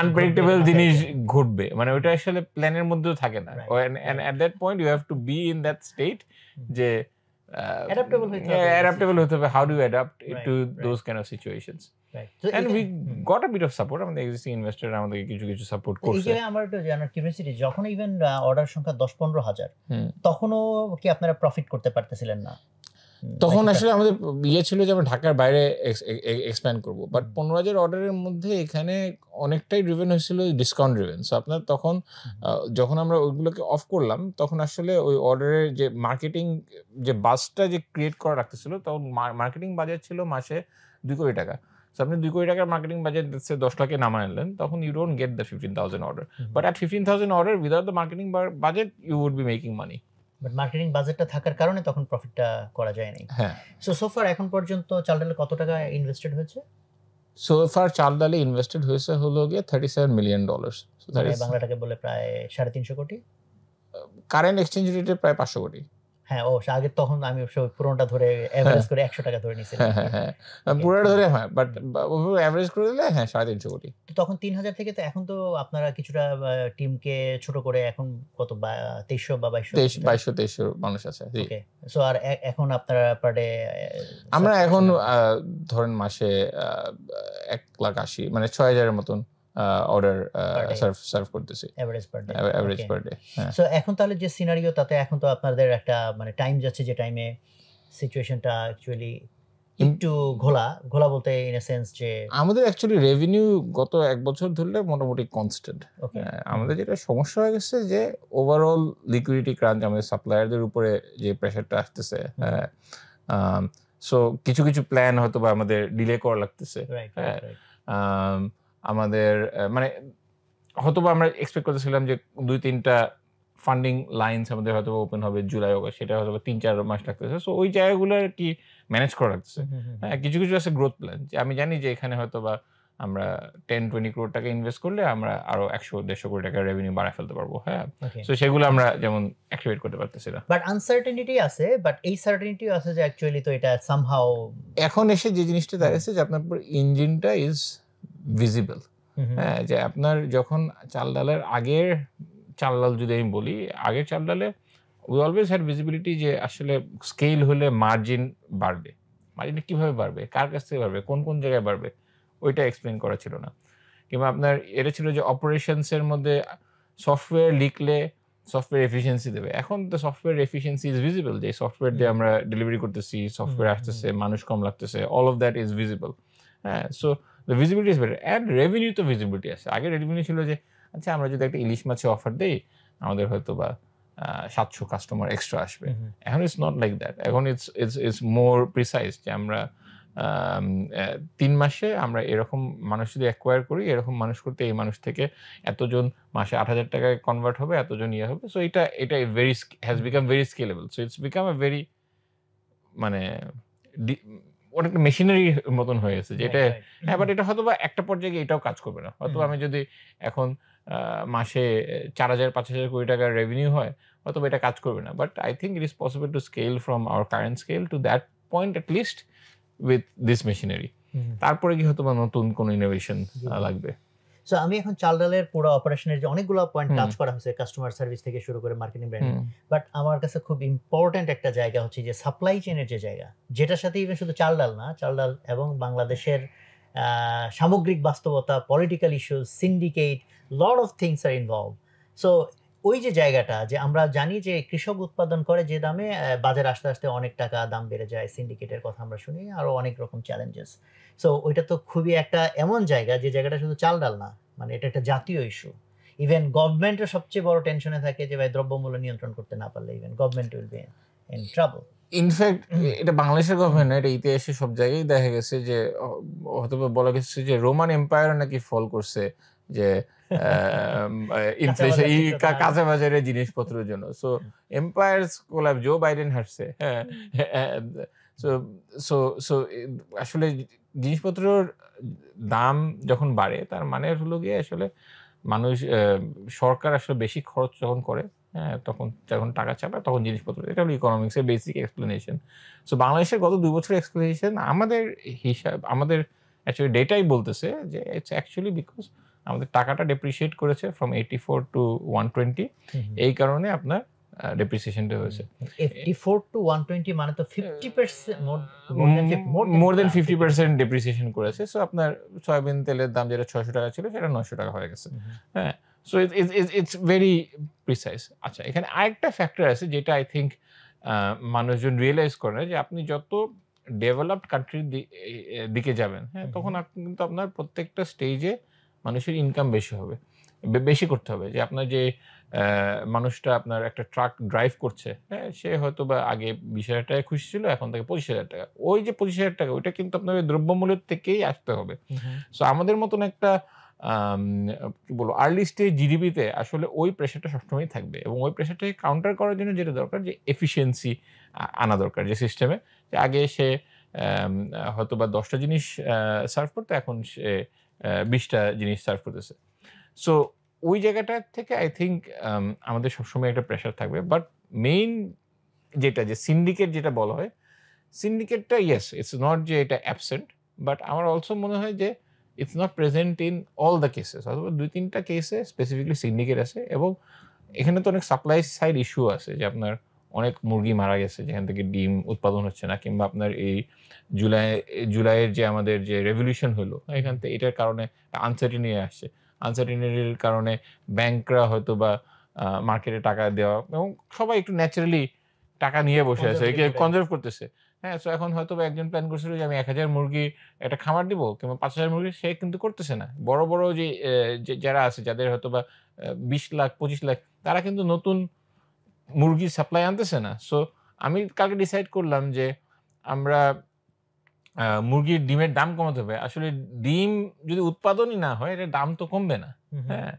আনপ্রেডিক্টেবল জিনিস ঘটবে, মানে ওটা আসলে প্ল্যানের মধ্যেও থাকে না। and at that point you have to be in that state যে adaptable হতে হবে. How do you adapt to those kind of situations? And we got a bit of support. আমাদের এক্সিস্টিং ইনভেস্টর আমাদের কিছু সাপোর্ট করছে। এই যে আমার একটু জানার কিউরিওসিটি, যখন ইভেন অর্ডার সংখ্যা 10-15 হাজার, তখনও কি আপনারা প্রফিট করতে পারতেছিলেন না? তখন আসলে আমাদের ইয়ে ছিল যে আমরা ঢাকার বাইরে এক্সপ্যান্ড করব, বাট 15,000 অর্ডারের মধ্যে এখানে অনেকটাই ড্রিভেন হয়েছিল ডিসকাউন্ট ড্রিভেন। সো আপনার তখন যখন আমরা ওইগুলোকে অফ করলাম তখন আসলে ওই অর্ডারের যে মার্কেটিং যে বাসটা যে ক্রিয়েট করা রাখতেছিল, তখন মার্কেটিং বাজেট ছিল মাসে 2 কোটি টাকা। সো আপনি 2 কোটি টাকার মার্কেটিং বাজেট 10 লাখে নামায় আনলেন, তখন you don't get the 15,000 order. But at 15,000 order without the marketing budget you would be making money. But marketing বাজেটটা থাকার কারণে তখন প্রফিটটা করা যায় নাই। হ্যাঁ। সো ফার এখন পর্যন্ত চাল ডালে কত টাকা ইনভেস্টেড হয়েছে? সো ফার চাল ডালে ইনভেস্টেড হয়েছে হলো গিয়ে $37 million। বাংলা টাকা বলে প্রায় 350 কোটি। কারেন্ট এক্সচেঞ্জ রেটে প্রায় 500 কোটি। হ্যাঁ, আগে তখন আমি পুরোটা ধরে এভারেজ করে 100 টাকা ধরে নিয়েছিলাম। হ্যাঁ পুরোটা ধরে, হ্যাঁ বাট এভারেজ করে দিলে হ্যাঁ 350 কোটি। তো তখন 3000 থেকে তো এখন তো আপনারা কিছুটা টিমকে ছোট করে এখন কত 2300 বা 2200 মানুষ আছে। ওকে, সো আর এখন আপনারা পার ডে আমরা এখন ধরেন মাসে 1,80,000 মানে 6,000 এর মতন অর্ডার সার্ভ করতেছি এভারেজ পার ডে। সো এখন তাহলে যে সিনারিও, তাতে এখন তো আপনাদের একটা মানে টাইম যাচ্ছে যে টাইমে সিচুয়েশনটা অ্যাকচুয়ালি একটু ঘোলা বলতে ইন এ সেন্স যে আমাদের অ্যাকচুয়ালি রেভিনিউ গত 1 বছর ধরে মোটামুটি কনস্ট্যান্ট। আমাদের যেটা সমস্যা হয়ে গেছে যে ওভারঅল লিকুইডিটি ক্রাঞ্চ, আমাদের সাপ্লায়ারদের উপরে যে প্রেশারটা আসতেছে। সো কিছু প্ল্যান হয়তো বা আমাদের ডিলে করা লাগতেছে। আমাদের মানে হয়তো বা আমরা এক্সপেক্ট করতেছিলাম যে 2-3টা ফান্ডিং লাইনস আমাদের হয়তো ওপেন হবে জুলাই অগাস্ট, সেটা হয়তো 3-4 মাস লাগতেছে। সো ওই জায়গাগুলো আর কি ম্যানেজ করা লাগতেছে। হ্যাঁ, কিছু আছে গ্রোথ প্ল্যান, যে আমি জানি যে এখানে হয়তো বা আমরা 10-20 কোটি টাকা ইনভেস্ট করলে আমরা আরো 100-150 কোটি টাকা রেভিনিউ বাড়ায় ফেলতে পারবো। হ্যাঁ, সো সেগুলো আমরা যেমন অ্যাক্টিভেট করতে পারতেছি না। বাট আনসার্টেনিটি আছে, বাট এই সার্টেনিটিও আছে যে অ্যাকচুয়ালি তো এটা সামহাউ এখন এসে যে জিনিসটা দাঁড়িয়েছে যে আপনার ইঞ্জিনটা ইজ ভিজিবল। হ্যাঁ, যে আপনার যখন চাল ডালের আগের চাল ডাল যদি আমি বলি, আগের চাল ডালে উই অলওয়েজ হ্যাড ভিজিবিলিটি যে আসলে স্কেল হলে মার্জিন বাড়বে। মার্জিনটা কীভাবে বাড়বে, কার কাছ থেকে বাড়বে, কোন জায়গায় বাড়বে, ওইটা এক্সপ্লেন করা ছিল না। কিংবা আপনার এটা ছিল যে অপারেশনসের মধ্যে সফটওয়্যার লিখলে সফটওয়্যার এফিসিয়েন্সি দেবে। এখন তো সফটওয়্যার এফিসিয়েন্সি ইজ ভিজিবল, যে সফটওয়্যার দিয়ে আমরা ডেলিভারি করতেছি, সফটওয়্যার আসতেছে, মানুষ কম লাগতেছে, all of that is visible. হ্যাঁ, so the visibility is better and revenue তো ভিজিবিলিটি আছে। আগে রেভিনিউ ছিল যে আচ্ছা আমরা যদি একটা ইলিশ মাছে অফার দিই আমাদের হয়তো বা 700 কাস্টমার এক্সট্রা আসবে। এখন ইটস নট লাইক দ্যাট। এখন ইটস মোর প্রিসাইজ যে আমরা 3 মাসে আমরা এরকম মানুষ যদি অ্যাকোয়ার করি, এরকম মানুষ করতে এই মানুষ থেকে এতজন মাসে 8,000 টাকায় কনভার্ট হবে, এতজন ইয়ে হবে। সো এটা very has become very scalable. So it's become a very মানে অনেকটা মেশিনারি মতন হয়ে গেছে যেটা। হ্যাঁ, বাট এটা হয়তো বা একটা পর্যায়ে এটাও কাজ করবে না। হয়তো আমি যদি এখন মাসে 4,000-5,000 কোটি টাকার রেভিনিউ হয়, হয়তো এটা কাজ করবে না। But I think it is possible to scale from our current scale to that point at least with this machinery. তারপরে কি হয়তো বা নতুন কোনো ইনোভেশন লাগবে। সো আমি এখন চাল ডালের পুরো অপারেশনের যে অনেকগুলো পয়েন্ট টাচ করা হয়েছে, কাস্টমার সার্ভিস থেকে শুরু করে মার্কেটিং, ব্র্যান্ডিং, বাট আমার কাছে খুব ইম্পর্টেন্ট একটা জায়গা হচ্ছে যে সাপ্লাই চেইনের যে জায়গা, যেটার সাথে ইভেন শুধু চাল ডাল না, চাল ডাল এবং বাংলাদেশের সামগ্রিক বাস্তবতা, political issues, syndicate, lot of things are involve. So ওই যে জায়গাটা যে আমরা জানি যে কৃষক উৎপাদন করে যে দামে বাজারে আসতে, আসতে অনেক টাকা দাম বেড়ে যায়। সিন্ডিকেটের কথা আমরা শুনি। আরো অনেক রকম চ্যালেঞ্জেস। সো ওইটা তো খুবই একটা এমন জায়গা যে জায়গাটা শুধু চাল-ডাল না। মানে এটা একটা জাতীয় ইস্যু। ইভেন গভর্নমেন্টও সবচেয়ে বড় টেনশনে থাকে যে ভাই দ্রব্যমূল্য নিয়ন্ত্রণ করতে না পারলে even government will be in trouble. In fact এটা বাংলাদেশের গভর্নমেন্ট না, এটা ইতিহাসে সব জায়গায় দেখা গেছে যে হয়তো বলা গেছে যে রোমান এম্পায়ার নাকি ফল করছে যে ইনফ্লেশন কাঁচা বাজারের জিনিসপত্রের জন্য। So empires collapse, Joe Biden হারছে। হ্যাঁ, সো সো সো আসলে জিনিসপত্রের দাম যখন বাড়ে তার মানে হলো গিয়ে আসলে মানুষ সরকার আসলে বেশি খরচ যখন করে, হ্যাঁ, তখন যখন টাকা চাপায় তখন জিনিসপত্র, এটা হলো ইকোনমিক্সের বেসিক এক্সপ্লেনেশন। সো বাংলাদেশের গত 2 বছরের এক্সপ্লেনেশন আমাদের হিসাব, আমাদের অ্যাকচুয়ালি ডেটাই বলতেছে যে ইটস অ্যাকচুয়ালি বিকজ আমাদের টাকাটা ডেপ্রিসিয়েট করেছে ফ্রম 84 টু 120, এই কারণে আপনার ডেপ্রিসিয়েশনটা হয়েছে। 84 টু 120 মানে তো 50% মোর দেন 50% ডেপ্রিসিয়েশন করেছে। সো আপনার সয়াবিন তেলের দাম যেটা 600 টাকা ছিল সেটা 900 টাকা হয়ে গেছে। হ্যাঁ, সো ইটস ভেরি প্রিসাইজ। আচ্ছা, এখানে আরেকটা ফ্যাক্টর আছে যেটা আই থিঙ্ক মানুষজন রিয়েলাইজ করে না, যে আপনি যত ডেভেলপড কান্ট্রির দিকে যাবেন, হ্যাঁ, তখন আপনি কিন্তু আপনার প্রত্যেকটা স্টেজে মানুষের ইনকাম বেশি হবে, বেশি করতে হবে। যে আপনার যে মানুষটা আপনার একটা ট্রাক ড্রাইভ করছে, হ্যাঁ, সে হয়তো বা আগে 20,000 টাকায় খুশি ছিল, এখন থেকে 25,000 টাকা। ওই যে 25,000 টাকা ওইটা কিন্তু আপনার দ্রব্যমূল্যের থেকেই আসতে হবে। সো আমাদের মতন একটা কি বলবো আর্লি স্টেজ জিডিপিতে আসলে ওই প্রেশারটা সবসময় থাকবে, এবং ওই প্রেশারটাকে কাউন্টার করার জন্য যেটা দরকার যে এফিসিয়েন্সি আনা দরকার, যে সিস্টেমে যে আগে সে হয়তো বা 10টা জিনিস সার্ভ করতো, এখন সে 20টা জিনিস সার্ভ করতেছে। সো ওই জায়গাটা থেকে আই থিঙ্ক আমাদের সবসময় একটা প্রেশার থাকবে। বাট মেইন যেটা যে সিন্ডিকেট যেটা বলা হয়, সিন্ডিকেটটা ইয়েস ইটস নট যে এটা অ্যাবসেন্ট, বাট আমার অলসো মনে হয় যে it's not present in all the cases, অথবা 2-3টা কেসে স্পেসিফিকলি সিন্ডিকেট আছে। এবং এখানে তো অনেক সাপ্লাই সাইড ইস্যু আছে, যে আপনার অনেক মুরগি মারা গেছে যেখান থেকে ডিম উৎপাদন হচ্ছে না, কিংবা আপনার এই জুলাইয়ের যে আমাদের যে রেভলিউশন হলো, এখান থেকে এটার কারণে আনসার্টিনি আসছে। আনসার্টিনিটির কারণে ব্যাংকরা হয়তো বা মার্কেটে টাকা দেওয়া, এবং সবাই একটু ন্যাচারালি টাকা নিয়ে বসে আছে, কনজার্ভ করতেছে। হ্যাঁ, সো এখন হয়তো একজন প্ল্যান করছিল যে আমি 1000 মুরগি একটা খামার দিব, কিংবা 5000 মুরগি, সে কিন্তু করতেছে না। বড় বড় যে যারা আছে, যাদের হয়তো বা 20 লাখ 25 লাখ, তারা কিন্তু নতুন মুরগির সাপ্লাই আনতেছে না। সো আমি কালকে ডিসাইড করলাম যে আমরা মুরগির ডিমের দাম কমাতে হবে। আসলে ডিম যদি উৎপাদনই না হয়, এটার দাম তো কমবে না। হ্যাঁ,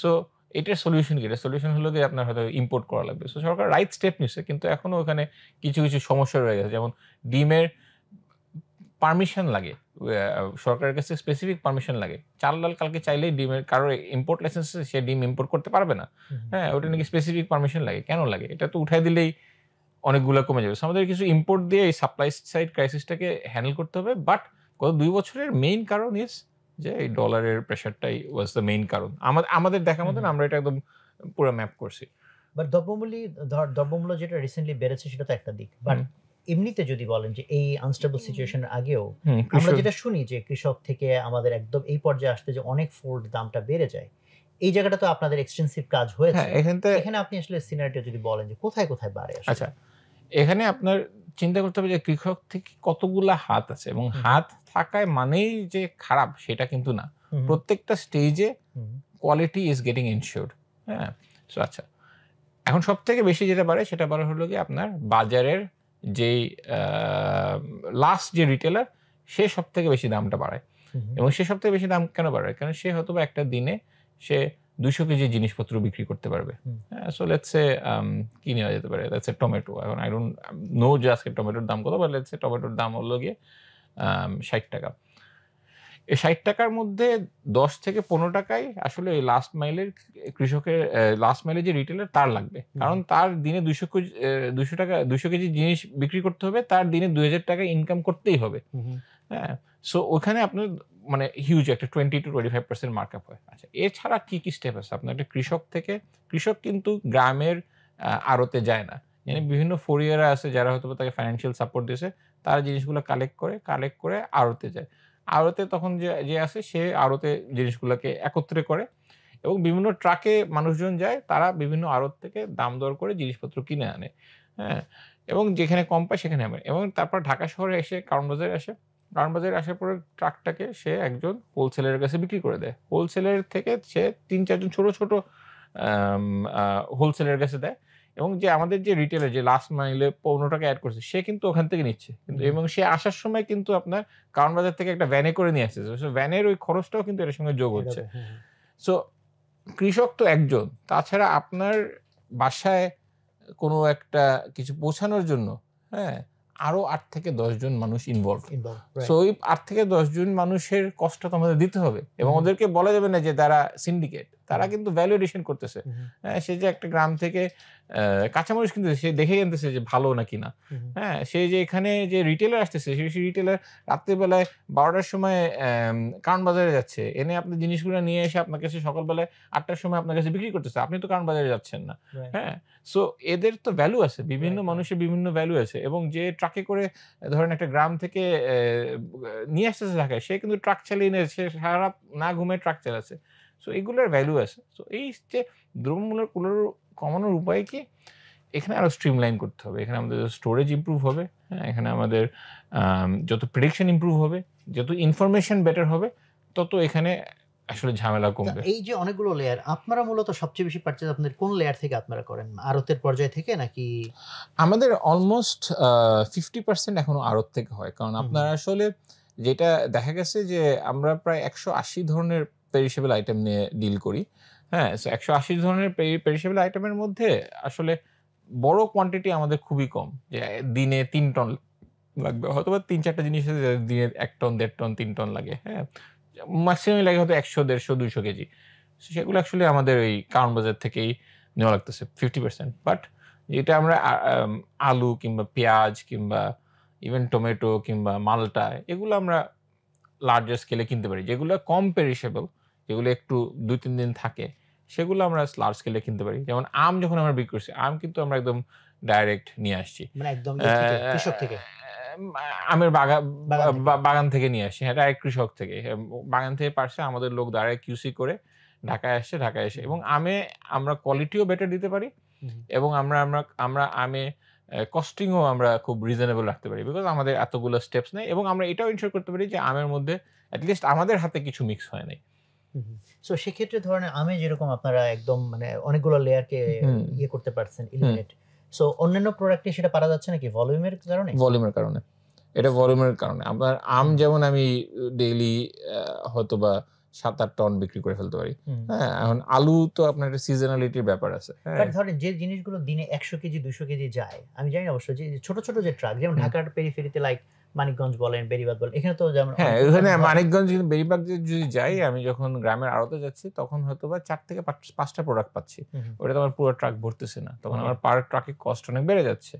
সো এটার সলিউশন কি? এটার সলিউশন হলো গিয়ে আপনার হয়তো ইম্পোর্ট করা লাগবে। সো সরকার রাইট স্টেপ নিচ্ছে, কিন্তু এখনো ওখানে কিছু কিছু সমস্যা রয়ে গেছে। যেমন ডিমের পারমিশন লাগে, সরকারের কাছে স্পেসিফিক পারমিশন লাগে। চাল-ডাল কালকে চাইলেই ডিমের কারোর ইম্পোর্ট লাইসেন্স আছে, সে ডিম ইম্পোর্ট করতে পারবে না। হ্যাঁ, ওটা নাকি স্পেসিফিক পারমিশন লাগে। কেন লাগে? এটা তো উঠাই দিলেই অনেকগুলা কমে যাবে। সো আমাদের কিছু ইম্পোর্ট দিয়ে এই সাপ্লাই সাইড ক্রাইসিসটাকে হ্যান্ডেল করতে হবে। বাট গত 2 বছরের মেইন কারণ ইস যে এই ডলারের প্রেশারটাই ওয়াজ দ্য মেইন কারণ। আমাদের দেখা মতন আমরা এটা একদম পুরো ম্যাপ করছি। বাট দ্রব্যমূল্য যেটা রিসেন্টলি বেড়েছে সেটা তো একটা দিক। বাট এমনিতে যদি বলেন যে এই আনস্টেবল সিচুয়েশনের আগেও আমরা যেটা শুনি যে কৃষক থেকে আমাদের একদম এই পর্যায়ে আসতে যে অনেক ফোল্ড দামটা বেড়ে যায়, এই জায়গাটা তো আপনাদের এক্সটেন্সিভ কাজ হয়েছে। এখানে আপনি আসলে সিনারিও যদি বলেন যে কোথায় কোথায় বাড়ে আসলে। আচ্ছা, এখানে আপনার চিন্তা করতে হবে যে কৃষক থেকে কতগুলা হাত আছে, এবং হাত থাকায় মানেই যে খারাপ সেটা কিন্তু না। প্রত্যেকটা স্টেজে কোয়ালিটি ইজ গেটিং এনশিওরড। হ্যাঁ, সো আচ্ছা, এখন সব থেকে বেশি যেটা বাড়ে সেটা বাড়ে হলো কি আপনার বাজারের যেই লাস্ট যে রিটেলার, সে সব থেকে বেশি দামটা বাড়ায়। এবং সে সব থেকে বেশি দাম কেন বাড়ায়? কারণ সে হয়তো বা একটা দিনে সে 200 কেজি জিনিসপত্র বিক্রি করতে পারবে। সো লেটস সে কি নেওয়া যেতে পারে? Let's say tomato. এখন আই ডোন্ট নো যে আজকে টমেটোর দাম কত, বাট লেটস সে টমেটোর দাম হলো গিয়ে 60 টাকা। এই 60 টাকার মধ্যে 10 থেকে 15 টাকাই আসলে এই লাস্ট মাইলের কৃষকের, লাস্ট মাইলের যে রিটেলার তার লাগবে। কারণ তার দিনে 200 কেজি জিনিস বিক্রি করতে হবে, তার দিনে 2000 টাকা ইনকাম করতেই হবে। হ্যাঁ, সো ওখানে আপনার মানে হিউজ একটা 20-25% মার্কআপ হয়। আচ্ছা, এছাড়া কি কি স্টেপ আছে? আপনার একটা কৃষক কিন্তু গ্রামের আড়তে যায় না। মানে বিভিন্ন ফরিয়ারা আছে যারা হয়তো তাকে ফাইন্যান্সিয়াল সাপোর্ট দিয়েছে, তারা জিনিসগুলো কালেক্ট করে আড়তে যায়। আড়তে তখন যে আছে সে আড়তে জিনিসগুলোকে একত্রে করে, এবং বিভিন্ন ট্রাকে মানুষজন যায়, তারা বিভিন্ন আড়ত থেকে দাম দর করে জিনিসপত্র কিনে আনে। হ্যাঁ? এবং যেখানে কম পায় সেখানে আনে এবং তারপর ঢাকা শহরে এসে কারওয়ান বাজারে আসে। কারওয়ান বাজারে আসার পরে ট্রাকটাকে সে একজন হোলসেলারের কাছে বিক্রি করে দেয়। হোলসেলার থেকে সে ৩-৪ জন ছোট, ছোট আম আ হোলসেলারের কাছে দেয় এবং যে আমাদের যে রিটেইলার যে লাস্ট মাইলে ৳১৫ এড করছে সে কিন্তু ওখান থেকে নিচ্ছে। কিন্তু এবং সে আসার সময় কিন্তু আপনার কারওয়ান বাজার থেকে একটা ভ্যানে করে নিয়ে আসতেছে। সো ভ্যানের ওই খরচটাও কিন্তু এটার সঙ্গে যোগ হচ্ছে। সো কৃষক তো একজন। তাছাড়া আপনার বাসায় কোনো একটা কিছু পৌঁছানোর জন্য, হ্যাঁ? আরো ৮ থেকে ১০ জন মানুষ ইনভলভড। সো ওই ৮ থেকে ১০ জন মানুষের কষ্টটা তো আমাদের দিতে হবে এবং ওদেরকে বলা যাবে না যে তারা সিন্ডিকেট। তারা কিন্তু ভ্যালু এডিশন করতেছে। হ্যাঁ? সে যে একটা গ্রাম থেকে কাঁচামরিচ কিনতেছে, সে দেখে কিনতেছে যে ভালো নাকি না। হ্যাঁ? সে যে এখানে যে রিটেইলার আসতেছে, সেই রিটেইলার রাত্রিবেলায় ১২ টার সময় কারওয়ান বাজারে যাচ্ছে। এনে আপনার জিনিসগুলো নিয়ে এসে আপনার কাছে সকালবেলায় ৮ টার সময় আপনার কাছে বিক্রি করতেছে। আপনি তো কারওয়ান বাজারে যাচ্ছেন না। হ্যাঁ? সো এদের তো ভ্যালু আছে। বিভিন্ন মানুষের বিভিন্ন ভ্যালু আছে এবং যে ট্রাকে করে ধরেন একটা গ্রাম থেকে নিয়ে আসতেছে ঢাকায়, সে কিন্তু ট্রাক চালিয়ে নিয়ে সে সারারাত না ঘুমিয়ে ট্রাক চালাচ্ছে। সো এগুলোর ভ্যালু আছে। সো এই যে দ্রব্যমূল্যের কমানোর উপায় কি? এখানে আরো স্ট্রিমলাইন করতে হবে। এখানে আমাদের স্টোরেজ ইমপ্রুভ হবে। হ্যাঁ? এখানে আমাদের যত প্রেডিকশন ইমপ্রুভ হবে, যত ইনফরমেশন বেটার হবে, তত এখানে আসলে ঝামেলা কমবে। এই যে অনেকগুলো লেয়ার, আপনারা মূলত সবচেয়ে বেশি পারচেজ আপনাদের কোন লেয়ার থেকে আপনারা করেন? আড়তের পর্যায় থেকে নাকি? আমাদের অলমোস্ট 50% এখনো আড়ত থেকে হয়। কারণ আপনার আসলে যেটা দেখা গেছে যে আমরা প্রায় ১৮০ ধরনের পেরিশেবল আইটেম নিয়ে ডিল করি। হ্যাঁ? সো ১৮০ ধরনের পেরিশেবল আইটেমের মধ্যে আসলে বড় কোয়ান্টিটি আমাদের খুবই কম। যে দিনে ৩ টন লাগবে। হয়তোবা ৩-৪ টা জিনিস আছে যে দিনে ১ টন, ১.৫ টন, ৩ টন লাগে। হ্যাঁ? ম্যাক্সিমাম লাগে হয়তো ১০০, ১৫০, ২০০ কেজি। সেগুলো অ্যাকচুয়ালি আমাদের এই কারওয়ান বাজার থেকেই নেওয়া লাগতেছে 50%। বাট যেটা আমরা আলু কিংবা পেঁয়াজ কিংবা ইভেন টমেটো কিংবা মালটা এগুলো আমরা লার্জার স্কেলে কিনতে পারি। যেগুলো কম পেরিশেবল, যেগুলো একটু ২-৩ দিন থাকে, সেগুলো আমরা লার্জ স্কেলে কিনতে পারি। যেমন আম যখন আমরা বিক্রি করছি, আম কিন্তু আমরা একদম ডাইরেক্ট নিয়ে আসছি। মানে একদম কৃষক থেকে? আমের বাগান থেকে? বাগান থেকে নিয়ে আসি। হ্যাঁ, ডাইরেক্ট কৃষক থেকে। বাগান থেকে পারছে আমাদের লোক ডাইরেক্ট কিউসি করে ঢাকায় আসছে, ঢাকায় এসে এবং আমরা কোয়ালিটিও বেটার দিতে পারি এবং আমরা আমে কস্টিং ও আমরা খুব রিজনেবল রাখতে পারি। বিকজ আমাদের এতগুলো স্টেপস নেই এবং আমরা এটাও এনশিওর করতে পারি যে আমের মধ্যে এট লিস্ট আমাদের হাতে কিছু মিক্স হয় নাই। সো সেক্ষেত্রে ধরেন আমে যেরকম আপনারা একদম মানে অনেকগুলো লেয়ারকে ইয়ে করতে পারছেন, এলিমিনেট। সো অন্যান্য প্রোডাক্টে সেটা পারা যাচ্ছে নাকি ভলিউমের কারণে? ভলিউমের কারণে। এটা ভলিউমের কারণে। আপনার আম যেমন আমি ডেইলি হয়তোবা ৭-৮ টন বিক্রি করে ফেলতে পারি। হ্যাঁ? এখন আলু তো আপনার একটা সিজনালিটির ব্যাপার আছে। হ্যাঁ? বাট ধরেন যে জিনিসগুলো দিনে ১০০ কেজি ২০০ কেজি যায়, আমি জানি না অবশ্য যে ছোট, ছোট যে ট্রাক যেমন ঢাকার পেরিফেরিতে লাইক মানিকগঞ্জ বলেন, বেড়িবাঁধ বলেন, এখানে তো যেমন হ্যাঁ, ওখানে মানিকগঞ্জ বেড়িবাঁধ যদি যাই, আমি যখন গ্রামের আড়তে যাচ্ছি তখন হয়তোবা ৪ থেকে ৫ টা প্রোডাক্ট পাচ্ছি। ওটাতে আমার পুরো ট্রাক ভরতেছে না। তখন আমার পার ট্রাকে কস্ট অনেক বেড়ে যাচ্ছে।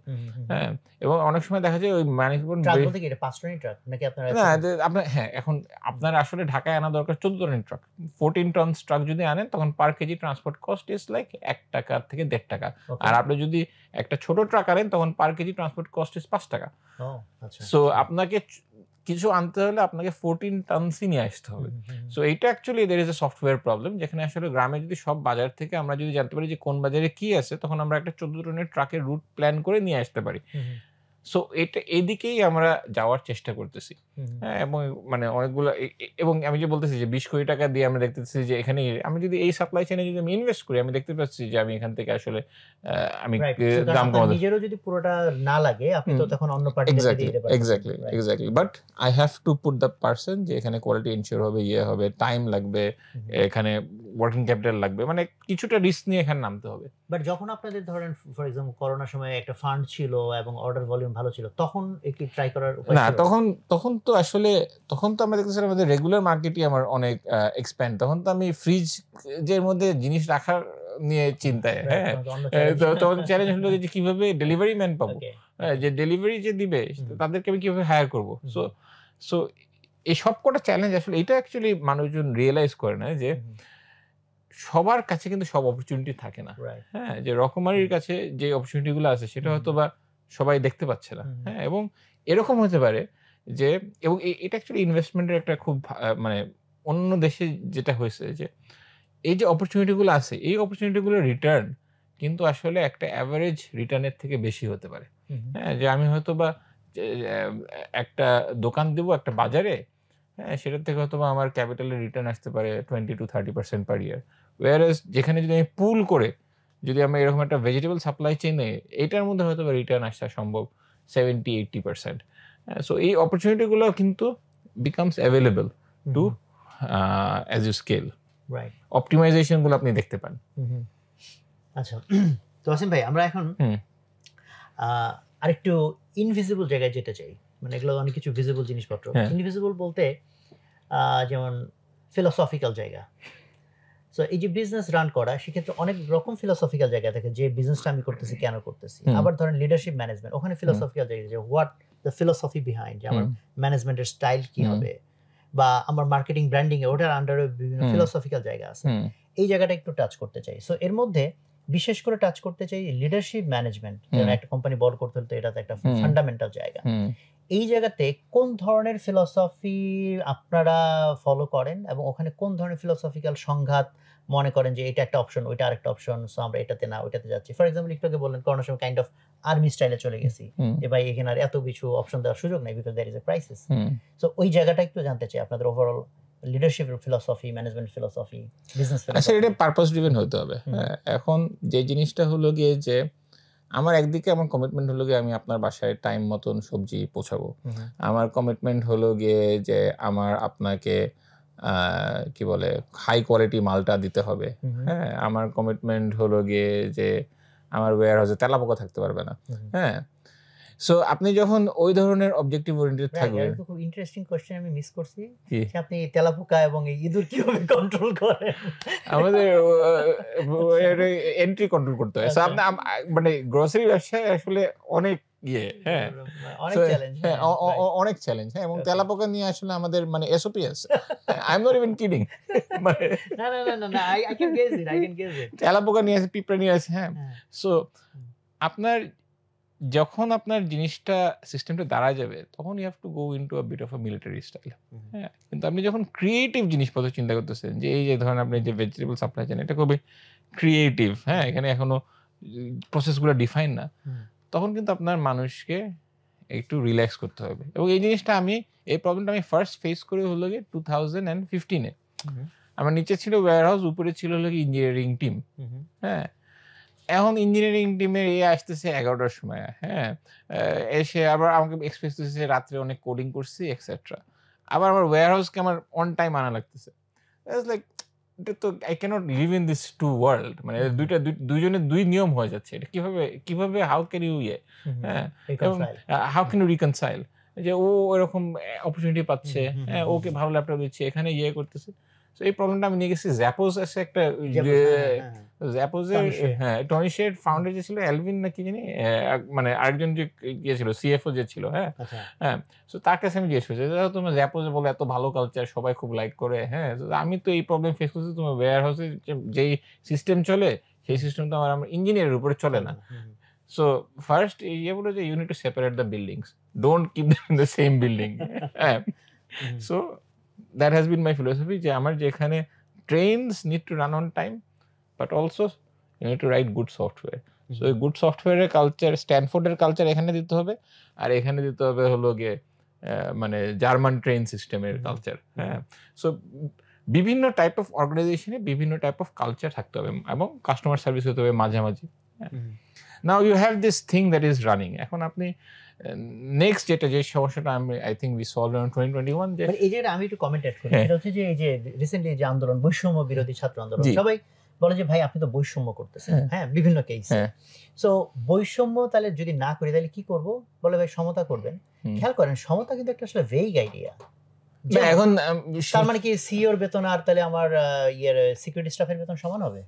হ্যাঁ? এবং অনেক সময় দেখা যায় ওই মানিকগঞ্জ ট্রাক বলতে কি এটা ৫ টনের ট্রাক নাকি আপনারা? না, আপনার হ্যাঁ, এখন আপনার আসলে ঢাকায় আনা দরকার ১৪ টনের ট্রাক। 14 টনস ট্রাক যদি আনেন তখন per KG transport cost is like ৳১ থেকে ৳১.৫। আর আপনি যদি একটা ছোট ট্রাক আনেন তখন পার কেজি ট্রান্সপোর্ট কস্ট ইস ৳৫। ও আচ্ছা। সো আপনাকে কিছু আনতে হলে আপনাকে 14 টনসই নিয়ে আসতে হবে। সো এইটা actually there is a software problem, যেখানে আসলে গ্রামে যদি সব বাজার থেকে আমরা যদি জানতে পারি যে কোন বাজারে কি আছে, তখন আমরা একটা ১৪ টনের ট্রাকের রুট প্ল্যান করে নিয়ে আসতে পারি। সো এদিকেই আমরা যাওয়ার চেষ্টা করতেছি। হ্যাঁ? এবং মানে অনেকগুলো এবং আমি যে বলতেছি যে ৳২০ কোটি দিয়ে আমরা দেখতেছি যে এখানে আমি যদি এই সাপ্লাই চেইনে যদি আমি ইনভেস্ট করি, আমি দেখতে পাচ্ছি যে আমি এখান থেকে আসলে আমি দাম কমাতে নিজেরও যদি পুরোটা না লাগে আপনি তো তখন অন্য পার্টিকে দিয়ে দিতে পারেন। Exactly. But I have to put the person যে এখানে কোয়ালিটি এনশিওর হবে, হবে, টাইম লাগবে, এখানে ওয়ার্কিং ক্যাপিটাল লাগবে। মানে কিছুটা রিস্ক নিয়ে এখানে নামতে হবে। বাট যখন আপনাদের ধরেন ফর এক্সাম্পল করোনার সময় একটা ফান্ড ছিল এবং অর্ডার ভলিউম ভালো ছিল, তখন কি ট্রাই করার উপায় ছিল? না, তখন তো আসলে আমরা দেখতেছিলাম আমাদের রেগুলার মার্কেটই আমার অনেক এক্সপ্যান্ড। তখন তো আমি ফ্রিজের মধ্যে জিনিস রাখার নিয়ে চিন্তায়। হ্যাঁ? তখন চ্যালেঞ্জ হলো যে কিভাবে ডেলিভারি ম্যান পাবো। যে ডেলিভারি যে দিবে তাদেরকে আমি কিভাবে হায়ার করব। সো এই সবকটা চ্যালেঞ্জ আসলে এটা অ্যাকচুয়ালি মানুষজন রিয়ালাইজ করে না যে সবার কাছে কিন্তু সব অপরচুনিটি থাকে না। হ্যাঁ? যে রকমারির কাছে যে অপরচুনিটি গুলো আছে সেটা হয়তোবা সবাই দেখতে পাচ্ছে না। হ্যাঁ? এবং এরকম হতে পারে যে এবং এটা অ্যাকচুয়ালি ইনভেস্টমেন্টের একটা খুব মানে অন্য দেশে যেটা হয়েছে যে এই যে অপরচুনিটিগুলো আছে, এই অপরচুনিটিগুলোর রিটার্ন কিন্তু আসলে একটা অ্যাভারেজ রিটার্নের থেকে বেশি হতে পারে। হ্যাঁ, যে আমি হয়তোবা একটা দোকান দেবো একটা বাজারে, হ্যাঁ, সেটার থেকে হয়তোবা আমার ক্যাপিটালের রিটার্ন আসতে পারে 20-30% পার ইয়ার। হোয়ারএজ যেখানে যদি আমি পুল করে যদি আমরা এরকম একটা ভেজিটেবল সাপ্লাই চেইনে এটার মধ্যে হয়তোবা রিটার্ন আসা সম্ভব 70-80%। সো এই অপরচুনিটিগুলো কিন্তু becomes available to as you scale. Right, optimization গুলো আপনি দেখতে পান। আচ্ছা, তো আসিম ভাই আমরা এখন আরেকটু ইনভিজিবল জায়গায় যেতে চাই। মানে এগুলো অনেক কিছু ভিজিবল জিনিসপত্র, ইনভিজিবল বলতে যেমন ফিলোসফিক্যাল জায়গা। সো এই যে বিজনেস রান করা, সেক্ষেত্রে অনেক রকম ফিলোসফিক্যাল জায়গা থাকে যে বিজনেসটা আমি করতেছি কেন করতেছি। আবার ধরেন লিডারশিপ ম্যানেজমেন্ট, ওখানে ফিলোসফিক্যাল জায়গা যে হোয়াট দ্য ফিলোসফি বিহাইন্ড, যে আমার ম্যানেজমেন্টের স্টাইল কি হবে, বা আমার মার্কেটিং ব্র্যান্ডিং এ ওটার আন্ডারে বিভিন্ন ফিলোসফিক্যাল জায়গা আছে। এই জায়গাটা একটু টাচ করতে চাই। সো এর মধ্যে বিশেষ করে টাচ করতে চাই লিডারশিপ ম্যানেজমেন্ট। যেমন একটা কোম্পানি বড় করতে হলে এটা তো একটা ফান্ডামেন্টাল জায়গা। এই জায়গাতে কোন ধরনের ফিলোসফি আপনারা ফলো করেন এবং ওখানে কোন ধরনের ফিলোসফিক্যাল সংঘাত মনে করেন যে এটা একটা অপশন, ওইটা আরেকটা অপশন, সো আমরা এটাতে না ওইটাতে যাচ্ছি। ফর এক্সাম্পল একটু আগে বললেন করোনার সময় কাইন্ড অফ আর্মি স্টাইলে চলে গেছি, যে ভাই এখানে আর এত কিছু অপশন দেওয়ার সুযোগ নেই because there is a crisis. So ওই জায়গাটা একটু জানতে চাই আপনাদের overall leadership philosophy, management philosophy, business philosophy. আসলে এটা পারপাস ড্রিভেন হতে হবে। এখন যে জিনিসটা হলো গিয়ে যে আমার একদিকে আমার কমিটমেন্ট হলো গিয়ে আমি আপনার বাসায় টাইম মতন সবজি পৌঁছাবো। আমার কমিটমেন্ট হলো গিয়ে যে আমার আপনাকে কি বলে হাই কোয়ালিটি মালটা দিতে হবে। হ্যাঁ, আমার কমিটমেন্ট হলো গিয়ে যে আমার ওয়্যার হাউসে তেলাপোকা থাকতে পারবে না। হ্যাঁ, সো আপনি যখন ওই ধরনের অবজেক্টিভ ওরিয়েন্টেড থাকবেন। খুব ইন্টারেস্টিং কোশ্চেন আমি মিস করছি, যে আপনি তেলাপোকা এবং এই ইঁদুর কিভাবে কন্ট্রোল করেন? আমাদের এন্ট্রি কন্ট্রোল করতে হয়। সো আপনি মানে গ্রোসারি ব্যবসায় আসলে অনেক হ্যাঁ, অনেক চ্যালেঞ্জ, অনেক চ্যালেঞ্জ। হ্যাঁ, এবং তেলাপোকা নিয়ে আসলে আমাদের মানে এসওপি আছে। I am not even kidding. মানে না আই ক্যান গেস ইট। তেলাপোকা নিয়ে আসে, পিঁপড়া নিয়ে আসে। হ্যাঁ, সো আপনার যখন আপনার জিনিসটা সিস্টেমটা দাঁড়ায় যাবে তখন you have to go into a bit of a military style. হ্যাঁ, কিন্তু আপনি যখন ক্রিয়েটিভ জিনিসপত্র চিন্তা করতেছেন, যে এই যে ধরেন আপনি যে ভেজিটেবল সাপ্লাই চেন এটা খুবই ক্রিয়েটিভ, হ্যাঁ, এখানে এখনো প্রসেসগুলো ডিফাইন না, তখন কিন্তু আপনার মানুষকে একটু রিল্যাক্স করতে হবে। এবং এই জিনিসটা এই প্রবলেমটা আমি ফার্স্ট ফেস করে হলো গিয়ে 2015-এ। আমার নিচে ছিল ওয়্যার হাউস, উপরে ছিল হলো কি ইঞ্জিনিয়ারিং টিম। হ্যাঁ, এখন ইঞ্জিনিয়ারিং টিমের আসতেছে 11টার সময়। হ্যাঁ, এসে আবার আমাকে এক্সপ্রেস করতেছে রাত্রে অনেক কোডিং করছি এক্সেট্রা। আবার আমার ওয়্যার হাউসকে আমার অন টাইম আনা লাগতেছে। ইটস লাইক এটা তো I cannot live in this two world. মানে দুইজনের দুই নিয়ম হয়ে যাচ্ছে। এটা কিভাবে হাউ ক্যান ইউ হ্যাঁ, হাউ ক্যান ইউ রিকনসাইল যে ও এরকম অপরচুনিটি পাচ্ছে, হ্যাঁ, ওকে ভালো ল্যাপটপ দিচ্ছে, এখানে করতেছে। সো এই প্রবলেমটা আমি নিয়ে গেছি জ্যাপোজ এসে একটা জ্যাপোজের টনি শেড ফাউন্ডার যে ছিল এলভিন না কি জানি, মানে আরেকজন যে ছিল সিএফও যে ছিল। হ্যাঁ, হ্যাঁ, সো তার কাছে আমি জিজ্ঞেস করছি তোমার জ্যাপোজে বলে এত ভালো কালচার, সবাই খুব লাইক করে। হ্যাঁ, আমি তো এই প্রবলেম ফেস করছি, তোমার ওয়্যার হাউসে যেই সিস্টেম চলে সেই সিস্টেম তো আমার ইঞ্জিনিয়ারের উপরে চলে না। সো ফার্স্ট বলে যে you need to separate the buildings, don't keep them in the same building. হ্যাঁ, so that has been my philosophy যে আমার যেখানে trains need to run on time but also you need to write good software. So এই good সফটওয়্যারের culture, স্ট্যানফোর্ডের culture এখানে দিতে হবে, আর এখানে দিতে হবে হলো গিয়ে মানে জার্মান ট্রেন সিস্টেমের কালচার। হ্যাঁ, সো বিভিন্ন টাইপ অফ অর্গানাইজেশনে বিভিন্ন টাইপ অফ কালচার থাকতে হবে এবং কাস্টমার সার্ভিস হতে হবে মাঝামাঝি। Now you have this thing that is running. এখন আপনি নেক্সট যেটা যে সমস্যাটা I think we solve in 2021, যে এই যে আমি একটু কমেন্ট অ্যাড করি, এটা হচ্ছে যে এই যে রিসেন্টলি যে আন্দোলন, বৈষম্য বিরোধী ছাত্র আন্দোলন, সবাই বলে যে ভাই আপনি তো বৈষম্য করতেছেন। হ্যাঁ, বিভিন্ন কেসে। সো বৈষম্য তাহলে যদি না করি তাহলে কি করব? বলে ভাই সমতা করবেন। খেয়াল করেন সমতা কিন্তু একটা আসলে ভেগ আইডিয়া। এখন তার মানে কি সিইওর বেতন আর তাহলে আমার সিকিউরিটি স্টাফের বেতন সমান হবে?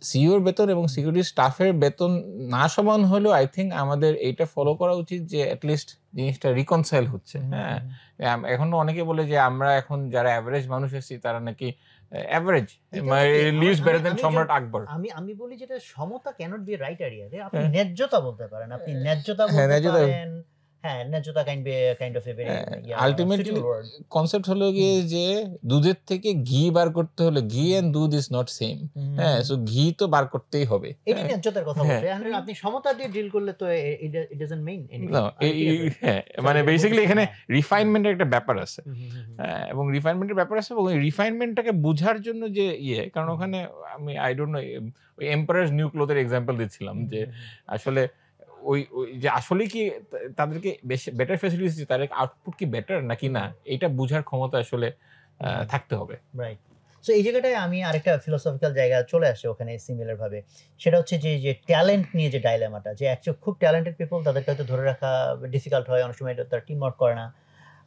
সিইওর বেতন এবং সিকিউরিটি স্টাফের বেতন না সমান হলেও আই থিঙ্ক আমাদের এইটা ফলো করা উচিত যে অ্যাটলিস্ট জিনিসটা রিকনসাইল হচ্ছে। হ্যাঁ, এখনো অনেকে বলে যে আমরা এখন যারা অ্যাভারেজ মানুষ আছি তারা নাকি অ্যাভারেজ লিভস বেটার দ্যান সম্রাট আকবর। আমি বলি যেটা সমতা ক্যানট বি রাইট আইডিয়া। আপনি ন্যায্যতা বলতে পারেন, আপনি ন্যায্যতা বলতে পারেন, হ্যাঁ, ন্যায্যতা kind of a very ultimately suitable word. Concept হলো গিয়ে যে দুধের থেকে ঘি বার করতে হলে ঘি এন্ড দুধ ইজ নট সেম। হ্যাঁ, সো ঘি তো বার করতেই হবে। এটি ন্যায্যতার কথা হ্যাঁ। বলছে। এখন আপনি সমতা দিয়ে ডিল করলে তো ইট ডাজন্ট মিন এনিথিং। না, হ্যাঁ, মানে বেসিক্যালি এখানে রিফাইনমেন্টের একটা ব্যাপার আছে। এবং রিফাইনমেন্টের ব্যাপার আছে এবং ওই রিফাইনমেন্টটাকে বোঝার জন্য যে কারণ ওখানে আমি আই ডোন্ট নো ওই এম্পারারস নিউ ক্লথের এক্সাম্পল দিচ্ছিলাম যে আসলে ওই যে আসলে কি তাদেরকে বেশি বেটার ফ্যাসিলিটিস তাদের আউটপুট কি বেটার নাকি না এটা বোঝার ক্ষমতা আসলে থাকতে হবে। রাইট। সো এই জায়গাটায় আমি আরেকটা ফিলোসফিক্যাল জায়গা চলে আসে ওখানে সিমিলার ভাবে, সেটা হচ্ছে যে ট্যালেন্ট নিয়ে যে ডাইলেমাটা, যে অ্যাকচুয়ালি খুব ট্যালেন্টেড পিপল তাদেরকে হয়তো ধরে রাখা ডিফিকাল্ট হয়, অনেক সময় তারা টিম ওয়ার্ক করে না,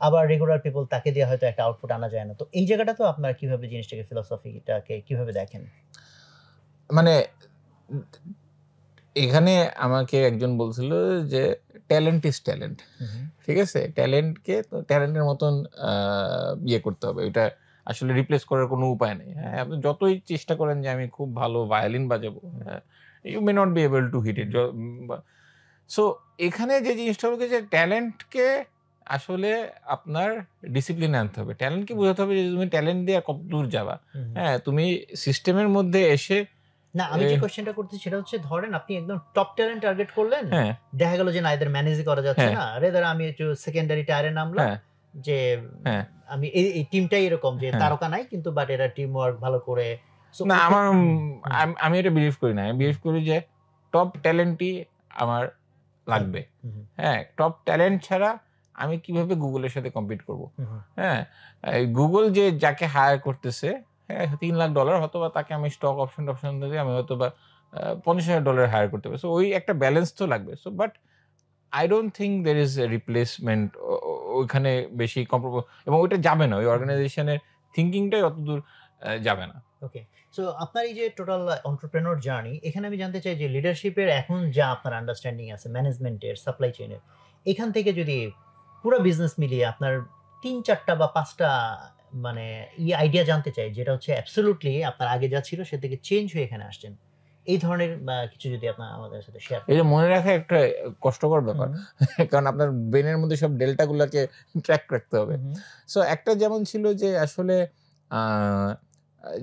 আবার রেগুলার পিপল তাকে দিয়ে হয়তো একটা আউটপুট আনা যায় না। তো এই জায়গাটা তো আপনার কিভাবে জিনিসটাকে ফিলোসফিটাকে কিভাবে দেখেন? মানে এখানে আমাকে একজন বলছিল যে ট্যালেন্ট ইজ ট্যালেন্ট, ঠিক আছে, ট্যালেন্টকে তো ট্যালেন্টের মতন করতে হবে, এটা আসলে রিপ্লেস করার কোনো উপায় নেই। হ্যাঁ, আপনি যতই চেষ্টা করেন যে আমি খুব ভালো ভায়োলিন বাজাবো, you may not be able to hit it. So এখানে যে জিনিসটা হবে যে ট্যালেন্টকে আসলে আপনার ডিসিপ্লিনে আনতে হবে, ট্যালেন্টকে বোঝাতে হবে যে তুমি ট্যালেন্ট দিয়ে কত দূর যাবা। হ্যাঁ, তুমি সিস্টেমের মধ্যে এসে না, আমি যে কোশ্চেনটা করতেছি সেটা হচ্ছে ধরেন আপনি একদম টপ ট্যালেন্ট টার্গেট করলেন, দেখা গেল যে না এদের ম্যানেজ করা যাচ্ছে না, রেদার আমি একটু সেকেন্ডারি টায়ারে নামলাম, যে আমি এই টিমটাই এরকম যে তারকা নাই কিন্তু বাট এরা টিম ওয়ার্ক ভালো করে। না, আমি এটা বিলিভ করি না। আমি বিলিভ করি যে টপ ট্যালেন্টই আমার লাগবে। হ্যাঁ, টপ ট্যালেন্ট ছাড়া আমি কিভাবে গুগলের সাথে কম্পিট করব? হ্যাঁ, গুগল যে যাকে হায়ার করতেছে, হ্যাঁ, $3 লাখ হয়তো বা তাকে আমি স্টক অপশন দিয়ে আমি হয়তো বা $50,000 হায়ার করতে পারি। সো ওই একটা ব্যালেন্স তো লাগবে। So but I don't think there is a replacement ওইখানে বেশি এবং ওইটা যাবে না, ওই অর্গানাইজেশনের থিঙ্কিংটাই অতদূর যাবে না। ওকে, সো আপনার এই যে টোটাল এন্টারপ্রেনিউর জার্নি, এখানে আমি জানতে চাই যে লিডারশিপের এখন যা আপনার আন্ডারস্ট্যান্ডিং আছে, ম্যানেজমেন্টের, সাপ্লাই চেইনের, এখান থেকে যদি পুরো বিজনেস মিলিয়ে আপনার 3-4টা বা 5টা মানে আইডিয়া জানতে চাই, যেটা হচ্ছে অ্যাবসলিউটলি আপনার আগে যা ছিল সে থেকে চেঞ্জ হয়ে এখানে আসছেন, এই ধরনের কিছু যদি আপনার আমাদের সাথে শেয়ার। এই যে মনে রাখা একটা কষ্টকর ব্যাপার, কারণ আপনার ব্রেনের মধ্যে সব ডেল্টা গুলাকে ট্র্যাক রাখতে হবে। সো একটা যেমন ছিল যে আসলে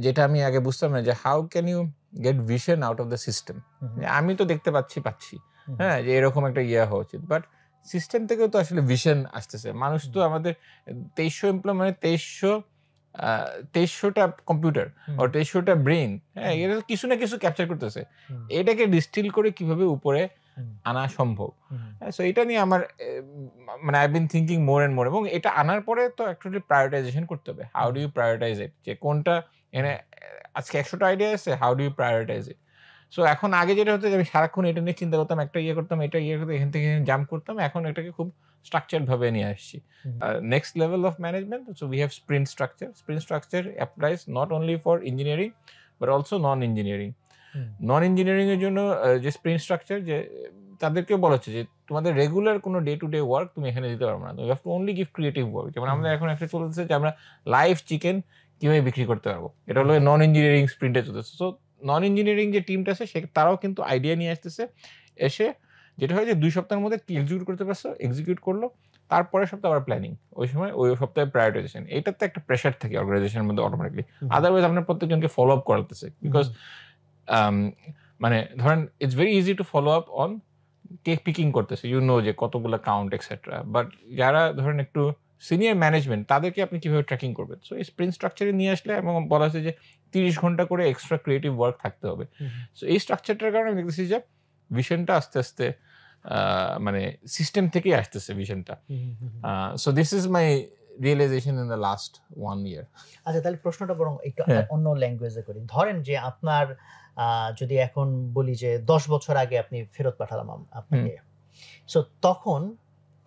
যেটা আমি আগে বুঝতাম না যে how can you get vision out of the system. আমি তো দেখতে পাচ্ছি, হ্যাঁ, যে এরকম একটা হওয়া উচিত, বাট সিস্টেম থেকেও তো আসলে ভিশন আসতেছে। মানুষ তো আমাদের 2300 এমপ্লয় মানে 2300টা কম্পিউটার আর 2300টা ব্রেন, হ্যাঁ, এটা কিছু না কিছু ক্যাপচার করতেছে। এটাকে ডিস্টিল করে কিভাবে উপরে আনা সম্ভব, সো এটা নিয়ে আমার মানে I been thinking more and more, এবং এটা আনার পরে তো অ্যাকচুয়ালি প্রায়োরিটাইজেশন করতে হবে। How do you prioritize it, যে কোনটা এখানে আজকে 100টা আইডিয়া আছে, how do you prioritize it. So এখন আগে যেটা হতো যে আমি সারাক্ষণ এটা নিয়ে চিন্তা করতাম, একটা করতাম, এটা করতাম, এখান থেকে জাম্প করতাম, এখন এটাকে খুব স্ট্রাকচার্ড ভাবে নিয়ে আসছি। Next level of management, so we have sprint structure applies not only for engineering but also non engineering এর জন্য যে স্প্রিন্ট স্ট্রাকচার, যে তাদেরকে বলা হচ্ছে যে তোমাদের রেগুলার কোনো ডে টু ডে ওয়ার্ক তুমি এখানে দিতে পারবে না, তুমি have to only give creative work. যেমন আমরা এখন একটা চলতেছে যে আমরা লাইভ চিকেন কিভাবে বিক্রি করতে পারবো, এটা হলো নন ইঞ্জিনিয়ারিং স্প্রিন্টে চলতেছে। সো নন ইঞ্জিনিয়ারিং যে টিমটা আছে সে তারাও কিন্তু আইডিয়া নিয়ে আসতেছে, এসে যেটা হয় যে 2 সপ্তাহের মধ্যে কি এক্সিকিউট করলো, তারপরে সপ্তাহে আবার প্ল্যানিং, ওই সময় ওই সপ্তাহে প্রায়োরিটাইজেশন। এইটাতে একটা প্রেশার থাকে অর্গানাইজেশনের মধ্যে অটোমেটিকলি। আদারওয়াইজ আপনার প্রত্যেকজনকে ফলো আপ করাতেছে, বিকজ মানে ধরেন it's very easy to follow up on cake picking করতেছে, যে কতগুলো কাউন্ট এক্সেট্রা, বাট যারা ধরেন একটু সিনিয়র ম্যানেজমেন্ট তাদেরকে আপনি কিভাবে ট্র্যাকিং করবেন। সো এই স্প্রিন্ট স্ট্রাকচারে নিয়ে আসলে এবং বলা হয়েছে যে 30 ঘন্টা করে এক্সট্রা ক্রিয়েটিভ ওয়ার্ক থাকতে হবে। সো এই স্ট্রাকচারটার কারণে আমি দেখতেছি যে ভিশনটা আস্তে আস্তে মানে সিস্টেম থেকেই আসতেছে ভিশনটা। So this is my realization in the last 1 year। আচ্ছা, তাহলে প্রশ্নটা বরং একটু অন্য ল্যাঙ্গুয়েজে করি। ধরেন যে আপনার যদি এখন বলি যে 10 বছর আগে আপনি ফেরত পাঠালাম আপনাকে, সো তখন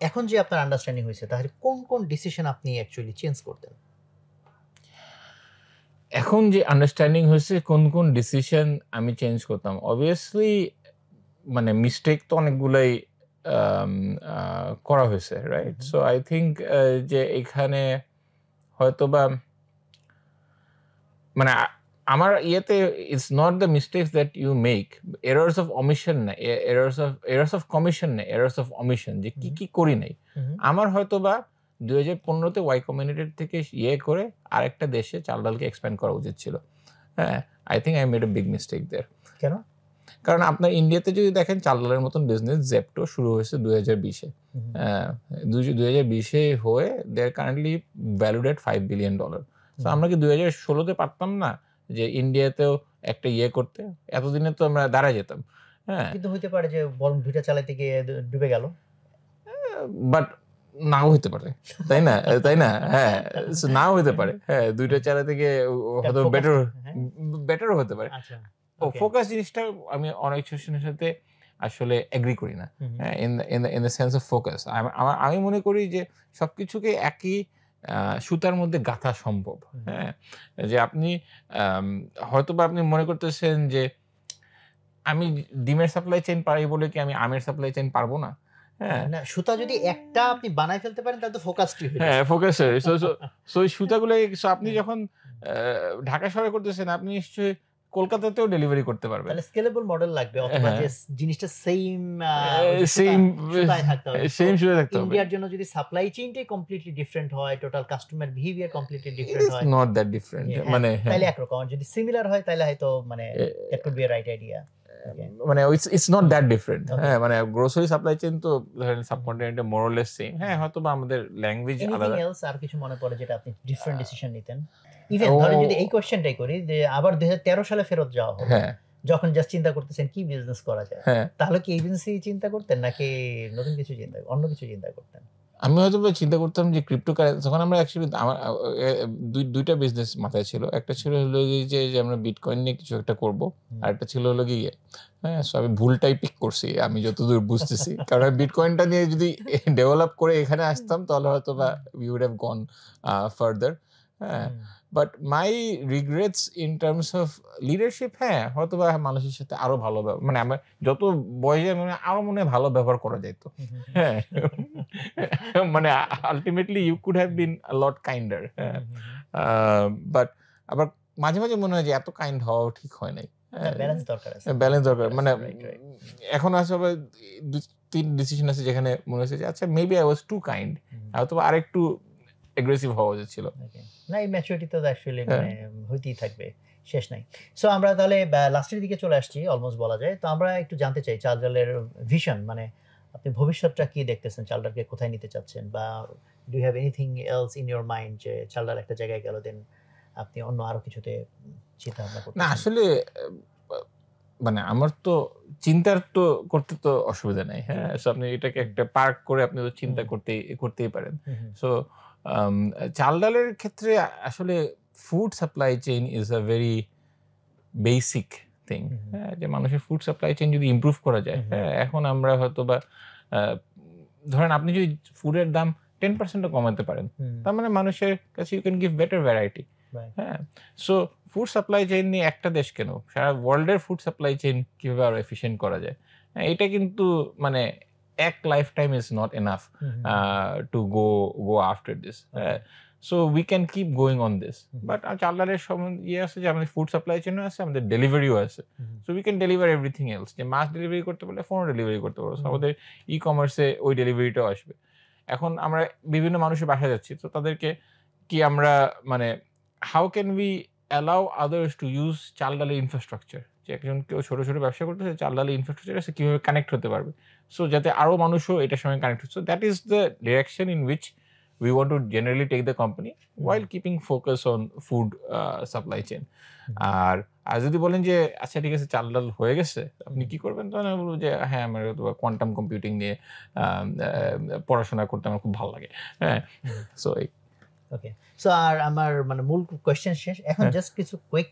এখন যে আপনার আন্ডারস্ট্যান্ডিং হয়েছে, তাহলে কোন কোন ডিসিশন আপনি অ্যাকচুয়ালি চেঞ্জ করতেন? এখন যে আন্ডারস্ট্যান্ডিং হয়েছে কোন কোন ডিসিশন আমি চেঞ্জ করতাম, অবভিয়াসলি মানে মিস্টেক তো অনেকগুলাই করা হয়েছে, রাইট? সো আই থিঙ্ক যে এখানে হয়তোবা মানে আমার ইয়েতে it's not the mistakes that you make, errors of omission না, এরর্স অফ কমিশন না, এরর্স অফ অমিশন, যে কি কি করি নাই। আমার হয়তো বা 2015-তে ওয়াই কমিউনিটির থেকে করে আরেকটা দেশে চাল ডালকে এক্সপ্যান্ড করা উচিত ছিল। হ্যাঁ, I think I made a big mistake there. কেন? কারণ আপনার ইন্ডিয়াতে যদি দেখেন চাল ডালের মতন বিজনেস জেপটো শুরু হয়েছে 2020-এ। 2020-এ হয়ে দে আর কারেন্টলি ভ্যালুড এট $5 billion। তো আমরা কি 2016-তে পারতাম না যে ইন্ডিয়াতেও একটা করতে? এতদিনে তো আমরা দাঁড়ায় যেতাম। হ্যাঁ, কিন্তু হইতে পারে যে বরং দুইটা চালাতে গিয়ে ডুবে গেল। বাট নাও হইতে পারে, তাই না? তাই না? হ্যাঁ, নাও হইতে পারে। হ্যাঁ, দুইটা চালাতে গিয়ে হয়তো বেটারও হতে পারে। আচ্ছা, ফোকাস জিনিসটা আমি অনেক সিচুয়েশনের সাথে আসলে এগ্রি করি না। In the sense of focus আমি মনে করি যে সবকিছুকে একই সুতার মধ্যে গাঁথা সম্ভব। হ্যাঁ, যে আপনি হয়তোবা আপনি মনে করতেছেন যে আমি ডিমের সাপ্লাই চেইন পারি বলে কি আমি আমের সাপ্লাই চেইন পারবো না? হ্যাঁ, না, সুতা যদি একটা আপনি বানাই ফেলতে পারেন তাহলে তো ফোকাসটি হয়ে হ্যাঁ, ফোকাস সো এই সুতাগুলো আপনি যখন ঢাকা শহরে করতেছেন, আপনি নিশ্চয়ই কলকাতাতেও ডেলিভারি করতে পারবেন। তাহলে স্কেলেবল মডেল লাগবে, অথবা যে জিনিসটা সেম সুতায় থাকতে হবে। ইন্ডিয়ার জন্য যদি সাপ্লাই চেইনটাই কমপ্লিটলি ডিফারেন্ট হয়, total customer behaviour completely different হয়, নট দ্যাট ডিফারেন্ট, মানে তাহলে একরকম। আর যদি সিমিলার হয় তাহলে হয়তো মানে that could be a right idea. মানে ইটস নট দ্যাট ডিফারেন্ট। হ্যাঁ, মানে গ্রোসারি সাপ্লাই চেইন তো ধরেন সাবকন্টিনেন্টে মোর অর লেস সেম। হ্যাঁ, হয়তো বা আমাদের ল্যাঙ্গুয়েজ আলাদা। আর কিছু মনে পড়ে যেটা আপনি ডিফারেন্ট ডিসিশন নিতেন? ইভেন ধরেন যদি এই কোশ্চেনটাই করি যে আবার 2013 সালে ফেরত যাওয়া হলো, যখন জাস্ট চিন্তা করতেছেন কি বিজনেস করা যায়, তাহলে কি এই বিজনেসই চিন্তা করতেন নাকি নতুন কিছু অন্য কিছু চিন্তা করতেন? আমি হয়তো চিন্তা করতাম যে ক্রিপ্টোকারেন্সি, তখন আমরা অ্যাকচুয়ালি আমার দুইটা বিজনেস মাথায় ছিল। একটা ছিল হলো যে আমরা বিটকয়েন নিয়ে কিছু একটা করব, আর একটা ছিল হলো গিয়ে হ্যাঁ, সো আমি ভুলটাই পিক করছি আমি যতদূর বুঝতেছি। কারণ বিটকয়েনটা নিয়ে যদি ডেভেলপ করে এখানে আসতাম তাহলে হয়তো বা we would have gone further. হ্যাঁ, but my regrets in terms of leadership, হ্যাঁ, হয়তো বা মানুষের সাথে আরো ভালো মানে আমার যত বয়সে মানে আরো মনে হয় ভালো ব্যবহার করা যেত। হ্যাঁ, মানে ultimately you could have been a lot kinder. হ্যাঁ, বাট আবার মাঝে মাঝে মনে হয় যে এত কাইন্ড হওয়া ঠিক হয় নাই। ব্যালেন্স দরকার আছে, ব্যালেন্স দরকার। মানে এখন আসলে 2-3 ডিসিশন আছে যেখানে মনে হচ্ছে যে আচ্ছা maybe I was too kind, হয়তো আরেকটু এগ্রেসিভ হওয়া উচিত ছিল। না, এই ম্যাচুরিটি তো অ্যাকচুয়ালি মানে হইতেই থাকবে, শেষ নাই। সো আমরা তাহলে লাস্টের দিকে চলে আসছি অলমোস্ট বলা যায়। তো আমরা একটু জানতে চাই চাল ডালের ভিশন, মানে আপনি ভবিষ্যৎটা কি দেখতেছেন, চাল ডালকে কোথায় নিতে চাচ্ছেন, বা do you have anything else in your mind যে চাল ডাল একটা জায়গায় গেল দেন আপনি অন্য আরো কিছুতে চিন্তা ভাবনা করতেছেন? না, আসলে মানে আমার তো চিন্তার তো করতে তো অসুবিধা নাই। হ্যাঁ, সো আপনি এটাকে একটা পার্ক করে আপনি তো চিন্তা করতেই পারেন। সো চাল ডালের ক্ষেত্রে আসলে food supply chain is a very basic thing. হ্যাঁ, যে মানুষের ফুড সাপ্লাই চেইন যদি ইমপ্রুভ করা যায়, হ্যাঁ, এখন আমরা হয়তো বা ধরেন আপনি যদি ফুডের দাম 10% কমাতে পারেন, তার মানে মানুষের কাছে you can give better variety. হ্যাঁ, সো ফুড সাপ্লাই চেইন নিয়ে একটা দেশ কেন, সারা ওয়ার্ল্ডের ফুড সাপ্লাই চেইন কিভাবে আরো এফিশিয়েন্ট করা যায়, এটা কিন্তু মানে এক life time is not enough to go after this. So we can keep going on this. But চাল ডালের আছে যে আমাদের ফুড সাপ্লাই চেইনও আছে, আমাদের ডেলিভারিও আছে। So we can deliver everything else. যে মাছ ডেলিভারি করতে পারলে ফোনও ডেলিভারি করতে পারবো। সো আমাদের ই কমার্সে ওই ডেলিভারিটাও আসবে। এখন আমরা বিভিন্ন মানুষের বাসায় যাচ্ছি, তো তাদেরকে কি আমরা মানে how can we allow others to use চাল ডালের ইনফ্রাস্ট্রাকচার, যে একজন কেউ ছোট ছোট ব্যবসা করতেছে, চাল ডালের ইনফ্রাস্ট্রাকচার আছে, কিভাবে কানেক্ট হতে পারবে, সো যাতে আরো মানুষও এটার সঙ্গে কানেক্ট হচ্ছে। That is the direction in which we want to generally take the company while keeping focus on food supply chain. আর যদি বলেন যে আচ্ছা ঠিক আছে চাল ডাল হয়ে গেছে আপনি কি করবেন, তখন আমি বলবো যে হ্যাঁ, আমার কোয়ান্টাম কম্পিউটিং নিয়ে পড়াশোনা করতে আমার খুব ভালো লাগে। হ্যাঁ, সো ওকে। সো আর আমার মানে মূল কোয়েশ্চেন শেষ, এখন জাস্ট কিছু কুইক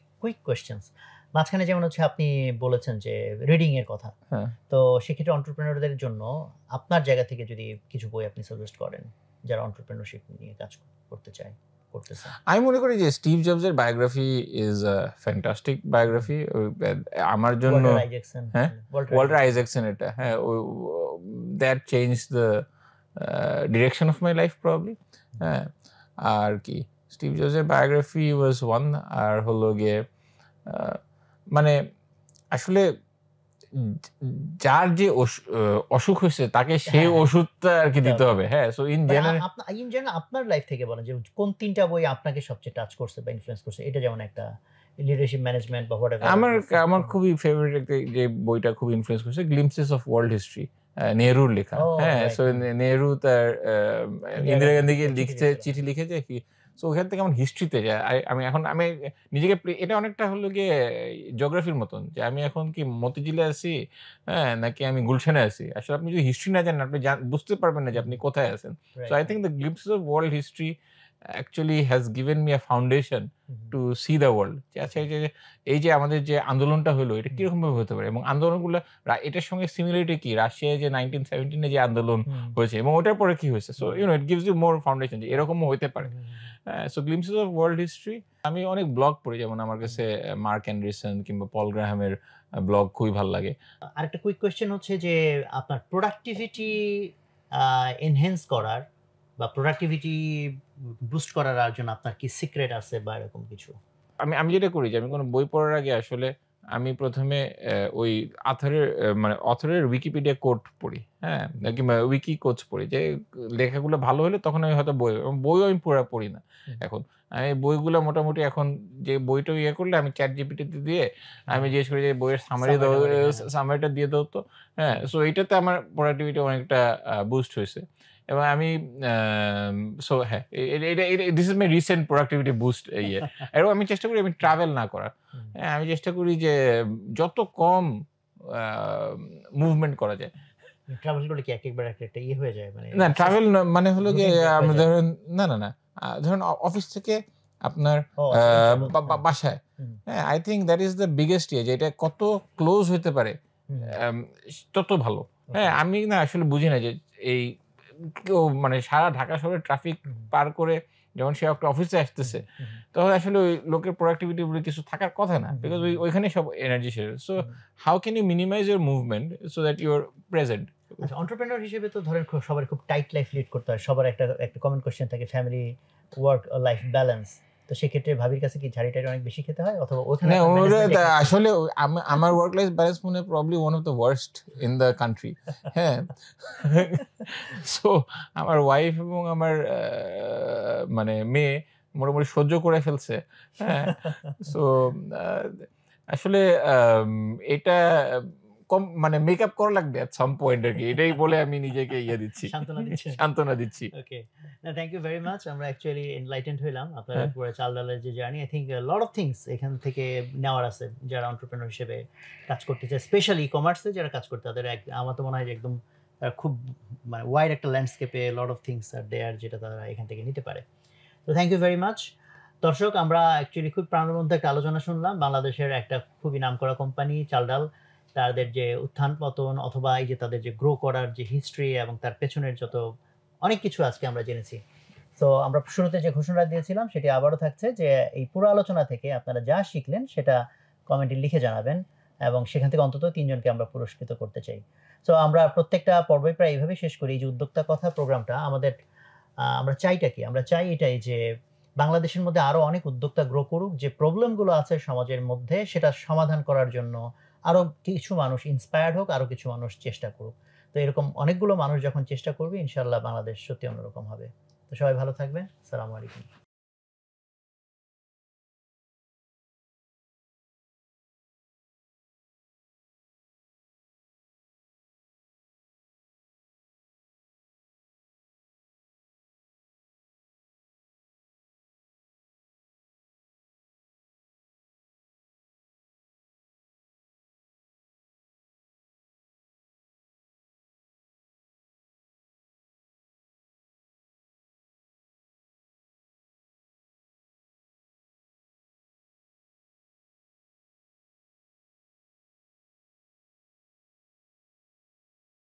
কোয়েশ্চেনস। মাঝখানে যেমন হচ্ছে আপনি বলেছেন যে রিডিং এর কথা, তো সেক্ষেত্রে এন্টারপ্রেনারদের জন্য আপনার জায়গা থেকে যদি কিছু বই আপনি সাজেস্ট করেন যারা এন্টারপ্রেনারশিপ নিয়ে কাজ করতেছে। আমি মনে করি যে স্টিভ জবসের biography is a fantastic biography আমার জন্য। ওয়াল্টার আইজ্যাকসন, এটা হ্যাঁ, that change the direction of my life probably. হ্যাঁ, আর কি স্টিভ জবসের বায়োগ্রাফি ওয়াজ ওয়ান, আর হলো গিয়ে মানে আসলে যার যে অসুখ হয়েছে তাকে সেই হ্যাঁ, হ্যাঁ, ওষুধটা আর কি দিতে দিতে হবে। হবে। হ্যাঁ, সো ইন মানে জেনারেল ইন জেনারেল আপনার লাইফ থেকে বলেন যে কোন ৩ টা বই আপনাকে সবচেয়ে টাচ করছে বা ইনফ্লুয়েন্স করছে? এটা যেমন একটা লিডারশিপ ম্যানেজমেন্ট বা হোয়াটএভার আমার আমার কোন খুবই ফেভারিট একটা যে বইটা খুব ইনফ্লুয়েন্স করছে 'গ্লিম্পসেস অফ ওয়ার্ল্ড হিস্ট্রি' নেহরুর লেখা। ও হ্যাঁ? রাইট সো নেহরু তার ইন্দিরা ইন্দিরা গান্ধীকে গান্ধীকে একটা চিঠি লিখছিলেন। চিঠি লিখে যায় কি সো ওখান থেকে আমার হিস্ট্রিতে যায়। আমি নিজেকে এটা অনেকটা হলো গিয়ে জিওগ্রাফির মতন যে আমি এখন কি মতিঝিলে আছি, হ্যাঁ? নাকি আমি গুলশানে আছি। আসলে আপনি যদি হিস্ট্রি না জানেন আপনি বুঝতে পারবেন না যে হুম, আপনি হুম। কোথায় আছেন। So right, I think right. The 'glimpses of world history' actually has given me a foundation hmm, hmm. to see the world যে আচ্ছা এই যে আমাদের যে আন্দোলনটা হলো এটা হুম, কিরকম ভাবে হতে পারে এবং আন্দোলনগুলো এটার সঙ্গে সিমিলারিটি কি রাশিয়ায় যে 1917 এ যে আন্দোলন হুম, হয়েছে এবং ওটার পরে কি হয়েছে so hmm, it gives you more foundation যে রাইট। এরকমও হইতে হুম, পারে। Hmm, hmm, hmm, so glimpses of world history আমি অনেক ব্লগ পড়ি যেমন আমার হুম। কাছে মার্ক অ্যান্ডারসন কিংবা পল গ্রাহামের ব্লগ খুবই ভালো লাগে। আরেকটা কুইক কোয়েশ্চেন হচ্ছে যে আপনার প্রোডাক্টিভিটি এনহ্যান্স করার বা প্রোডাক্টিভিটি বুস্ট করার জন্য আপনার কি সিক্রেট আছে বা এরকম কিছু? আমি আমি যেটা করি যে আমি কোন বই পড়ার আগে আসলে আমি ১ম এ ওই মানে অথরের Wikipedia কোট পড়ি। হ্যাঁ? কিংবা উইকি কোটস পড়ি। যে লেখাগুলো ভালো হলে তখন আমি হয়তো বইও আমি পুরা পড়ি না হুম, এখন। আমি বইগুলা মোটামুটি এখন যে বইটা ইয়ে করলে আমি ChatGPT তে দিয়ে হুম। আমি জিজ্ঞেস করি যে বইয়ের সামারি দাও, সামারি হ্যাঁ, হ্যাঁ। সামারিটা দিয়ে দাও তো। হ্যাঁ? হুম, সো এটাতে আমার প্রোডাক্টিভিটি অনেকটা বুস্ট হইছে। এবং আমি সো হ্যাঁ, এটা this is my recent productivity boost ইয়ে। এবং আমি চেষ্টা করি আমি ট্রাভেল না করার। হুম। হ্যাঁ, আমি চেষ্টা করি যে যত কম আ মুভমেন্ট করা যায়। ট্রাভেল করলে কি একেকবার একটা ইয়ে হয়ে যায় মানে না অবসেস ট্রাভেল মানে হলো গিয়ে রুটিন ব্রেক হয়ে আমরা যায়? ধরেন না। ধরুন অফিস থেকে আপনার ও আ আচ্ছা ইন ট্রাভেল হ্যাঁ। বাসায়। হুম, হ্যাঁ, I think that is the biggest ইয়ে যে এটা কত ক্লোজ হইতে পারে হুম। আম তত ভালো। ওকে। হ্যাঁ, আমি না আসলে বুঝি না যে এই কেউ মানে সারা ঢাকা শহরে ট্রাফিক হুম, পার করে যখন সে একটা অফিসে হুম, আসতেছে, হুম, হুম, তখন আসলে ওই লোকের প্রোডাক্টিভিটি বলে কিছু থাকার কথা না। হুম, হুম, বিকজ হুম, ওইখানেই সব এনার্জি শেষ। So hmm. How can you minimize your movement so that you are present? আচ্ছা এন্টারপ্রেনিউর হিসেবে তো ধরেন সবার খুব টাইট লাইফ লিড করতে হয়। সবার একটা কমন কোয়েশ্চেন থাকে ফ্যামিলি, ওয়ার্ক লাইফ ব্যালেন্স। তো সেক্ষেত্রে ভাবির কাছে কি ঝাড়ি-টাড়ি অনেক বেশি খেতে হয়? অথবা ওখানে না আপনার ওরা ম্যানেজমেন্ট টেকনিক কি? আসলে আমার ওয়ার্ক লাইফ ব্যালেন্স মনে হয় probably one of the worst in the country. হ্যাঁ? সো আমার ওয়াইফ এবং আমার মানে মেয়ে মোটামুটি সহ্য করে ফেলছে। হ্যাঁ? সো আ আসলে আম এটা মানে মেকআপ করা লাগবে এট সাম পয়েন্ট আরকি। এটাই বলে আমি নিজেকে ইয়ে দিচ্ছি। সান্ত্বনা দিচ্ছেন? সান্ত্বনা দিচ্ছি। ওকে। না থ্যাংক ইউ ভেরি মাচ। আমরা অ্যাকচুয়ালি এনলাইটেনড হইলাম। আপনার হ্যাঁ। পুরো চাল-ডালের যে journey I think lot of things এখান থেকে নেওয়ার আছে যারা এন্টারপ্রেনিউর হিসেবে কাজ করতে চায়। স্পেশালি ই-কমার্স এ যারা কাজ করতে তাদের আমার তো মনে হয় যে একদম খুব মানে ওয়াইড একটা ল্যান্ডস্কেপে লট অফ থিংস আর দেয়ার যেটা তারা এখান থেকে নিতে পারে। তো থ্যাংক ইউ ভেরি মাচ। দর্শক আমরা অ্যাকচুয়ালি খুব প্রাণবন্ত একটা আলোচনা শুনলাম। বাংলাদেশের একটা খুবই নামকরা কোম্পানি চাল-ডাল তাদের যে উত্থান-পতন অথবা এই যে তাদের যে গ্রো করার যে হিস্ট্রি এবং তার পেছনের যত অনেক কিছু আজকে আমরা জেনেছি। তো আমরা শুরুতে যে ঘোষণা দিয়েছিলাম সেটি আবারও থাকছে যে এই পুরো আলোচনা থেকে আপনারা যা শিখলেন সেটা কমেন্টে লিখে জানাবেন এবং সেখান থেকে অন্তত ৩ জনকে আমরা পুরস্কৃত করতে চাই। সো আমরা প্রত্যেকটা পর্বই প্রায় এভাবেই শেষ করি। এই যে উদ্যোক্তা কথা প্রোগ্রামটা আমাদের আমরা চাইটা কি? আমরা চাই এটাই যে বাংলাদেশের মধ্যে আরো অনেক উদ্যোক্তা গ্রো করুক। যে প্রবলেম গুলো আছে সমাজের মধ্যে সেটা সমাধান করার জন্য আরো কিছু মানুষ ইন্সপায়ার্ড হোক, আরো কিছু মানুষ চেষ্টা করুক। তো এরকম অনেকগুলো মানুষ যখন চেষ্টা করবে ইনশাআল্লাহ বাংলাদেশ সত্যি অন্যরকম হবে। তো সবাই ভালো থাকবেন। আসসালামু আলাইকুম।